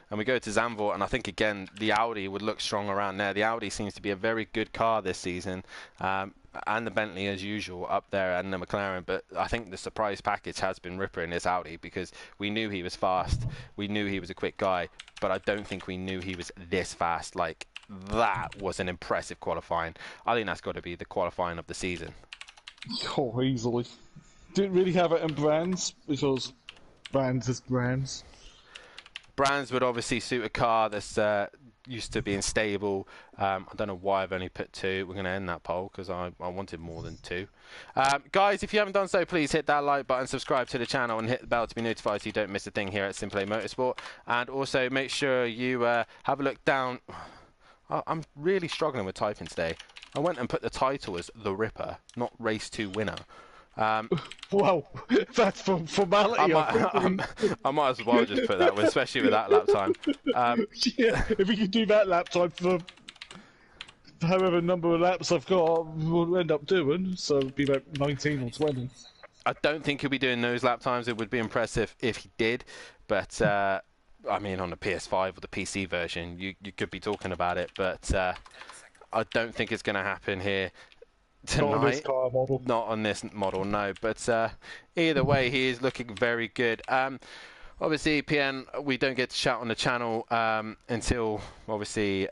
And we go to Zandvoort, and I think, again, the Audi would look strong around there. The Audi seems to be a very good car this season. And the Bentley, as usual, up there, and the McLaren. But I think the surprise package has been Ripper in this Audi, because we knew he was fast. We knew he was a quick guy. But I don't think we knew he was this fast. Like, that was an impressive qualifying. I think that's got to be the qualifying of the season. Oh, easily. Didn't really have it in Brands, because Brands is Brands. Brands would obviously suit a car that's used to being stable. I don't know why I've only put 2. We're going to end that poll because I wanted more than 2. Guys, if you haven't done so, please hit that like button, subscribe to the channel, and hit the bell to be notified so you don't miss a thing here at SimPlay Motorsport. And also make sure you have a look down. I'm really struggling with typing today. I went and put the title as The Ripper, not Race 2 Winner. Wow, that's from formality. I might as well just put that, especially with that lap time. Yeah, if we could do that lap time for however number of laps I've got, we'll end up doing. So it'd be like 19 or 20. I don't think he'll be doing those lap times. It would be impressive if he did, but I mean, on the PS5 or the PC version, you could be talking about it, but I don't think it's going to happen here tonight. Not on this car model. Not on this model, no. But either way, he is looking very good. Obviously, PN, we don't get to chat on the channel until, obviously,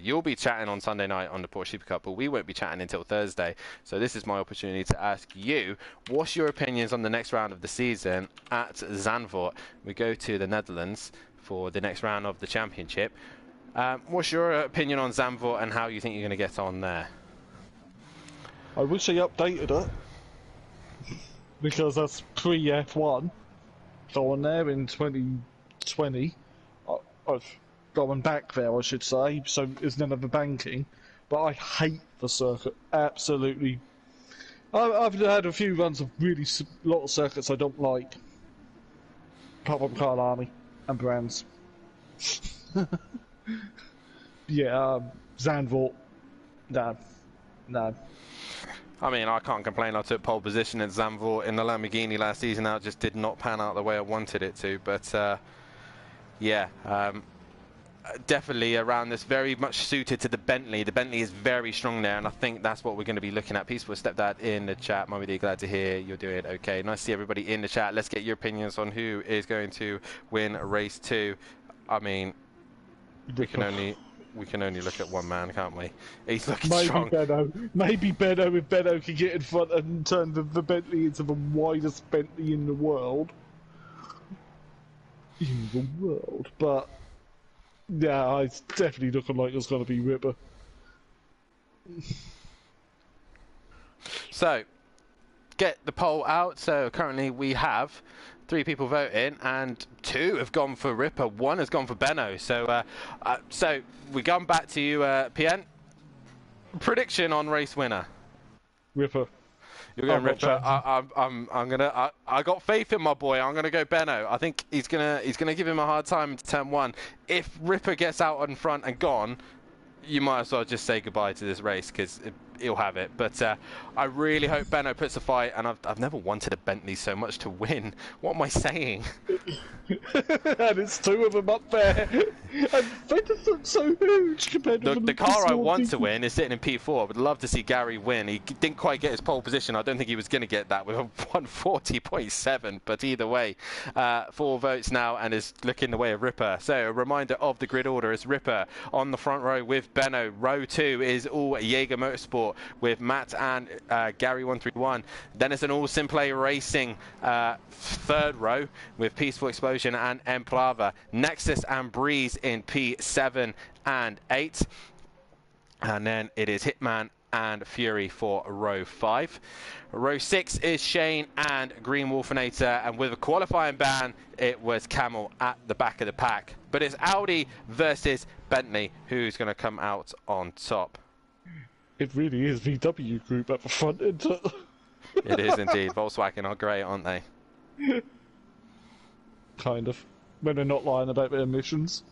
you'll be chatting on Sunday night on the Porsche Super Cup, but we won't be chatting until Thursday. So this is my opportunity to ask you, what's your opinions on the next round of the season at Zandvoort? We go to the Netherlands for the next round of the championship. What's your opinion on Zandvoort and how you think you're going to get on there? I wish they updated it, because that's pre-F1. Going there in 2020. I've gone back there, I should say, so it's none of the banking. But I hate the circuit, absolutely. I've had a few runs of really lot of circuits I don't like. Apart from Kyalami and Brands. Yeah, Zandvoort. No. I mean, I can't complain. I took pole position at Zandvoort in the Lamborghini last season. Now it just did not pan out the way I wanted it to. But yeah, definitely around this, very much suited to the Bentley. The Bentley is very strong there, and I think that's what we're going to be looking at. Peaceful Stepdad in the chat. Mummy D, glad to hear you're doing okay. Nice to see everybody in the chat. Let's get your opinions on who is going to win race 2. I mean, we can only look at one man, can't we? He's looking strong. Maybe Benno, if Benno can get in front and turn the Bentley into the widest Bentley in the world. But yeah, it's definitely looking like it's going to be Ripper. So, get the poll out. So currently we have 3 people voting, and 2 have gone for Ripper, 1 has gone for Benno. So, so we come back to you, PN. Prediction on race winner. Ripper. You're going Ripper. I got faith in my boy. I'm gonna go Benno. I think he's gonna give him a hard time to turn 1. If Ripper gets out in front and gone, you might as well just say goodbye to this race, because he'll have it. But I really hope Benno puts a fight, and I've never wanted a Bentley so much to win. What am I saying? And it's 2 of them up there, and Bentley's not so huge compared to the car I want to win is sitting in P4. I would love to see Gary win. He didn't quite get his pole position. I don't think he was going to get that with a 140.7, but either way, 4 votes now, and is looking the way of Ripper. So a reminder of the grid order is Ripper on the front row with Benno. Row 2 is all Jaeger Motorsport with Matt and Gary131. Then it's an all SimPlay Racing 3rd row with Peaceful Explosion and Emplava. Nexus and Breeze in P7 and 8. And then it is Hitman and Fury for row 5. Row 6 is Shane and Green Wolfinator, and with a qualifying ban, it was Camel at the back of the pack. But it's Audi versus Bentley who's going to come out on top. It really is VW Group at the front, isn't it? It is indeed. Volkswagen are great, aren't they? Kind of. When they're not lying about their emissions.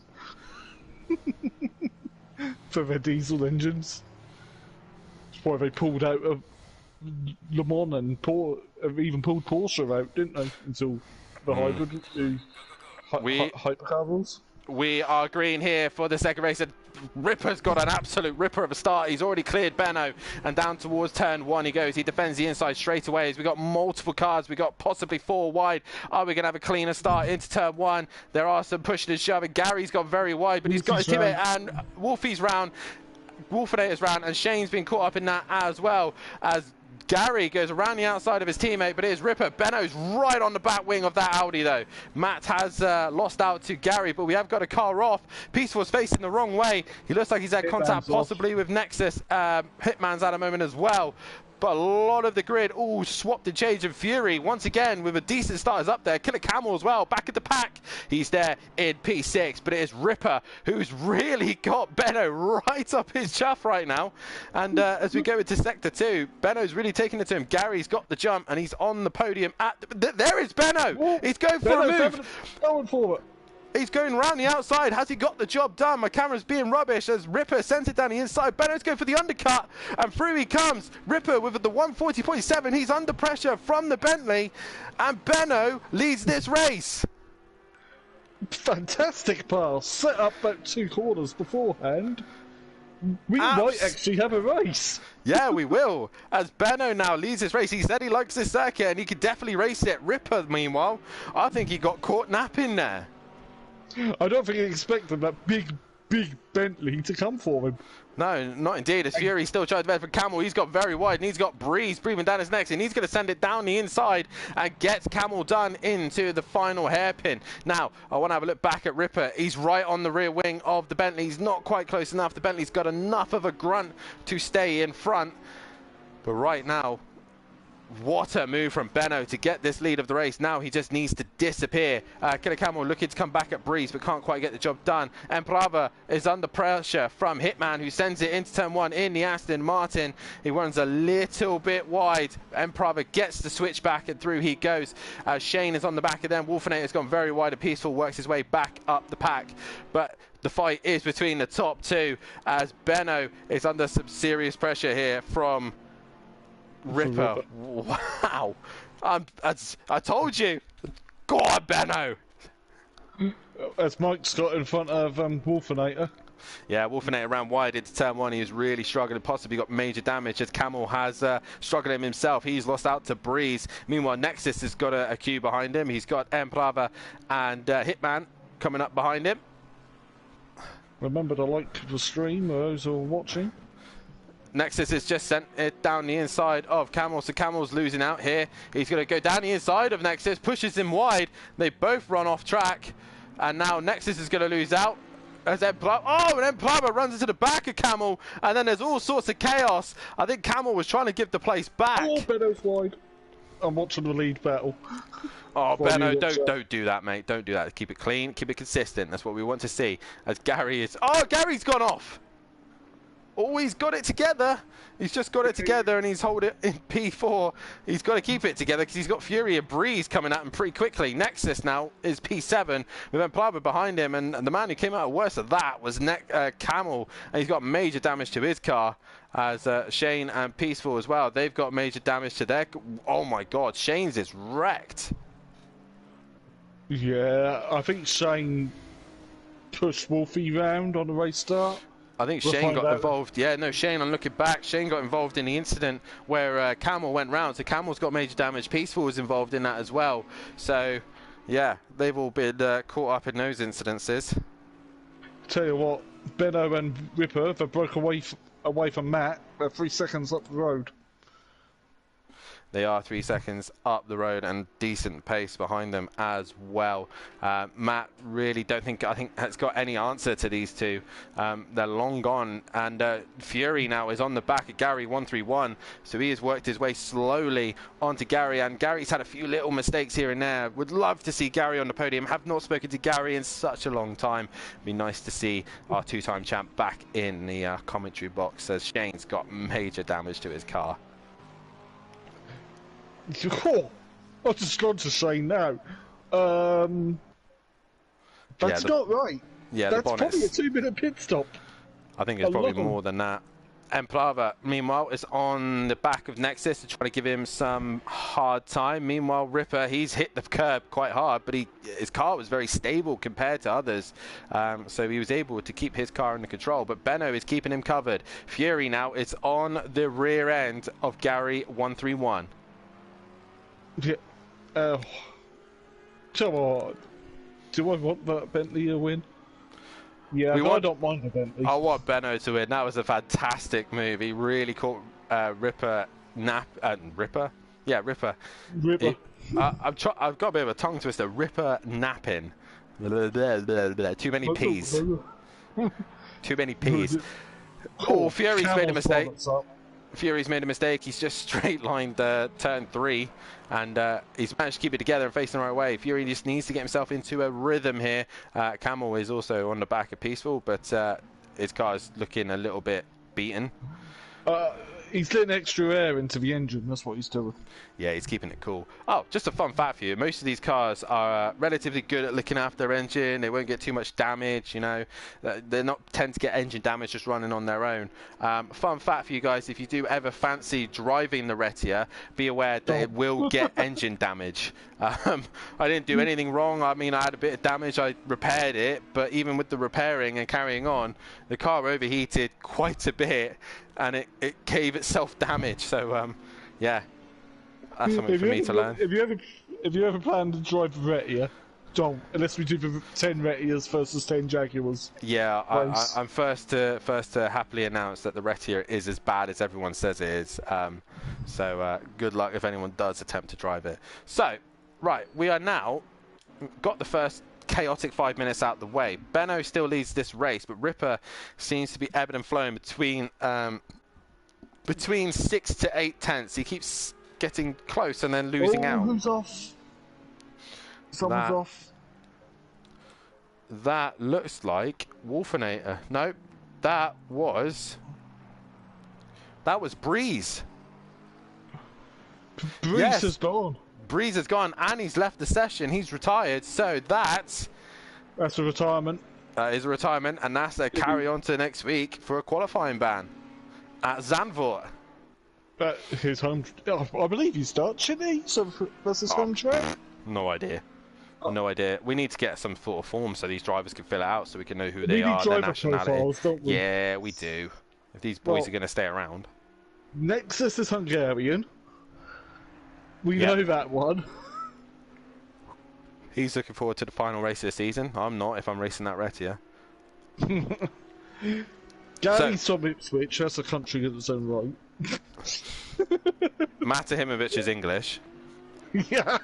For their diesel engines. That's why they pulled out of Le Mans and even pulled Porsche out, didn't they? Until the hybrid, hypercar rules. We are green here for the second race. Ripper's got an absolute ripper of a start. He's already cleared Benno, and down towards turn 1 he goes. He defends the inside straight away as we got multiple cars. We got possibly 4 wide. Are we going to have a cleaner start into turn 1? There are some pushing and shoving. Gary's got very wide, but he's got his teammate, and Wolfie's round. Wolfinator's round, and Shane's been caught up in that as well, as Gary goes around the outside of his teammate, but it is Ripper. Benno's right on the back wing of that Audi, though. Matt has lost out to Gary, but we have got a car off. Peaceful's facing the wrong way. He looks like he's had contact possibly with Nexus. Hitman's at a moment as well. But a lot of the grid all swapped and changed, and Fury once again with a decent start is up there. Killer Camel as well, back at the pack. He's there in P6, but it is Ripper who's really got Benno right up his chuff right now. And as we go into sector 2, Benno's really taking it to him. Gary's got the jump and he's on the podium. There is Benno. He's going for a move. Going forward. He's going around the outside. Has he got the job done? My camera's being rubbish as Ripper sends it down the inside. Benno's going for the undercut, and through he comes. Ripper with the 140.7. He's under pressure from the Bentley, and Benno leads this race. Fantastic pass. Set up about 2 corners beforehand. We might actually have a race. Yeah, we will. As Benno now leads this race, he said he likes this circuit and he could definitely race it. Ripper, meanwhile, I think he got caught napping there. I don't think he expected that big Bentley to come for him. No, not indeed. As Fury still tries to bet for Camel, he's got very wide and he's got Breeze breathing down his neck, and he's going to send it down the inside and gets Camel done into the final hairpin. Now, I want to have a look back at Ripper. He's right on the rear wing of the Bentley. He's not quite close enough. The Bentley's got enough of a grunt to stay in front. But right now, what a move from Benno to get this lead of the race. Now he just needs to disappear. Killer Camel looking to come back at Breeze, but can't quite get the job done. Emprava is under pressure from Hitman, who sends it into turn 1 in the Aston Martin. He runs a little bit wide. Emprava gets the switch back and through he goes. Shane is on the back of them. Wolfinator's gone very wide and Peaceful works his way back up the pack. But the fight is between the top two as Benno is under some serious pressure here from Ripper. Wow. I told you. Go on, Benno. As Mike's got in front of Wolfinator. Yeah, Wolfinator ran wide into turn 1. He was really struggling, possibly got major damage as Camel has struggled himself. He's lost out to Breeze. Meanwhile, Nexus has got a queue behind him. He's got Emprava and Hitman coming up behind him. Remember to like the stream, those who are watching. Nexus has just sent it down the inside of Camel, so Camel's losing out here. He's going to go down the inside of Nexus, pushes him wide. They both run off track, and now Nexus is going to lose out. As Emplava, and Emplava runs into the back of Camel, and then there's all sorts of chaos. I think Camel was trying to give the place back. Oh, Benno's wide. I'm watching the lead battle. Oh, Benno, don't do that, mate. Don't do that. Keep it clean, keep it consistent. That's what we want to see. As Gary is... Oh, Gary's gone off. Oh, he's got it together. He's just got it together and he's holding it in P4. He's got to keep it together because he's got Fury and Breeze coming at him pretty quickly. Nexus now is P7 with Emplava behind him, and the man who came out worse of that was Camel, and he's got major damage to his car, as Shane and Peaceful as well. They've got major damage to their... Oh my God, Shane's is wrecked. Yeah, I think Shane pushed Wolfie round on the race start. I think Shane got involved. Yeah, no, Shane, I'm looking back. Shane got involved in the incident where Camel went round. So Camel's got major damage. Peaceful was involved in that as well. So, yeah, they've all been caught up in those incidences. Tell you what, Benno and Ripper, they broke away from Matt. They're 3 seconds up the road. They are 3 seconds up the road and decent pace behind them as well. Matt really I think has got any answer to these two. They're long gone, and Fury now is on the back of Gary 131, so he has worked his way slowly onto Gary, and Gary's had a few little mistakes here and there. Would love to see Gary on the podium. Have not spoken to Gary in such a long time. Be nice to see our two-time champ back in the commentary box, as Shane's got major damage to his car. Oh, I've just gone to Shane now. That's not right. Yeah, that's probably a 2-minute pit stop. I think it's probably more than that. Emplava, meanwhile, is on the back of Nexus to try to give him some hard time. Meanwhile, Ripper, he's hit the curb quite hard, but his car was very stable compared to others. So he was able to keep his car under control. But Benno is keeping him covered. Fury now is on the rear end of Gary 131. Yeah. Come on. Do I want that Bentley to win? Yeah, I don't mind the Bentley. I want Benno to win. That was a fantastic move. He really caught Ripper Ripper? Yeah, Ripper. I've got a bit of a tongue twister. Ripper napping. Too many P's. Too many P's. Oh, Fury's made a mistake. Fury's made a mistake. He's just straight-lined turn 3, and he's managed to keep it together and facing the right way. Fury just needs to get himself into a rhythm here. Camel is also on the back of Peaceful, but his car is looking a little bit beaten. He's letting extra air into the engine, that's what he's doing. Yeah, he's keeping it cool. Oh, just a fun fact for you. Most of these cars are relatively good at looking after their engine. They won't get too much damage, you know. They're not tend to get engine damage just running on their own. Fun fact for you guys, if you do ever fancy driving the Retia, be aware that it will get engine damage. I didn't do anything wrong. I mean, I had a bit of damage. I repaired it, but even with the repairing and carrying on, the car overheated quite a bit, and it gave itself damage. So, yeah. That's something for me to learn. If you ever plan to drive a Retia, don't, unless we do the 10 Retias versus 10 Jaguars. Yeah, I'm first to happily announce that the Retia is as bad as everyone says it is. So good luck if anyone does attempt to drive it. So, right, we are now got the first chaotic 5 minutes out the way. Benno still leads this race, but Ripper seems to be ebbing and flowing between 6 to 8 tenths. He keeps getting close and then losing out. Who's off? Someone's off. That looks like Wolfinator. No, that was Breeze. Breeze is gone. Breeze has gone, and he's left the session. He's retired, so that's a retirement. That is a retirement, and that's a carry on to next week for a qualifying ban at Zandvoort. His home. I believe he's Dutch, isn't he? So that's his home track. No idea. No idea. We need to get some sort of form so these drivers can fill it out, so we can know who they are, their nationality. Profiles, don't we? Yeah, we do. If these boys are going to stay around. Nexus is Hungarian. We know that one. He's looking forward to the final race of the season. I'm not, if I'm racing that Retia. Gary's from Ipswich. That's a country in its own right. Matahimovic is English. Yeah,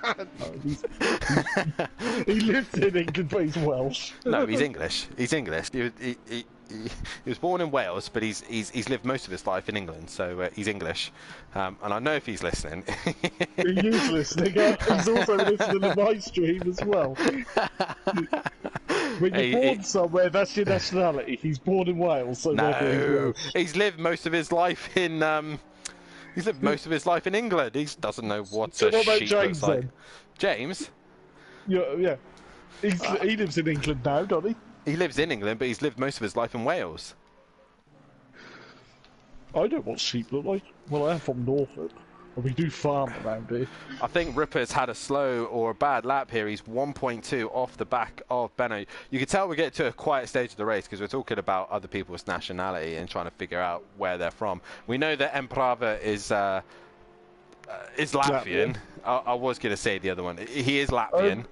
he lives in England, but he's Welsh. No, he's English. He's English. He was born in Wales, but he's lived most of his life in England, so he's English. And I know if he's listening. He is listening. He's also listening to my stream as well. When you're born somewhere, that's your nationality. He's born in Wales, so no, he's lived most of his life in. He's lived most of his life in England. He doesn't know what a sheep looks like. Then? James? Yeah. He lives in England now, doesn't he? He lives in England, but he's lived most of his life in Wales. I know what sheep look like. Well, I'm from Norfolk. And we do farm around here. I think Ripper's had a slow or a bad lap here. He's 1.2 off the back of Benno. You can tell we get to a quiet stage of the race because we're talking about other people's nationality and trying to figure out where they're from. We know that Emprava is Latvian. I was going to say the other one. He is Latvian.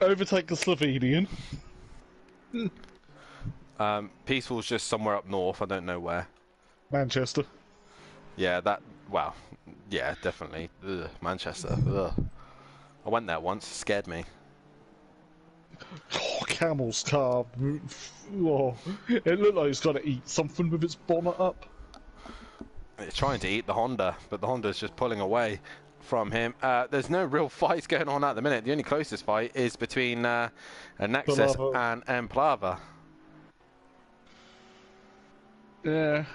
Overtake the Slovenian. Peaceful's just somewhere up north. I don't know where. Manchester. Yeah, wow. Yeah, definitely. Ugh, Manchester. Ugh. I went there once. Scared me. Oh, Camel's car. Oh, it looked like it's got to eat something with its bonnet up. It's trying to eat the Honda, but the Honda's just pulling away from him. There's no real fights going on at the minute. The only closest fight is between Nexus and Emplava. Yeah.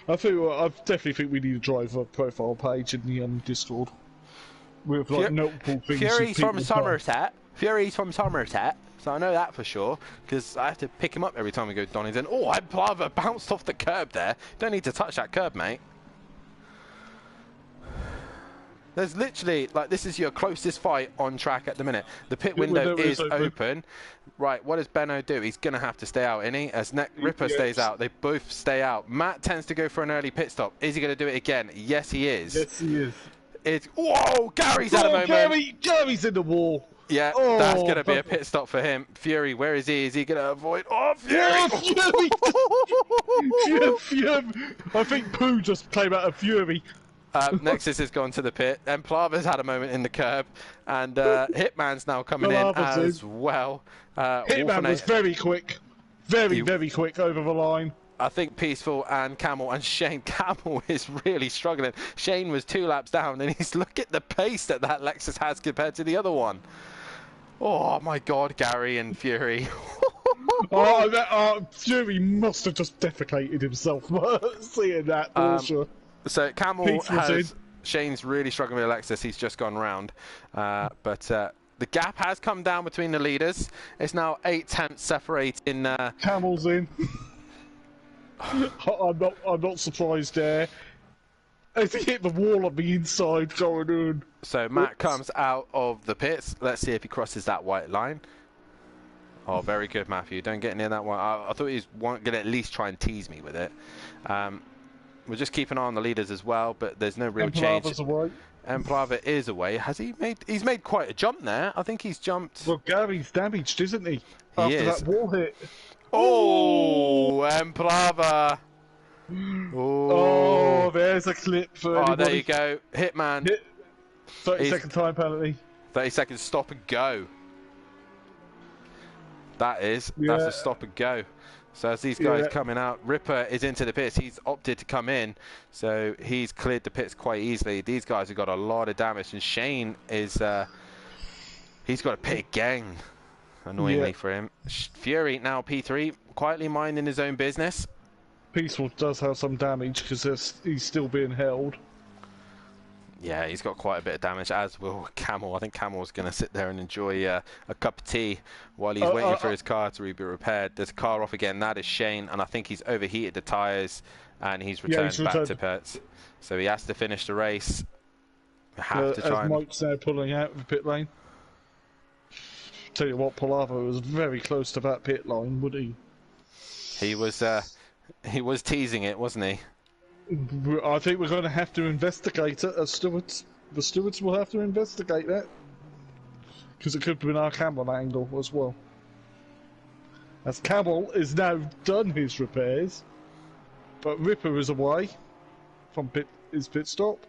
I definitely think we need to drive a profile page in the Discord with like notable things. Fury's from Somerset. Fury's from Somerset, so I know that for sure because I have to pick him up every time we go to Donington. Oh, Emplava bounced off the curb there. Don't need to touch that curb, mate. There's literally, like, this is your closest fight on track at the minute. The pit window is open. Right, what does Benno do? He's going to have to stay out, isn't he? As Ripper stays out, they both stay out. Matt tends to go for an early pit stop. Is he going to do it again? Yes, he is. Yes, he is. Whoa, Gary's had a moment. Gary's in the wall. Yeah, that's going to be a pit stop for him. Fury, where is he? Is he going to avoid? Oh, Fury! Fury! I think Pooh just came out of Fury. Nexus has gone to the pit. Emplava's had a moment in the curb, and Hitman's now coming in as well. Hitman was very quick, very quick over the line. I think Peaceful and Camel and Shane. Camel is really struggling. Shane was 2 laps down, and he's look at the pace that Lexus has compared to the other one. Oh my God, Gary and Fury. Fury must have just defecated himself seeing that. Porsche. So Camel Pete's was has... Shane's really struggling with Alexis. He's just gone round. But the gap has come down between the leaders. It's now 8/10 separating... Camel's in. I'm not surprised there. As he hit the wall on the inside going on. So Matt comes out of the pits. Let's see if he crosses that white line. Oh, very good, Matthew. Don't get near that one. I thought he was going to at least try and tease me with it. We'll just keep an eye on the leaders as well, but there's no real change. Away. Emplava is away. Has he made? He's made quite a jump there. I think he's jumped. Well, Gary's damaged, isn't he? After that wall hit. Oh, Emplava. Oh, there's a clip for anybody. There you go. Hitman. 30-second time penalty. 30 seconds stop and go. That's a stop and go. So as these guys coming out, Ripper is into the pits. He's opted to come in, so he's cleared the pits quite easily. These guys have got a lot of damage, and Shane is he's got a pit again, annoyingly for him. Fury now P3, quietly minding his own business. Peaceful does have some damage because he's still being held. Yeah, he's got quite a bit of damage, as will Camel. I think Camel's going to sit there and enjoy a cup of tea while he's waiting for his car to be repaired. There's a car off again. That is Shane, and I think he's overheated the tyres, and he's returned back to pits. So he has to finish the race. Have to try. As Mike's now pulling out of the pit lane. Tell you what, Palava was very close to that pit line, would he? He was teasing it, wasn't he? I think we're going to have to investigate it as stewards. The stewards will have to investigate that. Because it could have been our Camel angle as well. As Camel is now done his repairs. But Ripper is away from his pit stop.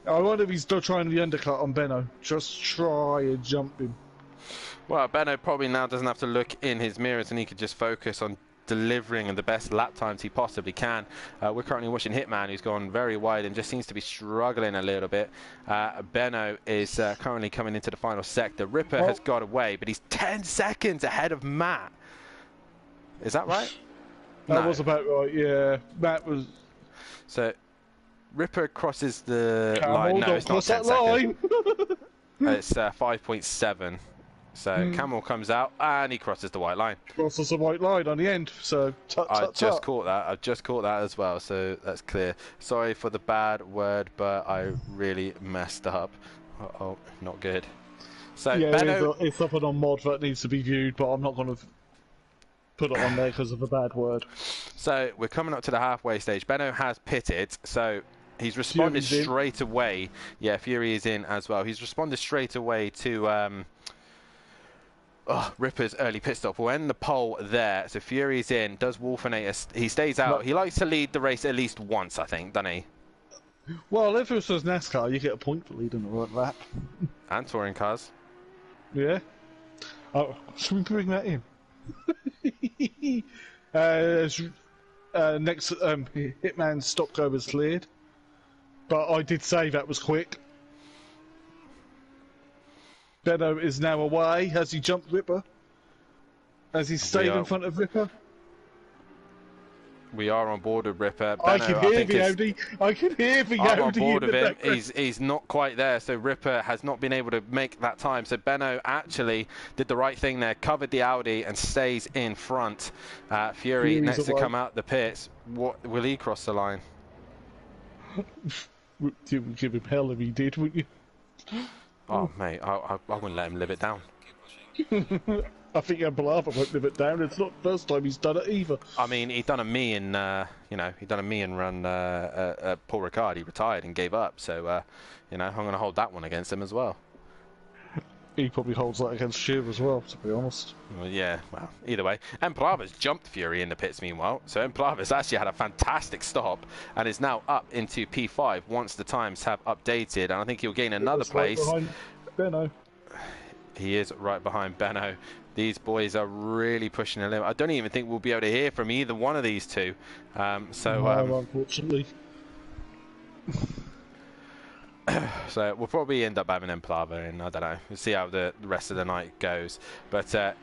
I wonder if he's still trying the undercut on Benno. Just try and jump him. Well, Benno probably now doesn't have to look in his mirrors and he could just focus on delivering the best lap times he possibly can. We're currently watching Hitman, who's gone very wide and just seems to be struggling a little bit. Benno is currently coming into the final sector. Ripper has got away, but he's 10 seconds ahead of Matt. Is that right? That was about right, yeah. Matt was... So, Ripper crosses the Camel, line. No, it's not 10 seconds. It's 5.7. So Camel comes out and he crosses the white line. Crosses the white line on the end. So I've just caught that as well. So that's clear. Sorry for the bad word, but I really messed up. Oh, not good. So yeah, Benno... it's something on mod that needs to be viewed, but I'm not going to put it on there because of a bad word. So we're coming up to the halfway stage. Benno has pitted, so he's responded straight away. Yeah, Fury is in as well. He's responded straight away to Ripper's early pit stop. We'll end the poll there. So Fury's in. Does Wolfinator... He stays out. He likes to lead the race at least once, I think, doesn't he? Well, if it was NASCAR, you get a point for leading the right lap. And touring cars. Yeah. Oh, should we bring that in? Next, Hitman's stop go was cleared. But I did say that was quick. Benno is now away. Has he jumped Ripper? Has he stayed in front of Ripper? We are on board with Ripper. Benno, I can hear the Audi. I can hear the Audi. I'm on board with him. He's not quite there, so Ripper has not been able to make that time. So Benno actually did the right thing there, covered the Audi and stays in front. Fury next to come out the pits. What will he cross the line? You would give him hell if he did, wouldn't you? Oh, mate, I wouldn't let him live it down. I think Ambalava won't live it down. It's not the first time he's done it either. I mean, he'd done a me in, he'd done a me and run Paul Ricard. He retired and gave up. So, I'm going to hold that one against him as well. He probably holds that against Shear as well, to be honest. Well, yeah, well, either way. Emplava's jumped Fury in the pits meanwhile. So Emplava's actually had a fantastic stop and is now up into P5 once the times have updated. And I think he'll gain another place. Right behind Benno. He is right behind Benno. These boys are really pushing the limit. I don't even think we'll be able to hear from either one of these two. No, unfortunately. So we'll probably end up having Emplava in. I don't know. We'll see how the rest of the night goes. But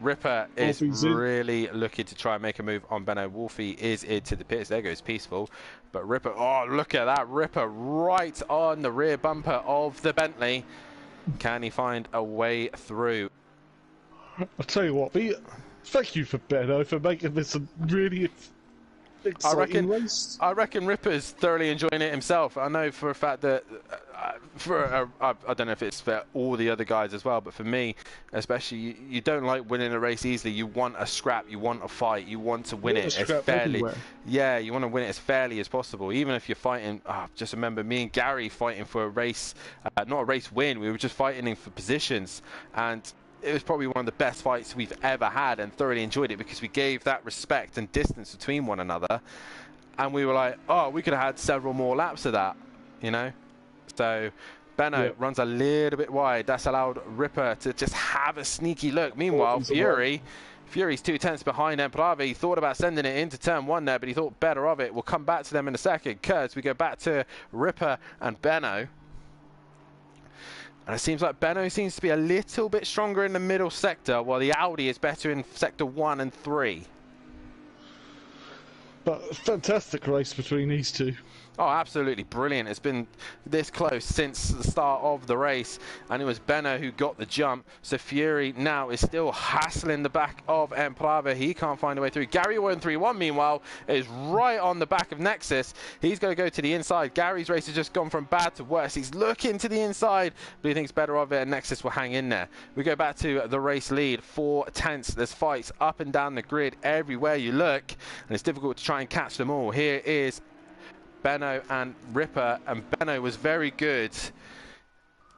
Ripper is Wolfie's in. really looking to try and make a move on Benno. Wolfie is into the pits. There goes Peaceful. But Ripper, oh, look at that. Ripper right on the rear bumper of the Bentley. Can he find a way through? I'll tell you what, thank you for Benno for making this a really exciting race. I reckon Ripper's thoroughly enjoying it himself. I know for a fact that I don't know if it's for all the other guys as well, but for me especially, you don't like winning a race easily. You want a scrap, you want a fight, you want to win it as fairly. Everywhere. Yeah, you want to win it as fairly as possible, even if you're fighting. Just remember me and Gary fighting for a race, not a race win. We were just fighting for positions, and it was probably one of the best fights we've ever had, and thoroughly enjoyed it because we gave that respect and distance between one another, and we were like, oh, we could have had several more laps of that, you know. So Benno runs a little bit wide. That's allowed Ripper to just have a sneaky look. Meanwhile, Fury's 2/10 behind Emplave. He thought about sending it into turn 1 there, but he thought better of it. We'll come back to them in a second because we go back to Ripper and Benno. And it seems like Benno seems to be a little bit stronger in the middle sector, while the Audi is better in sector 1 and 3. But fantastic race between these two. Oh, absolutely brilliant. It's been this close since the start of the race, and it was Benno who got the jump. So Fury now is still hassling the back of Emplave. He can't find a way through. Gary 131, meanwhile, is right on the back of Nexus. He's going to go to the inside. Gary's race has just gone from bad to worse. He's looking to the inside, but he thinks better of it, and Nexus will hang in there. We go back to the race lead. 4/10. There's fights up and down the grid everywhere you look, and it's difficult to try and catch them all. Here is Benno and Ripper, and Benno was very good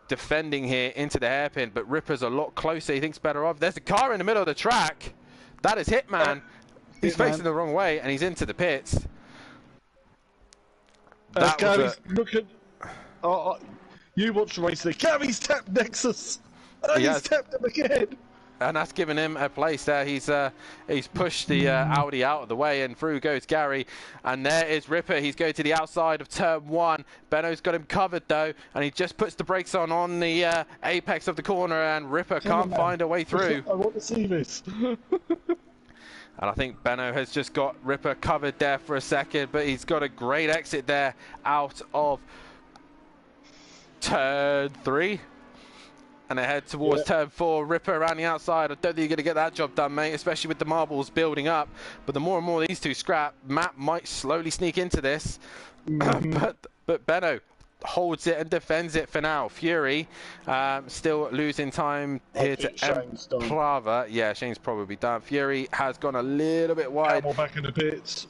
defending here into the hairpin, but Ripper's a lot closer. He thinks better of. There's a car in the middle of the track. That is Hitman. He's facing the wrong way, and he's into the pits. Gary's looking. You watch the race there. Gary's tapped Nexus. He's tapped him again. And that's given him a place there. He's pushed the Audi out of the way, and through goes Gary. And there is Ripper. He's going to the outside of turn 1. Benno's got him covered though, and he just puts the brakes on the apex of the corner, and Ripper can't find a way through. I want to see this. And I think Benno has just got Ripper covered there for a second, but he's got a great exit there out of turn 3. And they head towards turn 4. Ripper around the outside. I don't think you're going to get that job done, mate, especially with the marbles building up. But the more and more these two scrap, Matt might slowly sneak into this. But Benno holds it and defends it for now. Fury still losing time here to Emplava. Yeah, Shane's probably done. Fury has gone a little bit wide. Camel back in the pits.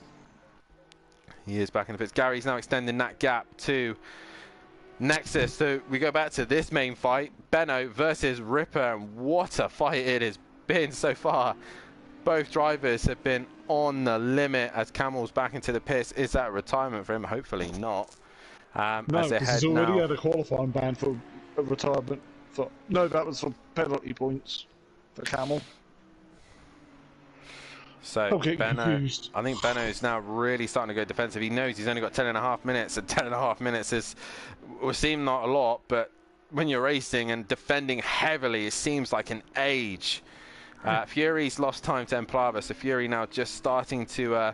He is back in the pits. Gary's now extending that gap to Nexus. So we go back to this main fight, Benno versus Ripper, and what a fight it has been so far. Both drivers have been on the limit as Camel's back into the pits. Is that a retirement for him? Hopefully not. No, because he's already had a qualifying ban for a retirement. No, that was for penalty points for Camel. So Benno, I think Benno is now really starting to go defensive. He knows he's only got 10.5 minutes, and 10.5 minutes will seem not a lot, but when you're racing and defending heavily, it seems like an age. Fury's lost time to Emplava, so Fury now just starting to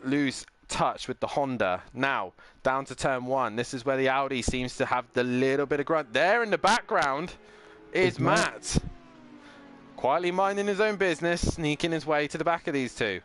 lose touch with the Honda. Now down to turn 1. This is where the Audi seems to have the little bit of grunt. There in the background is Matt. Quietly minding his own business, sneaking his way to the back of these two.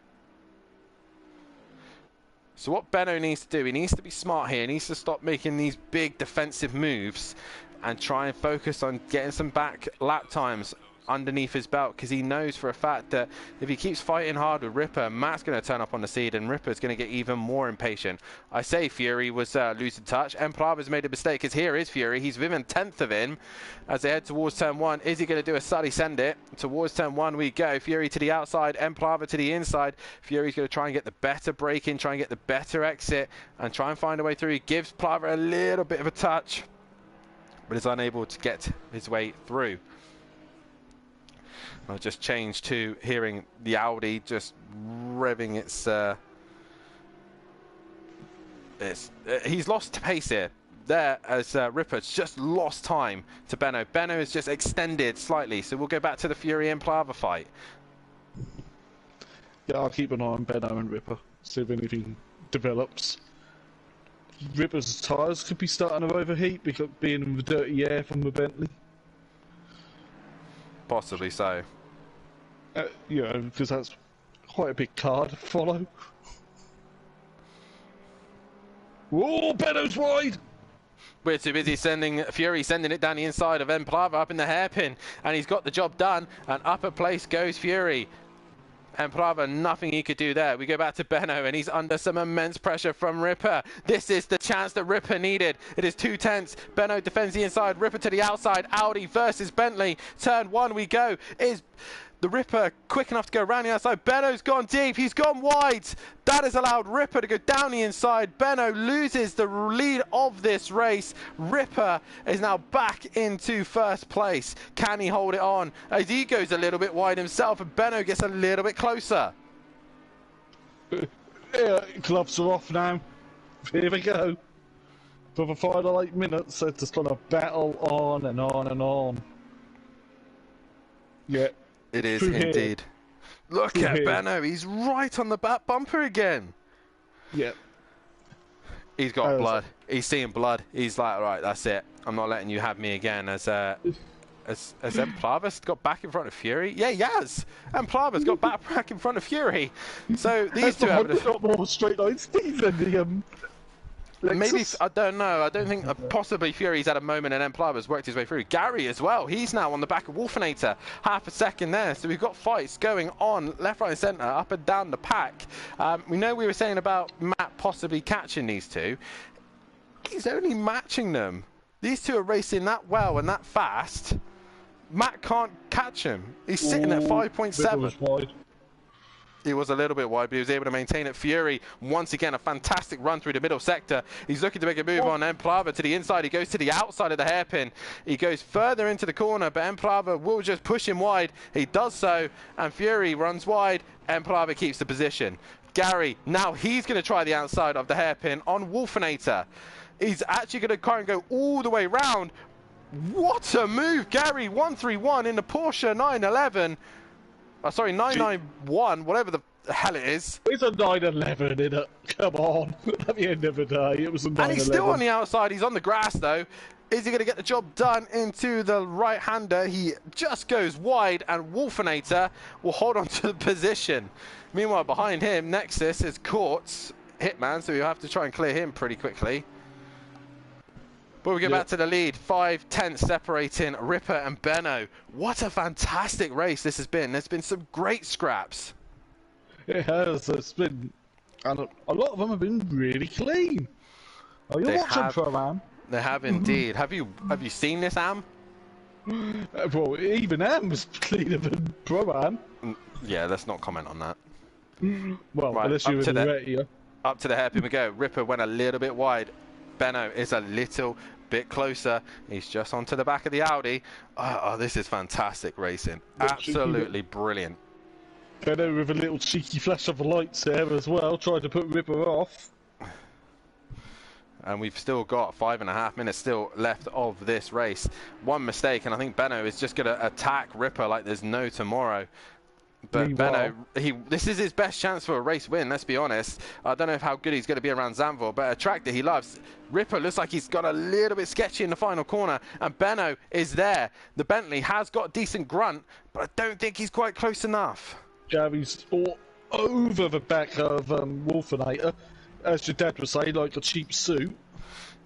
So what Benno needs to do, he needs to be smart here. He needs to stop making these big defensive moves and try and focus on getting some back lap times underneath his belt, because he knows for a fact that if he keeps fighting hard with Ripper, Matt's going to turn up on the seat and Ripper's going to get even more impatient. I say Fury was losing touch. Emplava's made a mistake, because here is Fury. He's within a tenth of him as they head towards turn 1. Is he going to do a Sully send it? Towards turn 1 we go. Fury to the outside, Emplava to the inside. Fury's going to try and get the better break in, try and get the better exit, and try and find a way through. He gives Plava a little bit of a touch, but is unable to get his way through. I'll just change to hearing the Audi just revving its he's lost pace here. there as Ripper's just lost time to Benno. Benno is just extended slightly, so we'll go back to the Fury and Plava fight. Yeah, I'll keep an eye on Benno and Ripper, see if anything develops. Ripper's tyres could be starting to overheat because being in the dirty air from the Bentley. Possibly so. You know, because that's quite a big car to follow. Whoa, Benno's wide! We're too busy sending it down the inside of Plava up in the hairpin, and he's got the job done, and up a place goes Fury. And Plava, nothing he could do there. We go back to Benno, and he's under some immense pressure from Ripper. This is the chance that Ripper needed. It is 2 tenths. Benno defends the inside, Ripper to the outside. Audi versus Bentley. Turn 1 we go. Is the Ripper quick enough to go around the outside? Benno's gone deep. He's gone wide. That has allowed Ripper to go down the inside. Benno loses the lead of this race. Ripper is now back into first place. Can he hold it on? As he goes a little bit wide himself, and Benno gets a little bit closer. Yeah, gloves are off now. Here we go. For the final 8 minutes, they're just gonna battle on and on and on. Yeah. It is indeed. Look at Benno, he's right on the back bumper again. Yeah. He's got blood. He's seeing blood. He's like, all right, that's it. I'm not letting you have me again. Has Plava's got back in front of Fury? Yeah, he has. And Plava's got back in front of Fury. So these two have got more straight line speed than the maybe, I don't know. I don't think possibly Fury's had a moment and then Plava's worked his way through. Gary as well. He's now on the back of Wolfinator. Half a second there. So we've got fights going on left, right and centre, up and down the pack. We know we were saying about Matt possibly catching these two. He's only matching them. These two are racing that well and that fast. Matt can't catch him. He's sitting at 5.7. He was a little bit wide, but he was able to maintain it. Fury, once again, a fantastic run through the middle sector. He's looking to make a move on Plava to the inside. He goes to the outside of the hairpin. He goes further into the corner, but Plava will just push him wide. He does so, and Fury runs wide. Plava keeps the position. Gary, now he's going to try the outside of the hairpin on Wolfinator. He's actually going to try and go all the way round. What a move, Gary. 131 in the Porsche 911. Sorry, 991, whatever the hell it is. It's a 911 in it. Come on. At the end of the day, it was a 911. And he's still on the outside. He's on the grass, though. Is he going to get the job done into the right-hander? He just goes wide, and Wolfinator will hold on to the position. Meanwhile, behind him, Nexus is caught. Hitman, so you'll have to try and clear him pretty quickly. But we get back to the lead, 5 tenths separating Ripper and Benno. What a fantastic race this has been. There's been some great scraps. It has. It's been, and a lot of them have been really clean. Oh, you're watching Pro-Am. They have indeed. Have you seen this, Am? Well, even Am was cleaner than Pro-Am. Yeah, let's not comment on that. Well, right, unless you were in the radio. Up to the hairpin we go. Ripper went a little bit wide. Benno is a little bit closer. He's just onto the back of the Audi. Oh, this is fantastic racing. Absolutely brilliant. Benno with a little cheeky flash of lights there as well, trying to put Ripper off. And we've still got 5.5 minutes still left of this race. One mistake, and I think Benno is just going to attack Ripper like there's no tomorrow. But Benno, this is his best chance for a race win, let's be honest. I don't know how good he's going to be around Zandvoort, but a track that he loves. Ripper looks like he's got a little bit sketchy in the final corner, and Benno is there. The Bentley has got a decent grunt, but I don't think he's quite close enough. Gary's all over the back of Wolfinator, as your dad would say, like a cheap suit.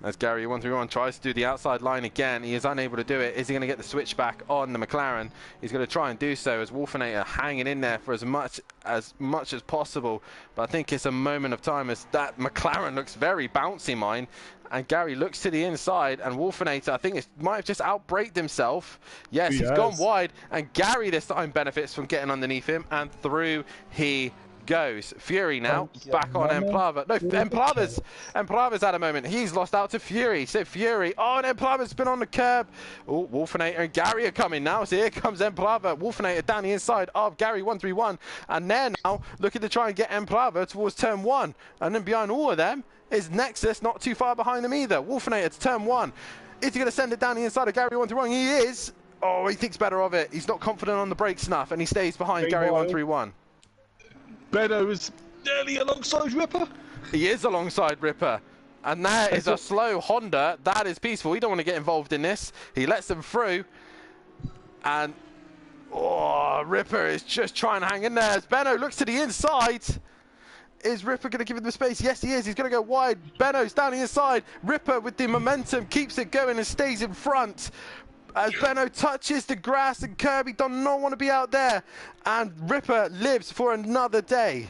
As Gary 131 tries to do the outside line again, he is unable to do it. Is he going to get the switch back on the McLaren? He's going to try and do so as Wolfinator hanging in there for as much as possible. But I think it's a moment of time as that McLaren looks very bouncy, mine. And Gary looks to the inside, and Wolfinator, I think, might have just outbraked himself. Yes, he's gone wide, and Gary this time benefits from getting underneath him, and through he goes. Fury now, back on Emplava. No, Emplava's had a moment. He's lost out to Fury. So Fury, oh, and Emplava's been on the curb. Oh, Wolfinator and Gary are coming now. So here comes Emplava. Wolfinator down the inside of Gary 131. And they're now looking to try and get Emplava towards turn 1. And then behind all of them is Nexus, not too far behind them either. Wolfinator to turn 1. Is he going to send it down the inside of Gary 131? He is. Oh, he thinks better of it. He's not confident on the brakes enough, and he stays behind Gary 131. Benno is nearly alongside Ripper. He is alongside Ripper. And there is a slow Honda. That is peaceful. He don't want to get involved in this. He lets them through. And, oh, Ripper is just trying to hang in there. As Benno looks to the inside. Is Ripper going to give him the space? Yes, he is. He's going to go wide. Benno's down the inside. Ripper with the momentum keeps it going and stays in front. As Benno touches the grass and Kirby does not want to be out there. And Ripper lives for another day.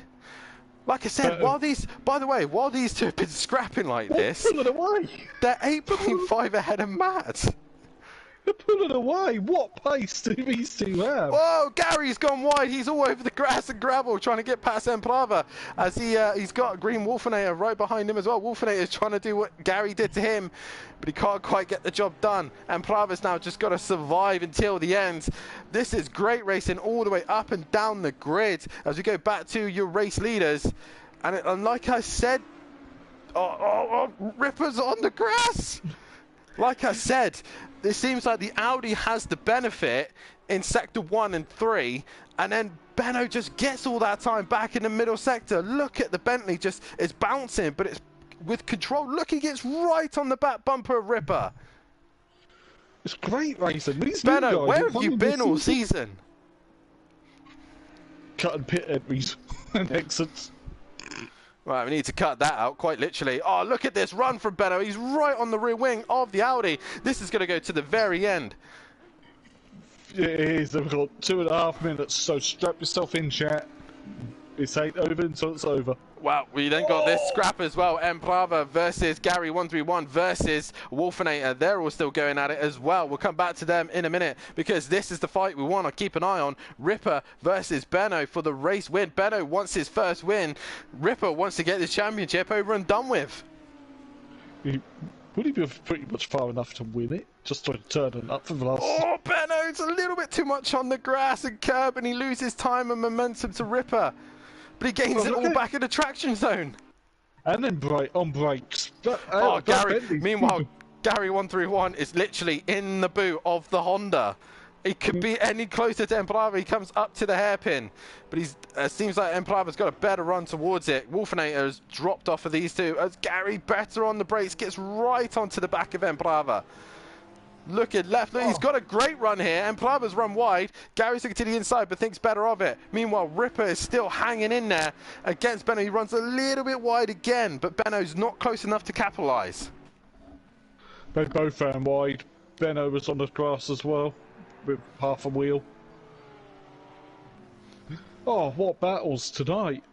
Like I said, while these two have been scrapping like this, they're 8.5 ahead of Matt. They're pulling away. What pace do these two have? Oh, Gary's gone wide. He's all over the grass and gravel trying to get past Emplava as he's got Green Wolfinator right behind him as well. Wolfinator is trying to do what Gary did to him, but he can't quite get the job done. Emplava's now just got to survive until the end. This is great racing all the way up and down the grid as we go back to your race leaders. And like I said, Ripper's on the grass. Like I said, it seems like the Audi has the benefit in sector 1 and 3, and then Benno just gets all that time back in the middle sector. Look at the Bentley, just it's bouncing, but it's with control. Look, he gets right on the back bumper of Ripper. It's great racing. Benno, where have you been all season? Cutting pit entries and exits. Right, we need to cut that out, quite literally. Oh, look at this run from Benno. He's right on the rear wing of the Audi. This is going to go to the very end. It is. We've got 2.5 minutes, so strap yourself in, chat. This ain't over until it's over. Well, we then got this scrap as well. Emplava versus Gary 131 versus Wolfinator. They're all still going at it as well. We'll come back to them in a minute because this is the fight we want to keep an eye on. Ripper versus Benno for the race win. Benno wants his first win. Ripper wants to get this championship over and done with. Would he be pretty much far enough to win it? Just to turn it up for the last... Oh, Benno's a little bit too much on the grass and curb, and he loses time and momentum to Ripper. But he gains it all back in the traction zone. And then on brakes. Gary. Meanwhile, Gary 131 is literally in the boot of the Honda. He could be any closer to Emplava. He comes up to the hairpin. But he's seems like Emplava's got a better run towards it. Wolfinator has dropped off of these two. As Gary, better on the brakes, gets right onto the back of Emplava. Looking left, look, he's got a great run here. Emplava's run wide. Gary's looking to the inside, but thinks better of it. Meanwhile, Ripper is still hanging in there against Benno. He runs a little bit wide again, but Benno's not close enough to capitalise. They both ran wide. Benno was on the grass as well, with half a wheel. Oh, what battles tonight.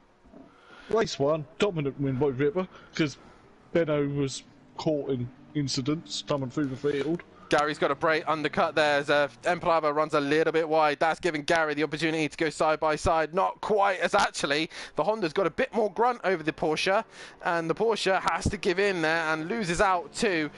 Race 1, dominant win by Ripper, because Benno was caught in incidents coming through the field. Gary's got a brake undercut there as Emplava runs a little bit wide. That's giving Gary the opportunity to go side by side. Not quite as actually. The Honda's got a bit more grunt over the Porsche, and the Porsche has to give in there and loses out to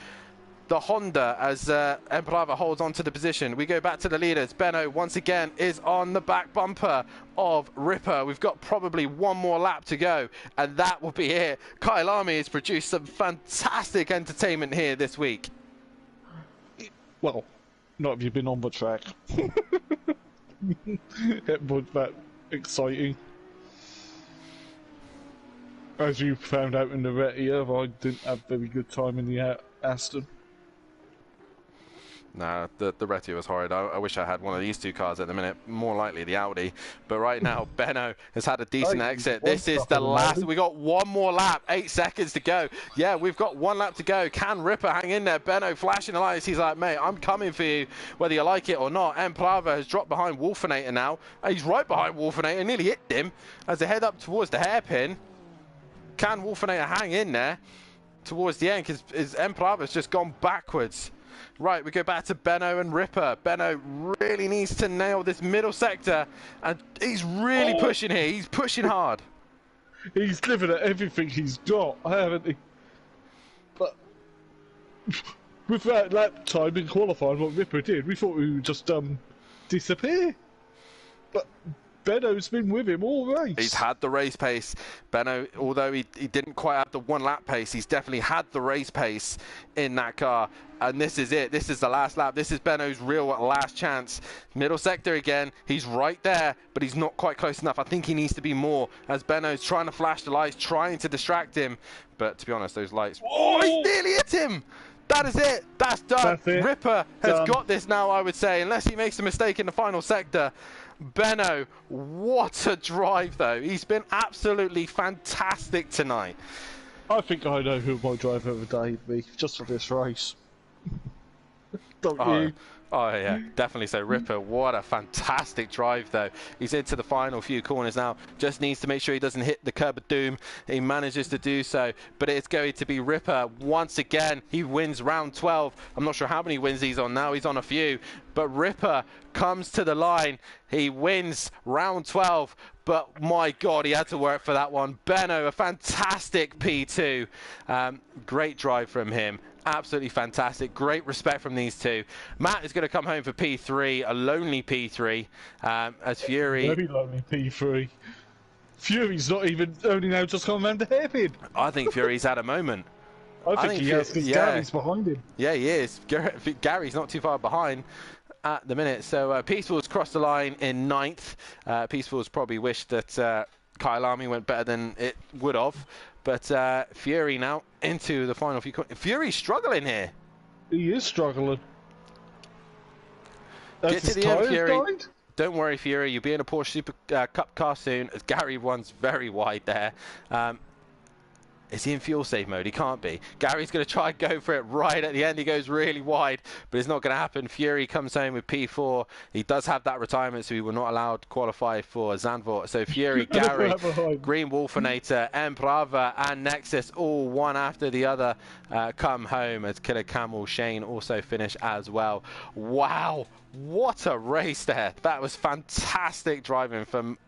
the Honda as Emplava holds on to the position. We go back to the leaders. Benno once again is on the back bumper of Ripper. We've got probably one more lap to go, and that will be it. Kyalami has produced some fantastic entertainment here this week. Well, not if you've been on the track. It was that exciting. As you found out in the Retia, I didn't have very good time in the Aston. Nah, the Retia was horrid. I wish I had one of these two cars at the minute. More likely the Audi. But right now, Benno has had a decent exit. This is the last. We got one more lap. 8 seconds to go. Yeah, we've got 1 lap to go. Can Ripper hang in there? Benno flashing the lights. He's like, mate, I'm coming for you, whether you like it or not. Emplava has dropped behind Wolfinator now. He's right behind Wolfinator. Nearly hit him as they head up towards the hairpin. Can Wolfinator hang in there towards the end? Because Emplava's just gone backwards. Right, we go back to Benno and Ripper. Benno really needs to nail this middle sector, and he's really pushing here. He's pushing hard. He's living at everything he's got, haven't he? But with that lap time in qualifying, what Ripper did, we thought we would just disappear. But Benno's been with him all race. He's had the race pace. Benno, although he didn't quite have the one lap pace, he's definitely had the race pace in that car. And this is it. This is the last lap. This is Benno's real last chance. Middle sector again. He's right there, but he's not quite close enough. I think he needs to be more, as Benno's trying to flash the lights, trying to distract him. But to be honest, those lights... Oh, he nearly hit him! That is it. That's done. That's it. Ripper has Done. got this now, I would say, unless he makes a mistake in the final sector. Benno, what a drive, though. He's been absolutely fantastic tonight. I think I know who my driver of the day would be, just for this race. Don't you? Oh, yeah, definitely so. Ripper, what a fantastic drive, though. He's into the final few corners now. Just needs to make sure he doesn't hit the curb of doom. He manages to do so, but it's going to be Ripper once again. He wins round 12. I'm not sure how many wins he's on now. He's on a few, but Ripper comes to the line. He wins round 12, but my God, he had to work for that one. Benno, a fantastic P2. Great drive from him. Absolutely fantastic. Great respect from these two. Matt is going to come home for P3, a lonely P3, as Fury... Very lonely P3. Fury's not even, only now just gone around the hairpin. I think Fury's had a moment. I think he has, because Gary's behind him. Yeah, he is. Gary's not too far behind at the minute. So Peaceful's crossed the line in 9th. Peaceful's probably wished that Kyalami went better than it would have. But Fury now into the final few. Fury's struggling here. He is struggling. Get to the end, Fury. Don't worry, Fury. You'll be in a Porsche Super Cup car soon. As Gary runs very wide there. Is he in fuel save mode? He can't be. Gary's going to try and go for it right at the end. He goes really wide, but it's not going to happen. Fury comes home with P4. He does have that retirement, so he will not allowed to qualify for Zandvoort. So Fury, Gary, Green Wolfinator, Emprava, and Nexus, all one after the other, come home as Killer Camel Shane also finish as well. Wow, what a race there. That was fantastic driving from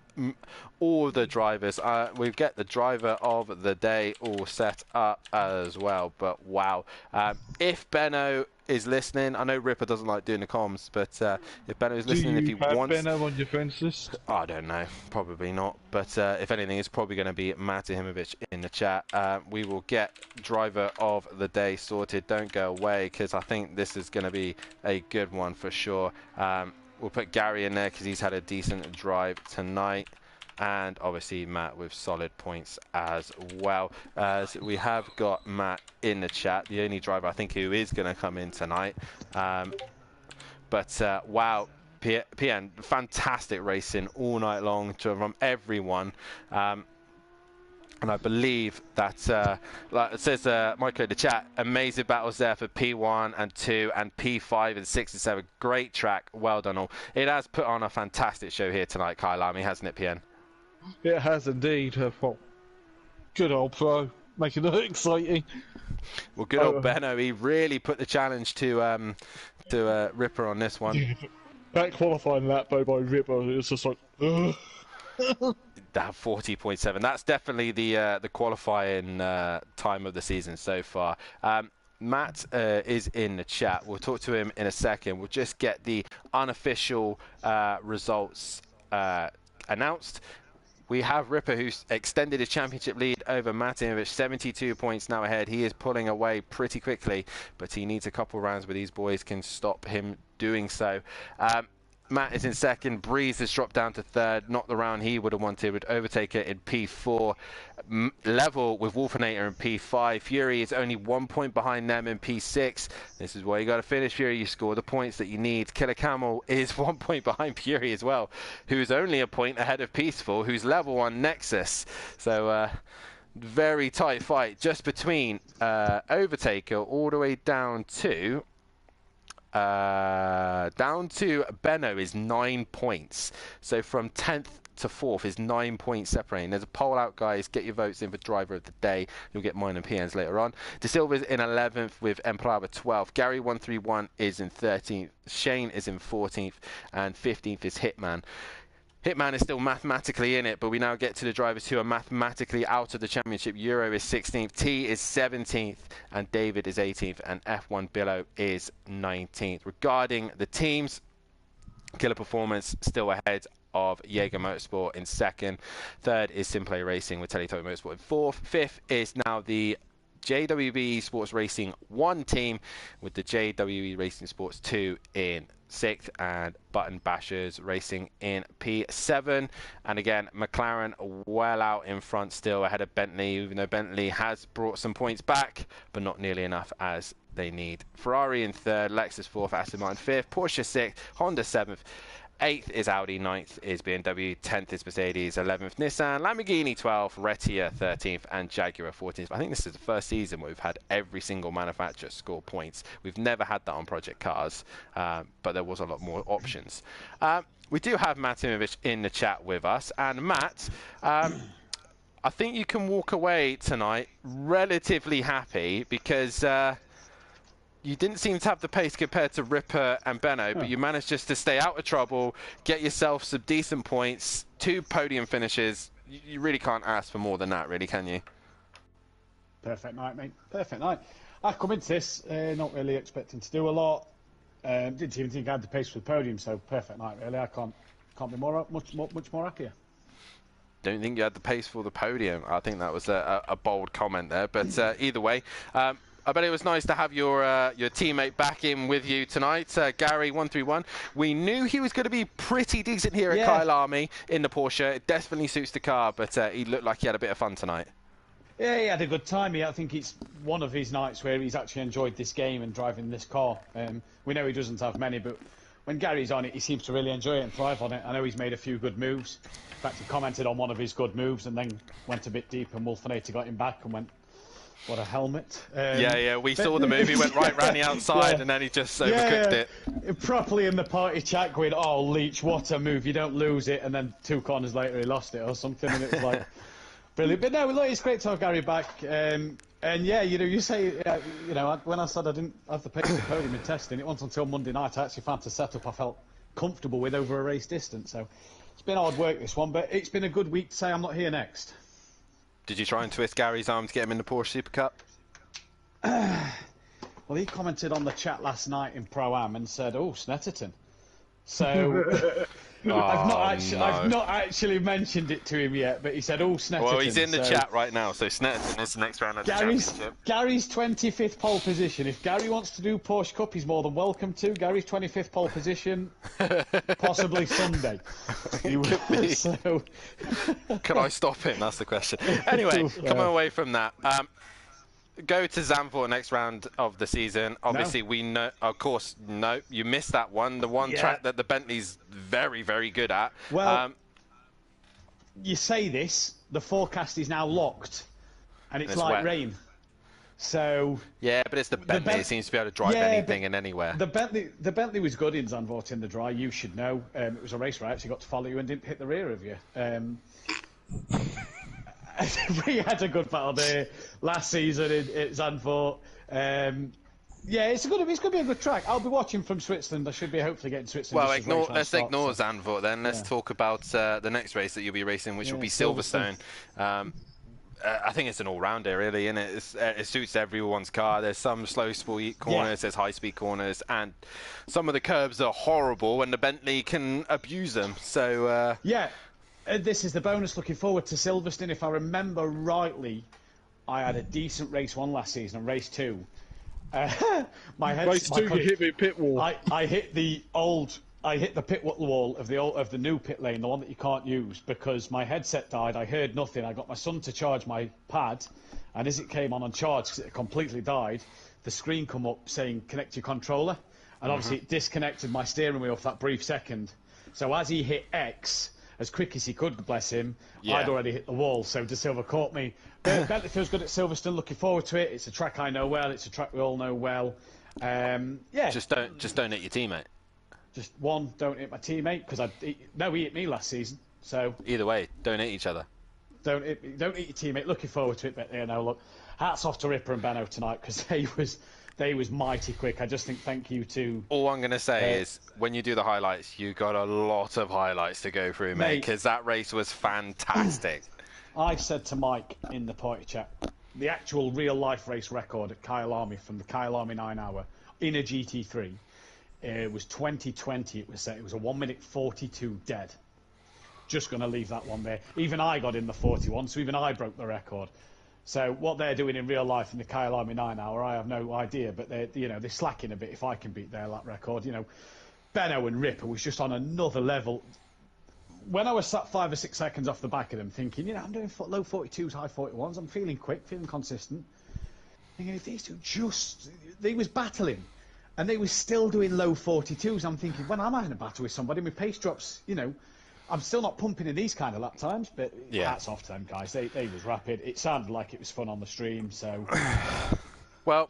all the drivers. We get the driver of the day all set up as well, but wow. If Benno is listening, I know Ripper doesn't like doing the comms, but if Benno is listening, if he wants... Benno on your friends list? I don't know, probably not, but if anything, it's probably going to be Matt Himovic in the chat. We will get driver of the day sorted. Don't go away, because I think this is going to be a good one for sure. We'll put Gary in there because he's had a decent drive tonight. And obviously Matt with solid points as well. So we have got Matt in the chat, the only driver I think who is going to come in tonight. But wow, PN, fantastic racing all night long from everyone. And I believe that, like it says, Michael in the chat, amazing battles there for P1 and 2 and P5 and 6 and 7. Great track. Well done all. It has put on a fantastic show here tonight, Kyalami, hasn't it, PN? It has indeed. Well, good old pro, making it exciting. Well, good old Benno. He really put the challenge to Ripper on this one. That qualifying lap though by Ripper, it was just like... That 40.7. That's definitely the qualifying time of the season so far. Matt is in the chat. We'll talk to him in a second. We'll just get the unofficial results announced. We have Ripper, who's extended his championship lead over Martinovic, 72 points now ahead. He is pulling away pretty quickly, but he needs a couple rounds where these boys can stop him doing so. Matt is in second. Breeze has dropped down to third. Not the round he would have wanted. Would overtake it in P4. Level with Wolfinator in P5. Fury is only 1 point behind them in P6. This is where you got to finish, Fury. You score the points that you need. Killer Camel is 1 point behind Fury as well, who's only a point ahead of Peaceful, who's level on Nexus. So very tight fight just between Overtaker all the way down to Benno is 9 points. So from 10th to 4th is 9 points separating. There's a poll out, guys. Get your votes in for driver of the day. You'll get mine and PN's later on. De Silva's in 11th with Emprava 12th. Gary 131 is in 13th. Shane is in 14th, and 15th is Hitman. Hitman is still mathematically in it, but we now get to the drivers who are mathematically out of the championship. Euro is 16th, T is 17th, and David is 18th, and F1 Billo is 19th. Regarding the teams, Killer Performance still ahead of Jaeger Motorsport in second. Third is SimPlay Racing with Teletubby Motorsport in fourth. Fifth is now the JWB Sports Racing 1 team with the JWE Racing Sports 2 in 6th, and Button Bashers Racing in P7. And again, McLaren well out in front still ahead of Bentley, even though Bentley has brought some points back, but not nearly enough as they need. Ferrari in 3rd, Lexus 4th, Aston Martin 5th, Porsche 6th, Honda 7th, 8th is Audi, 9th is BMW, 10th is Mercedes, 11th Nissan, Lamborghini 12th, Retia 13th, and Jaguar 14th. I think this is the first season where we've had every single manufacturer score points. We've never had that on Project Cars, but there was a lot more options. We do have Matt Imovich in the chat with us, and Matt, I think you can walk away tonight relatively happy because you didn't seem to have the pace compared to Ripper and Benno, but you managed just to stay out of trouble, get yourself some decent points, 2 podium finishes. You really can't ask for more than that, really, can you? Perfect night, mate. Perfect night. I come into this not really expecting to do a lot. Didn't even think I had the pace for the podium, so perfect night, really. I can't be much more happier. Don't think you had the pace for the podium. I think that was a bold comment there, but either way. I bet it was nice to have your teammate back in with you tonight, Gary 131. We knew he was going to be pretty decent here at Kyalami in the Porsche. It definitely suits the car, but he looked like he had a bit of fun tonight. Yeah, he had a good time. I think it's one of his nights where he's actually enjoyed this game and driving this car. We know he doesn't have many, but when Gary's on it, he seems to really enjoy it and thrive on it. I know he's made a few good moves. In fact, he commented on one of his good moves and then went a bit deep, and Wolfinator got him back and went, what a helmet. We saw the move. He went right round the outside and then he just overcooked it. Properly in the party chat going, oh, Leach, what a move. You don't lose it. And then 2 corners later he lost it or something. And it was like, brilliant. But no, look, it's great to have Gary back. And yeah, you say, when I said I didn't have the pace of the podium in testing, it wasn't until Monday night I actually found a setup I felt comfortable with over a race distance. So it's been hard work, this one, but it's been a good week to say I'm not here next. Did you try and twist Gary's arm to get him in the Porsche Super Cup? Well, he commented on the chat last night in Pro-Am and said, oh, Snetterton. So I've not actually mentioned it to him yet, but he said, oh, Snetterton. Well, he's in the chat right now, so Snetterton is the next round of the championship. Gary's 25th pole position. If Gary wants to do Porsche Cup, he's more than welcome to. Gary's 25th pole position, possibly Sunday. So... Can I stop him? That's the question. Anyway, coming away from that, go to Zandvoort next round of the season. Obviously, we know, of course, no, you missed that one. The one track that the Bentley's very, very good at. Well, you say this, the forecast is now locked, and it's like wet. rain. So yeah, but it's the Bentley. It seems to be able to drive anything and anywhere. The Bentley was good in Zandvoort in the dry. You should know. It was a race where I actually got to follow you and didn't hit the rear of you. We had a good battle there last season at Zandvoort. Yeah, it's going to be a good track. I'll be watching from Switzerland. I should be hopefully getting Switzerland. Well, let's ignore Zandvoort then. Let's talk about the next race that you'll be racing, which will be Silverstone. I think it's an all-rounder, really, and it suits everyone's car. There's some slow-speed corners, there's high-speed corners, and some of the curbs are horrible, and the Bentley can abuse them. So this is the bonus. Looking forward to Silverstone. If I remember rightly, I had a decent race 1 last season, and race 2. Race 2, you hit the pit wall. I hit the pit wall of the new pit lane, the one that you can't use, because my headset died. I heard nothing. I got my son to charge my pad, and as it came on charge, because it had completely died, the screen come up saying connect your controller, and obviously it disconnected my steering wheel for that brief second. So as he hit X, as quick as he could, bless him, I'd already hit the wall, so De Silva caught me. Bentley feels good at Silverstone, looking forward to it. It's a track I know well, it's a track we all know well. Just don't hit your teammate. Just one, don't hit my teammate, because he hit me last season. So either way, don't hit each other. Don't hit your teammate. Looking forward to it, but look, hats off to Ripper and Benno tonight, because they was mighty quick. I just think thank you to... All I'm going to say is, when you do the highlights, you got a lot of highlights to go through, mate, because that race was fantastic. I said to Mike in the party chat, the actual real-life race record at Kyalami from the Kyalami 9-hour in a GT3, it was 2020, it was set. It was a 1 minute 42 dead. Just going to leave that one there. Even I got in the 41, so even I broke the record. So what they're doing in real life in the Kyalami 9-hour, I have no idea, but they're slacking a bit if I can beat their lap record. Benno and Ripper was just on another level. When I was sat 5 or 6 seconds off the back of them thinking, I'm doing low 42s, high 41s, I'm feeling quick, feeling consistent. Thinking, if these two they was battling, and they were still doing low 42s, I'm thinking, when I'm having a battle with somebody, my pace drops, I'm still not pumping in these kind of lap times, but hats off to them guys. They was rapid. It sounded like it was fun on the stream, so... Well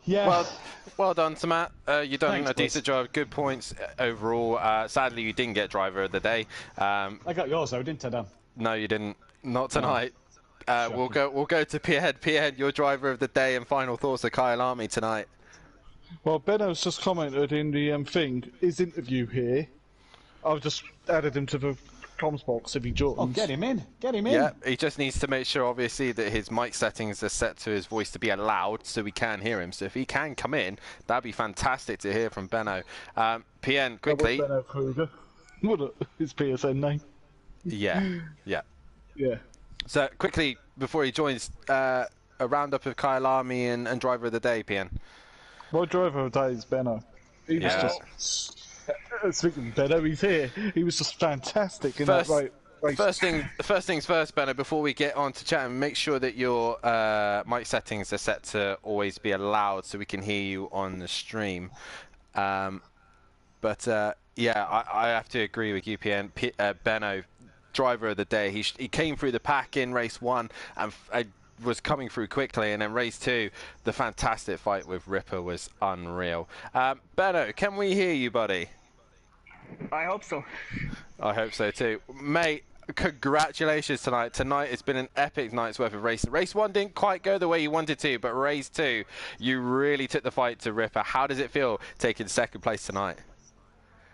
done to Matt. You've done a decent job. Good points overall. Sadly, you didn't get driver of the day. I got yours though, didn't I, Dan? No, you didn't. Not tonight. We'll go to Pierre. Pierre, your driver of the day and final thoughts of Kyalami tonight. Well, Benno's just commented in the thing, his interview here. I've just added him to the comms box if he joins. Oh, get him in. Get him in. Yeah, he just needs to make sure, obviously, that his mic settings are set to his voice to be loud so we can hear him. So if he can come in, that'd be fantastic to hear from Benno. PN, quickly. That was Benno Kruger. What his PSN name? Yeah. So quickly, before he joins, a roundup of Kyalami and driver of the day, PN. My driver of the day is Benno. He was just... Speaking of Benno, he's here. He was just fantastic in that race. First things first, Benno, before we get on to chat, make sure that your mic settings are set to always be loud so we can hear you on the stream. I have to agree with you, PN. Benno, driver of the day. He came through the pack in race 1 and was coming through quickly, and then race 2, the fantastic fight with Ripper was unreal. Benno, can we hear you, buddy? I hope so. I hope so too. Mate, congratulations tonight. Tonight has been an epic night's worth of racing. Race 1 didn't quite go the way you wanted to, but race 2, you really took the fight to Ripper. How does it feel taking second place tonight?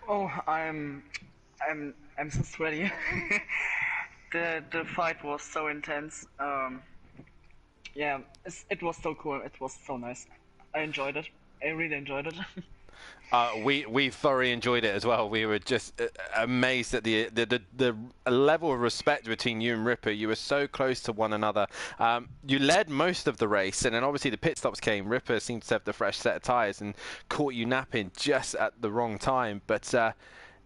Oh, I'm so sweaty. The fight was so intense. It was so cool. It was so nice. I enjoyed it. I really enjoyed it. We thoroughly enjoyed it as well. We were just amazed at the level of respect between you and Ripper. You were so close to one another. You led most of the race, and then obviously the pit stops came. Ripper seemed to have the fresh set of tyres and caught you napping just at the wrong time. But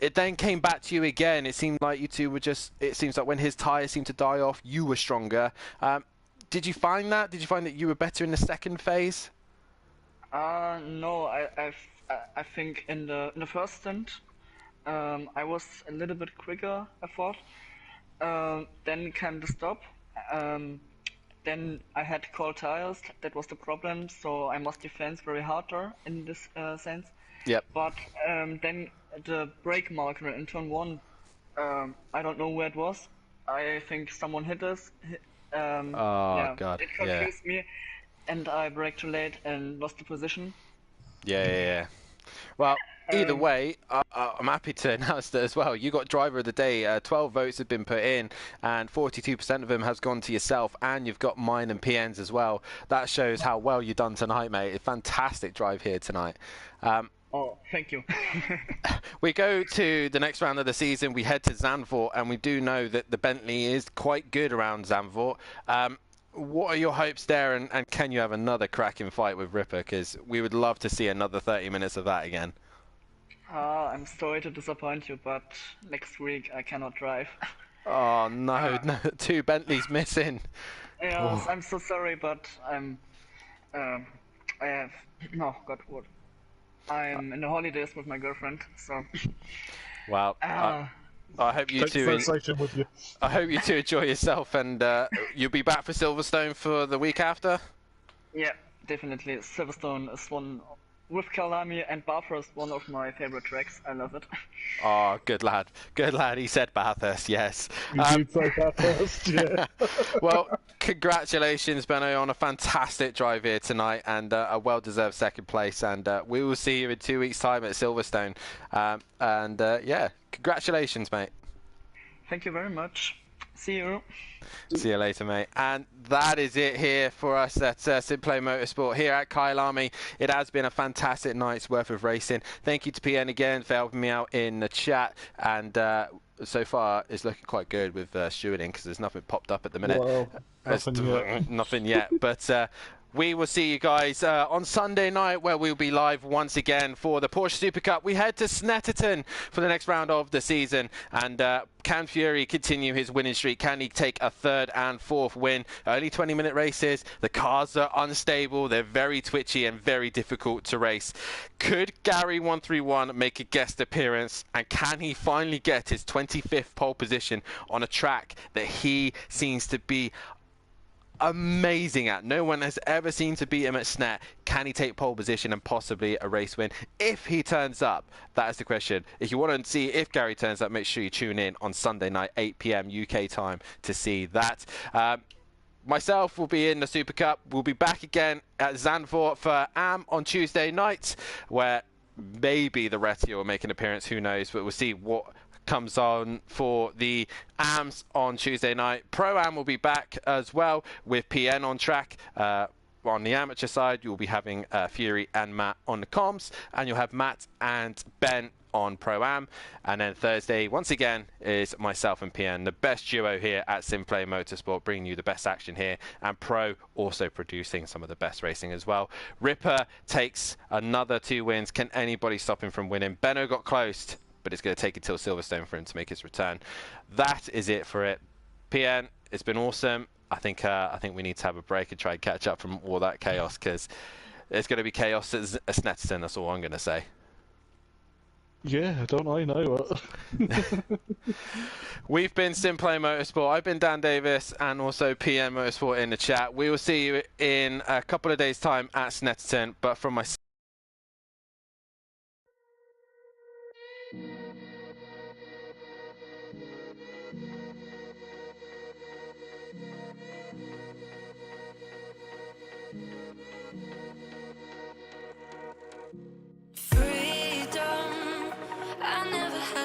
it then came back to you again. It seemed like you two were just... It seems like when his tyres seemed to die off, you were stronger. Did you find that? Did you find that you were better in the second phase? No, I think in the first stint, I was a little bit quicker, I thought. Then came the stop. Then I had cold tires. That was the problem. So I must defend very harder in this sense. Yep. But then the brake marker in turn 1, I don't know where it was. I think someone hit us. God. It confused me, and I braked too late and lost the position. Yeah. Well, either way, I'm happy to announce that as well. You got driver of the day. 12 votes have been put in, and 42% of them has gone to yourself, and you've got mine and PN's as well. That shows how well you've done tonight, mate. A fantastic drive here tonight. Oh, thank you. We go to the next round of the season. We head to Zandvoort, and we do know that the Bentley is quite good around Zandvoort. What are your hopes there, and can you have another cracking fight with Ripper? Because we would love to see another 30 minutes of that again. I'm sorry to disappoint you, but next week I cannot drive. Oh, no, 2 Bentleys missing. Yes, I'm so sorry, but I'm in the holidays with my girlfriend, so... Well, I hope you two. I hope you two enjoy yourself, and you'll be back for Silverstone for the week after. Yeah, definitely. Silverstone is one with Kyalami and Bathurst, one of my favorite tracks. I love it. Oh, good lad. Good lad. He said Bathurst, yes. You did say that first, yeah. Well, congratulations, Benno, on a fantastic drive here tonight and a well-deserved second place. And we will see you in 2 weeks' time at Silverstone. Yeah, congratulations, mate. Thank you very much. See you. See you later, mate. And that is it here for us at SimPlay Motorsport here at Kyalami. It has been a fantastic night's worth of racing. Thank you to PN again for helping me out in the chat. And so far, it's looking quite good with stewarding because there's nothing popped up at the minute. Well, nothing yet. Nothing yet. But we will see you guys on Sunday night where we'll be live once again for the Porsche Super Cup. We head to Snetterton for the next round of the season. And can Fury continue his winning streak? Can he take a third and fourth win? Only 20-minute races. The cars are unstable. They're very twitchy and very difficult to race. Could Gary131 make a guest appearance? And can he finally get his 25th pole position on a track that he seems to be amazing at? No one has ever seemed to beat him at Snet. Can he take pole position and possibly a race win? If he turns up, that is the question. If you want to see if Gary turns up, make sure you tune in on Sunday night, 8 p.m. UK time to see that. Myself will be in the Super Cup. We'll be back again at Zandvoort for AM on Tuesday night, where maybe the Retia will make an appearance. Who knows? But we'll see what comes on for the AMs on Tuesday night. Pro-Am will be back as well with PN on track. On the amateur side, you'll be having Fury and Matt on the comms, and you'll have Matt and Ben on Pro-Am. And then Thursday, once again, is myself and PN, the best duo here at SimPlay Motorsport, bringing you the best action here, and Pro also producing some of the best racing as well. Ripper takes another 2 wins. Can anybody stop him from winning? Benno got close, but it's going to take until Silverstone for him to make his return. That is it for it. PN, it's been awesome. I think we need to have a break and try and catch up from all that chaos, because there's going to be chaos at Snetterton. That's all I'm going to say. Yeah, don't I know it. We've been SimPlay Motorsport. I've been Dan Davis and also PN Motorsport in the chat. We will see you in a couple of days' time at Snetterton, but from my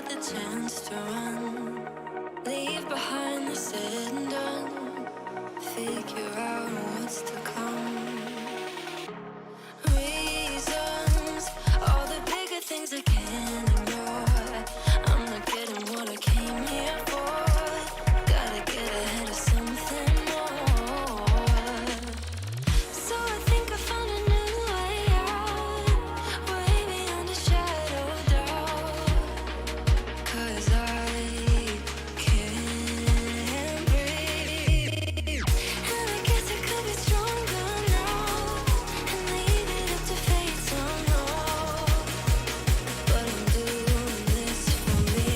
the chance to run, leave behind the said and done, figure out what's to come. Reasons, all the bigger things I can't ignore. I'm not getting what I came here for. Gotta get ahead of something more. So I think I found a new way out, way beyond a shadow of doubt. 'Cause I can't breathe, and I guess I could be stronger now, and leave it up to fate somehow. But I'm doing this for me.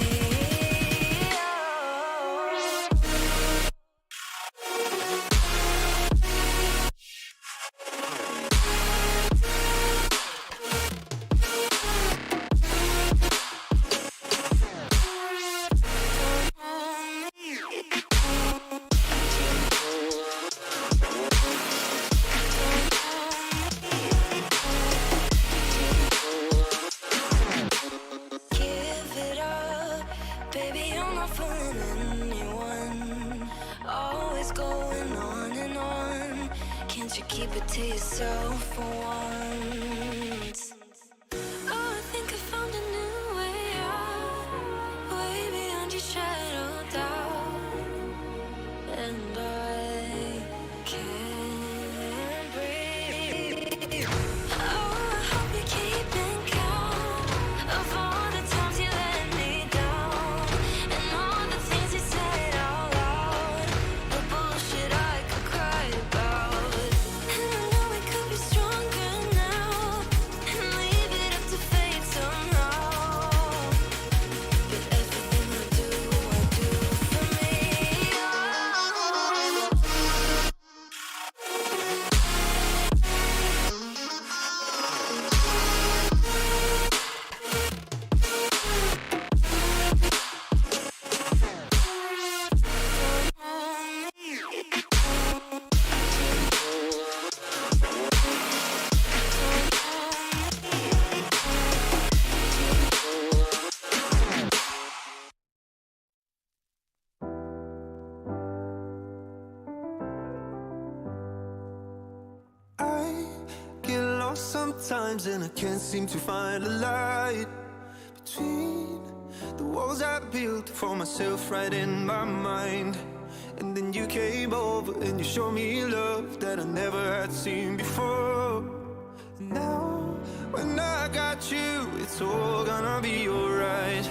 Give it up, baby, I'm not fooling anyone. Always going on and on. Can't you keep it to yourself for once? Oh, I think I found a new way out, way beyond your shadow of doubt. And I can't breathe. Oh, I hope you're keeping count of all the times you let me down, and all the things you said out loud, the bullshit I could cry about. And I know we could be stronger times and I can't seem to find a light between the walls I built for myself right in my mind. And then you came over and you showed me love that I never had seen before. And now, when I got you, it's all gonna be alright.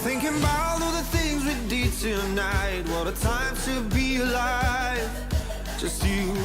Thinking about all the things we did tonight, what a time to be alive. Just you